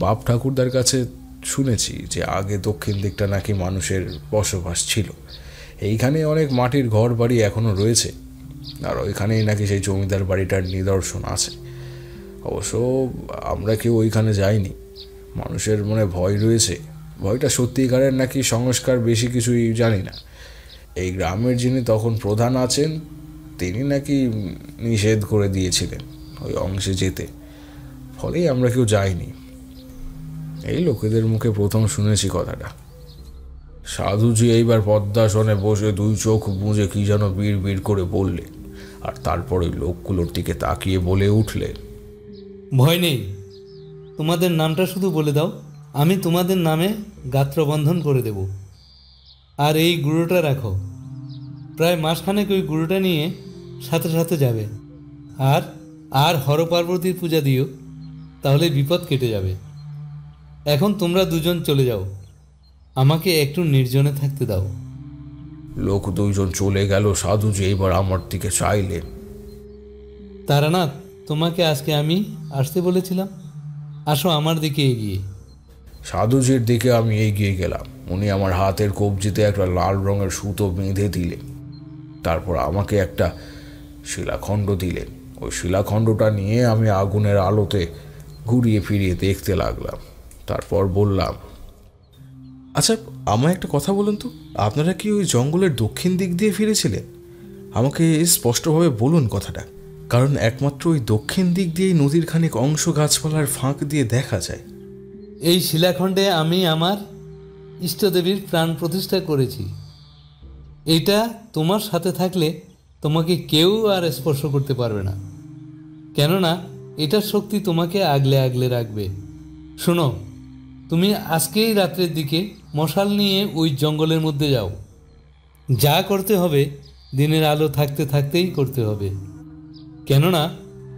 বাপ ঠাকুরদার কাছে শুনেছি যে আগে দক্ষিণ দিকটা নাকি মানুষের বসবাস ছিল। এইখানে অনেক মাটির ঘর বাড়ি এখনও রয়েছে, আর ওইখানেই নাকি সেই জমিদার বাড়িটার নিদর্শন আছে। অবশ্য আমরা কেউ ওইখানে যাইনি। মানুষের মনে ভয় রয়েছে, ভয়টা সত্যিকারের নাকি সংস্কার, বেশি কিছুই জানি না। এই গ্রামের যিনি তখন প্রধান আছেন, তিনি নাকি নিষেধ করে দিয়েছিলেন ওই অংশে যেতে, ফলেই আমরা কেউ যাইনি। এই লোকেদের মুখে প্রথম শুনেছি কথাটা। সাধুজি এইবার পদ্মাসনে বসে দুই চোখ বুঁজে কি যেন বিড় বিড় করে বললেন, আর তারপর ওই লোকগুলোর দিকে তাকিয়ে বলে উঠলেন, ভয় নেই, তোমাদের নামটা শুধু বলে দাও, আমি তোমাদের নামে গাত্রবন্ধন করে দেব। আর এই গুঁড়োটা রাখো, প্রায় মাসখানেক ওই গুঁড়োটা নিয়ে সাথে সাথে যাবে। আর আর হর পার্বতীর পূজা দিও, তাহলে বিপদ কেটে যাবে। এখন তোমরা দুজন চলে যাও, আমাকে একটু নির্জনে থাকতে দাও। লোক দুইজন চলে গেল। সাধুজি এবার আমার দিকে চাইলেন। তারানাথ, তোমাকে আজকে আমি আসতে বলেছিলাম, আসো আমার দিকে এগিয়ে। সাধুজির দিকে আমি এগিয়ে গেলাম। উনি আমার হাতের কবজিতে একটা লাল রঙের সুতো বেঁধে দিলেন। তারপর আমাকে একটা শিলাখণ্ড দিলেন। ওই শিলাখণ্ডটা নিয়ে আমি আগুনের আলোতে ঘুরিয়ে ফিরিয়ে দেখতে লাগলাম। তারপর বললাম, আচ্ছা আমায় একটা কথা বলুন তো, আপনারা কি ওই জঙ্গলের দক্ষিণ দিক দিয়ে ফিরেছিলেন? আমাকে স্পষ্টভাবে বলুন কথাটা, কারণ একমাত্র ওই দক্ষিণ দিক দিয়েই নদীর খানিক অংশ গাছপালার ফাঁক দিয়ে দেখা যায়। এই শিলাখণ্ডে আমি আমার ইষ্টদেবীর প্রাণ প্রতিষ্ঠা করেছি। এইটা তোমার সাথে থাকলে তোমাকে কেউ আর স্পর্শ করতে পারবে না, কেননা এটার শক্তি তোমাকে আগলে আগলে রাখবে। শোনো, তুমি আজকেই রাত্রের দিকে মশাল নিয়ে ওই জঙ্গলের মধ্যে যাও। যা করতে হবে দিনের আলো থাকতে থাকতেই করতে হবে, কেননা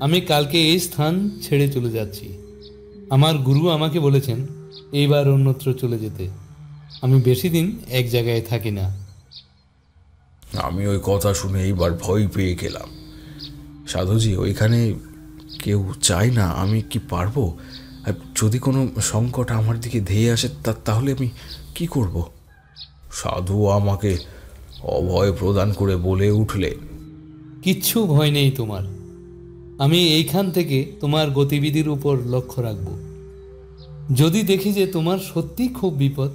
আমি কালকে এই স্থান ছেড়ে চলে যাচ্ছি। আমার গুরু আমাকে বলেছেন এইবার অন্যত্র চলে যেতে। আমি বেশি দিন এক জায়গায় থাকি না। আমি ওই কথা শুনে এইবার ভয় পেয়ে গেলাম। সাধুজি, ওইখানে কেউ চায় না, আমি কি পারবো? আর যদি কোনো সংকট আমার দিকে ধেয়ে আসে তাহলে আমি কি করব? সাধু আমাকে অভয় প্রদান করে বলে উঠলে, কিচ্ছু ভয় নেই তোমার। আমি এইখান থেকে তোমার গতিবিধির উপর লক্ষ্য রাখব। যদি দেখি যে তোমার সত্যি খুব বিপদ,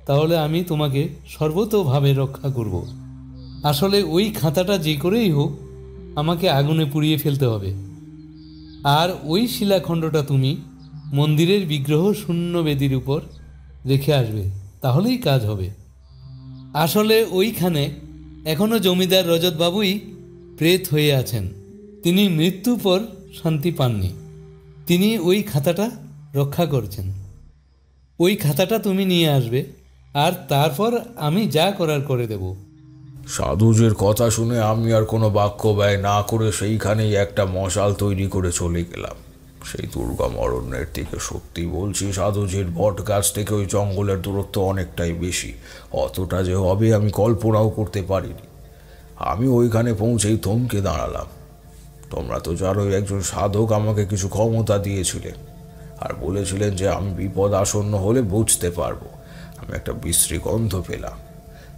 তাহলে আমি তোমাকে সর্বতোভাবে রক্ষা করব। আসলে ওই খাতাটা যে করেই হোক আমাকে আগুনে পুড়িয়ে ফেলতে হবে। আর ওই শিলাখণ্ডটা তুমি মন্দিরের বিগ্রহ শূন্য বেদির উপর রেখে আসবে, তাহলেই কাজ হবে। আসলে ওইখানে এখনও জমিদার রজতবাবুই প্রেত হয়ে আছেন। তিনি মৃত্যুর পর শান্তি পাননি। তিনি ওই খাতাটা রক্ষা করছেন। ওই খাতাটা তুমি নিয়ে আসবে, আর তারপর আমি যা করার করে দেব। সাধুজির কথা শুনে আমি আর কোনো বাক্য ব্যয় না করে সেইখানেই একটা মশাল তৈরি করে চলে গেলাম সেই দুর্গম অরণ্যের দিকে। সত্যি বলছি, সাধুজির বট গাছ থেকে ওই জঙ্গলের দূরত্ব অনেকটাই বেশি। অতটা যে হবে আমি কল্পনাও করতে পারিনি। আমি ওইখানে পৌঁছেই থমকে দাঁড়ালাম। তোমরা তো জানোই, একজন সাধক আমাকে কিছু ক্ষমতা দিয়েছিলেন আর বলেছিলেন যে আমি বিপদ আসন্ন হলে বুঝতে পারবো। আমি একটা বিশ্রী গন্ধ পেলাম,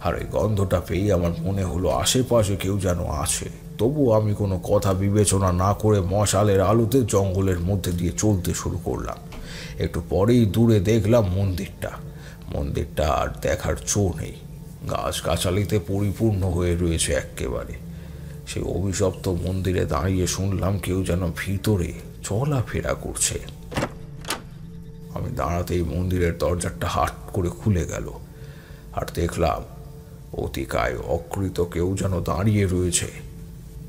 আর এই গন্ধটা পেয়ে আমার মনে হলো আশেপাশে কেউ যেন আছে। তবুও আমি কোনো কথা বিবেচনা না করে মশালের আলোতে জঙ্গলের মধ্যে দিয়ে চলতে শুরু করলাম। একটু পরেই দূরে দেখলাম মন্দিরটা আর দেখার চো নেই। গাছগাছালিতে পরিপূর্ণ হয়ে রয়েছে একেবারে। সেই অভিশপ্ত মন্দিরে দাঁড়িয়ে শুনলাম কেউ যেন ভিতরে চলাফেরা করছে। আমি দাঁড়াতেই মন্দিরের দরজাটা হাট করে খুলে গেল, আর দেখলাম অতিকায় অকৃত কেউ যেন দাঁড়িয়ে রয়েছে।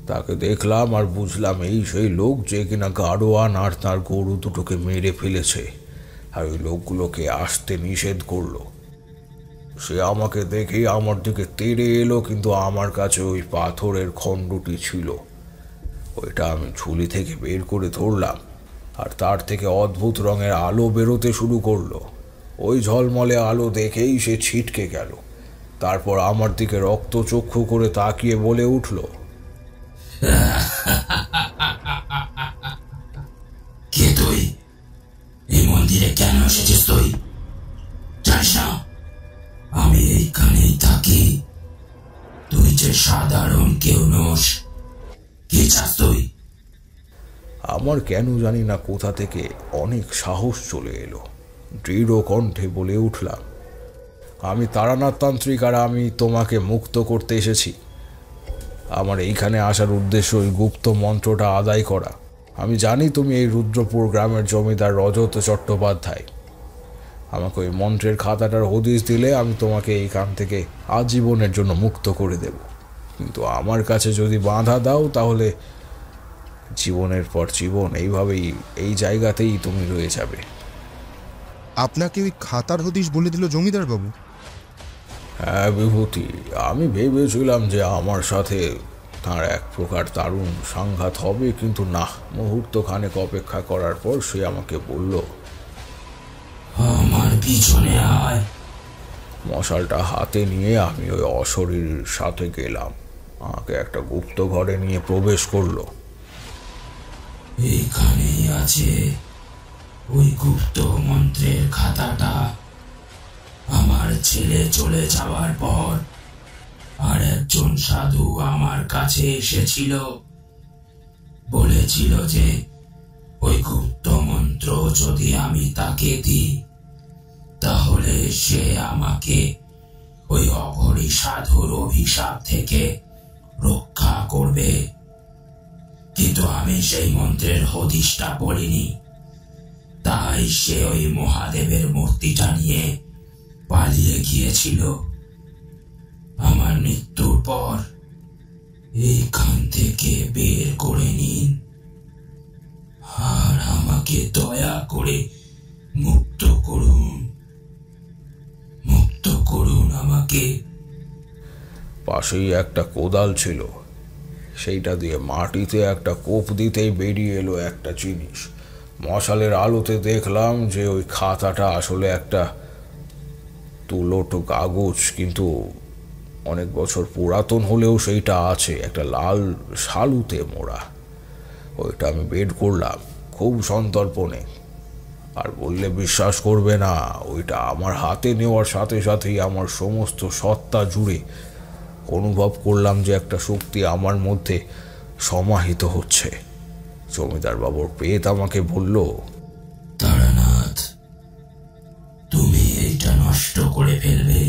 তাকে দেখলাম আর বুঝলাম এই সেই লোক যে কিনা গাড়োয়ান আর তার গরু দুটোকে মেরে ফেলেছে, আর ওই লোকগুলোকে আসতে নিষেধ করলো। সে আমাকে দেখেই আমার দিকে তেড়ে এলো, কিন্তু আমার কাছে ওই পাথরের খণ্ডটি ছিল। ওইটা আমি ঝুলি থেকে বের করে ধরলাম, আর তার থেকে অদ্ভুত রঙের আলো বেরোতে শুরু করলো। ওই ঝলমলে আলো দেখেই সে ছিটকে গেল। তারপর আমার দিকে রক্তচক্ষু করে তাকিয়ে বলে উঠল, কে তুই? এই মন্দিরে কেন এসেছিস তুই? জানিস না আমি এইখানেই থাকি? তুই যে সাধারণ কেউ নোস। কি চাস তুই? আমার কেন জানি না কোথা থেকে অনেক সাহস চলে এলো। দৃঢ় কণ্ঠে বলে উঠলাম, আমি তারানাথ তান্ত্রিক, আর আমি তোমাকে মুক্ত করতে এসেছি। আমার এইখানে আসার উদ্দেশ্য ওই গুপ্ত মন্ত্রটা আদায় করা। আমি জানি তুমি এই রুদ্রপুর গ্রামের জমিদার রজত চট্টোপাধ্যায়। আমাকে ওই মন্ত্রের খাতাটার হদিশ দিলে আমি তোমাকে এইখান থেকে আজীবনের জন্য মুক্ত করে দেব। কিন্তু আমার কাছে যদি বাধা দাও, তাহলে জীবনের পর জীবন এইভাবেই এই জায়গাতেই তুমি রয়ে যাবে। আপনাকে ওই খাতার হদিশ বলে দিল জমিদার বাবু? হ্যাঁ বিভূতি, আমি ভেবেছিলাম যে আমার সাথে তার এক প্রকার দারুণ সংঘাত হবে, কিন্তু না, মুহূর্তখানেক অপেক্ষা করার পর সে আমাকে বলল, আমার পিছনে আয়। মশালটা হাতে নিয়ে আমি ওই অশরীর সাথে গেলাম। আমাকে একটা গুপ্ত ঘরে নিয়ে প্রবেশ করলো। এইখানেই আছে ওই গুপ্ত মন্ত্রের খাতাটা। আমার ছেলে চলে যাওয়ার পর আর একজন সাধু আমার কাছে এসেছিল, বলেছিল যে ওই গুপ্ত মন্ত্র যদি আমি তাকে দিই তাহলে সে আমাকে ওই অঘরী সাধুর অভিশাপ থেকে রক্ষা করবে। কিন্তু আমি সেই মন্ত্রের হদিশটা বলিনি, তাই সে ওই মহাদেবের মূর্তিটা নিয়ে পালিয়ে গিয়েছিল। আমার মৃত্যুর পর এইখান থেকে বের করে নিন আর আমাকে দয়া করে মুক্ত করুন, মুক্ত করুন আমাকে। পাশেই একটা কোদাল ছিল, সেইটা দিয়ে মাটিতে একটা কোপ দিতেই বেরিয়ে এলো একটা জিনিস। মশালের আলোতে দেখলাম যে ওই খাতাটা আসলে একটা তুলোটো কাগজ, কিন্তু অনেক বছর পুরাতন হলেও সেইটা আছে, একটা লাল শালুতে মোড়া। ওইটা আমি বের করলাম খুব সন্তর্পণে, আর বললে বিশ্বাস করবে না, ওইটা আমার হাতে নেওয়ার সাথে সাথেই আমার সমস্ত সত্তা জুড়ে অনুভব করলাম যে একটা শক্তি আমার মধ্যে সমাহিত হচ্ছে। জমিদার বাবুর পেট আমাকে বলল, তারানাথ, তুমি এইটা নষ্ট করে ফেলবে।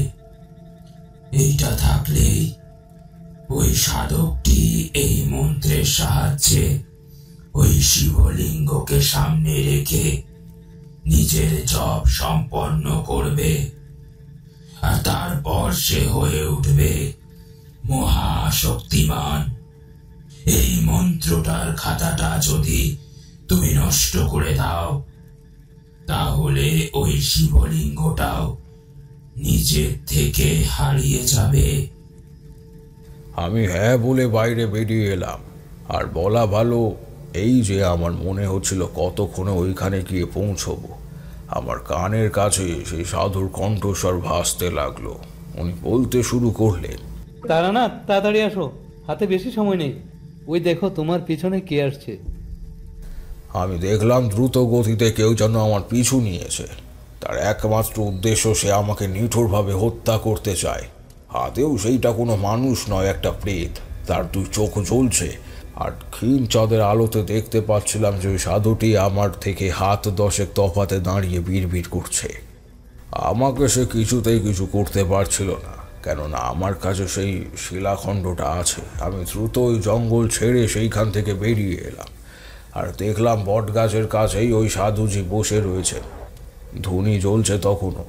এইটা থাকলেই ওই সাধকটি এই মন্ত্রের সাহায্যে ওই শিবলিঙ্গকে সামনে রেখে নিজের জপ সম্পন্ন করবে, আর তারপর সে হয়ে উঠবে মহাশক্তিমান। এই মন্ত্রটার খাতাটা যদি তুমি নষ্ট করে দাও তাহলে ওই শিবলিঙ্গটাও নিজের থেকে হারিয়ে যাবে। আমি হ্যাঁ বলে বাইরে বেরিয়ে এলাম। আর বলা ভালো, এই যে আমার মনে হচ্ছিল কতক্ষণে ওইখানে গিয়ে পৌঁছবো, আমার কানের কাছে সেই সাধুর কণ্ঠস্বর ভাসতে লাগলো। উনি বলতে শুরু করলেন, তারানাথ, তাড়াতাড়ি আসো, হাতে বেশি সময় নেই। ওই দেখো তোমার পিছনে কে আসছে। আমি দেখলাম দ্রুত গতিতে কেউ যেন আমার পিছু নিয়েছে। তার একমাত্র উদ্দেশ্য সে আমাকে নিঠুরভাবে হত্যা করতে চায়। হাতেও সেইটা কোনো মানুষ নয়, একটা প্রেত। তার দুই চোখ জ্বলছে, আর ক্ষীণ চাঁদের আলোতে দেখতে পাচ্ছিলাম যে ওই সাধুটি আমার থেকে হাত 10 তফাতে দাঁড়িয়ে বিড়বিড় করছে। আমাকে সে কিছুতেই কিছু করতে পারছিল না, কেননা আমার কাছে সেই শিলাখণ্ডটা আছে। আমি দ্রুত ওই জঙ্গল ছেড়ে সেইখান থেকে বেরিয়ে এলাম, আর দেখলাম বট গাছের কাছেই ওই সাধুজি বসে রয়েছে। ধুনি জ্বলছে তখনও।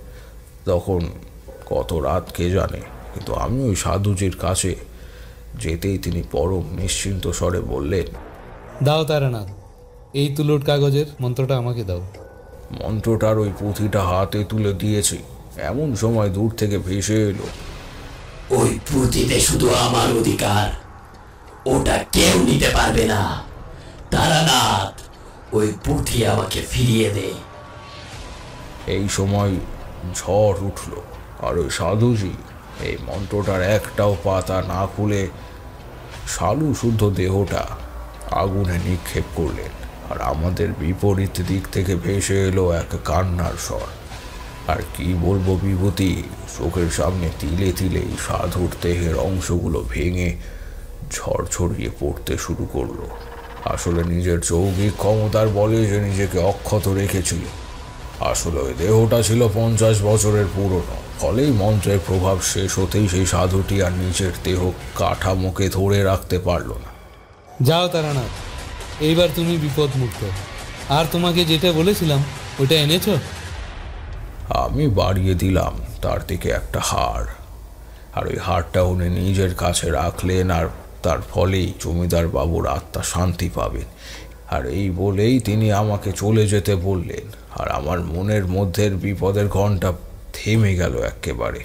তখন কত রাত কে জানে, কিন্তু আমি ওই সাধুজির কাছে যেতেই তিনি পরম নিশ্চিন্ত স্বরে বললেন, দাও তারানাথ, এই তুলোর কাগজের মন্ত্রটা আমাকে দাও। মন্ত্রটার ওই পুঁথিটা হাতে তুলে দিয়েছি, এমন সময় দূর থেকে ভেসে এলো, ওই পুঁথিতে শুধু আমার অধিকার, ওটা কেউ নিতে পারবে না। তারানাথ, ওই পুঁথি আমাকে ফিরিয়ে দে। এই সময় ঝড় উঠল, আর ওই সাধুজি এই মন্ত্রটার একটাও পাতা না খুলে শালু শুদ্ধ দেহটা আগুনে নিক্ষেপ করলেন। আর আমাদের বিপরীত দিক থেকে ভেসে এলো এক কান্নার স্বর। আর কি বলবো বিভূতি, চোখের সামনে তিলে তিলে সাধুর দেহের অংশগুলো ভেঙে ঝড় ছড়িয়ে পড়তে শুরু করলো। আসলে নিজের যৌগিক ক্ষমতার বলে যে নিজেকে অক্ষত রেখেছিল। আসলে ওই দেহটা ছিল 50 বছরের পুরনো, ফলেই মন্ত্রের প্রভাব শেষ হতেই সেই সাধুটি আর নিজের দেহ কাঠামোকে ধরে রাখতে পারল না। যাও তারানাথ, এইবার তুমি বিপদ মুক্ত। আর তোমাকে যেটা বলেছিলাম ওইটা এনেছো? আমি বাড়িয়ে দিলাম তার দিকে একটা হার, আর ওই হারটা উনি নিজের কাছে রাখলেন, আর তার ফলেই জমিদার বাবুর আত্মা শান্তি পাবেন। আর এই বলেই তিনি আমাকে চলে যেতে বললেন। আর আমার মনের মধ্যের বিপদের ঘণ্টা থেমে গেল একেবারে।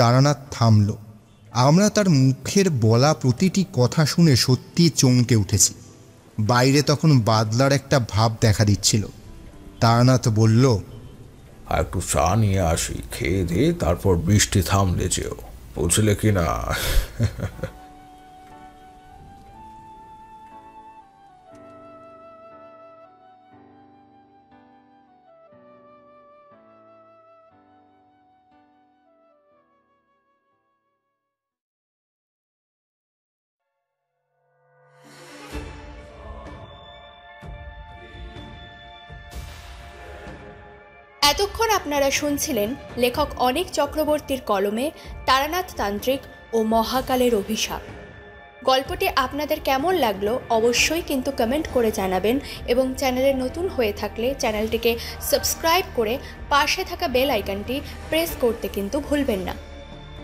তারানাথ থামল। আমরা তার মুখের বলা প্রতিটি কথা শুনে সত্যি চমকে উঠেছি। বাইরে তখন বাদলার একটা ভাব দেখা দিচ্ছিল। তারানাথ বলল, একটু চা নিয়ে আসি, খেয়ে দিয়ে তারপর বৃষ্টি থামলে যেও, বুঝলে কি না? এতক্ষণ আপনারা শুনছিলেন লেখক অনিক চক্রবর্তীর কলমে তারানাথ তান্ত্রিক ও মহাকালের অভিশাপ। গল্পটি আপনাদের কেমন লাগলো অবশ্যই কিন্তু কমেন্ট করে জানাবেন, এবং চ্যানেলে নতুন হয়ে থাকলে চ্যানেলটিকে সাবস্ক্রাইব করে পাশে থাকা বেল আইকনটি প্রেস করতে কিন্তু ভুলবেন না।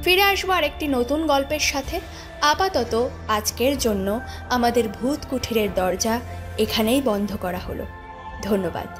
ফিরে আসবো আরেকটি নতুন গল্পের সাথে। আপাতত আজকের জন্য আমাদের ভূত কুঠিরের দরজা এখানেই বন্ধ করা হলো। ধন্যবাদ।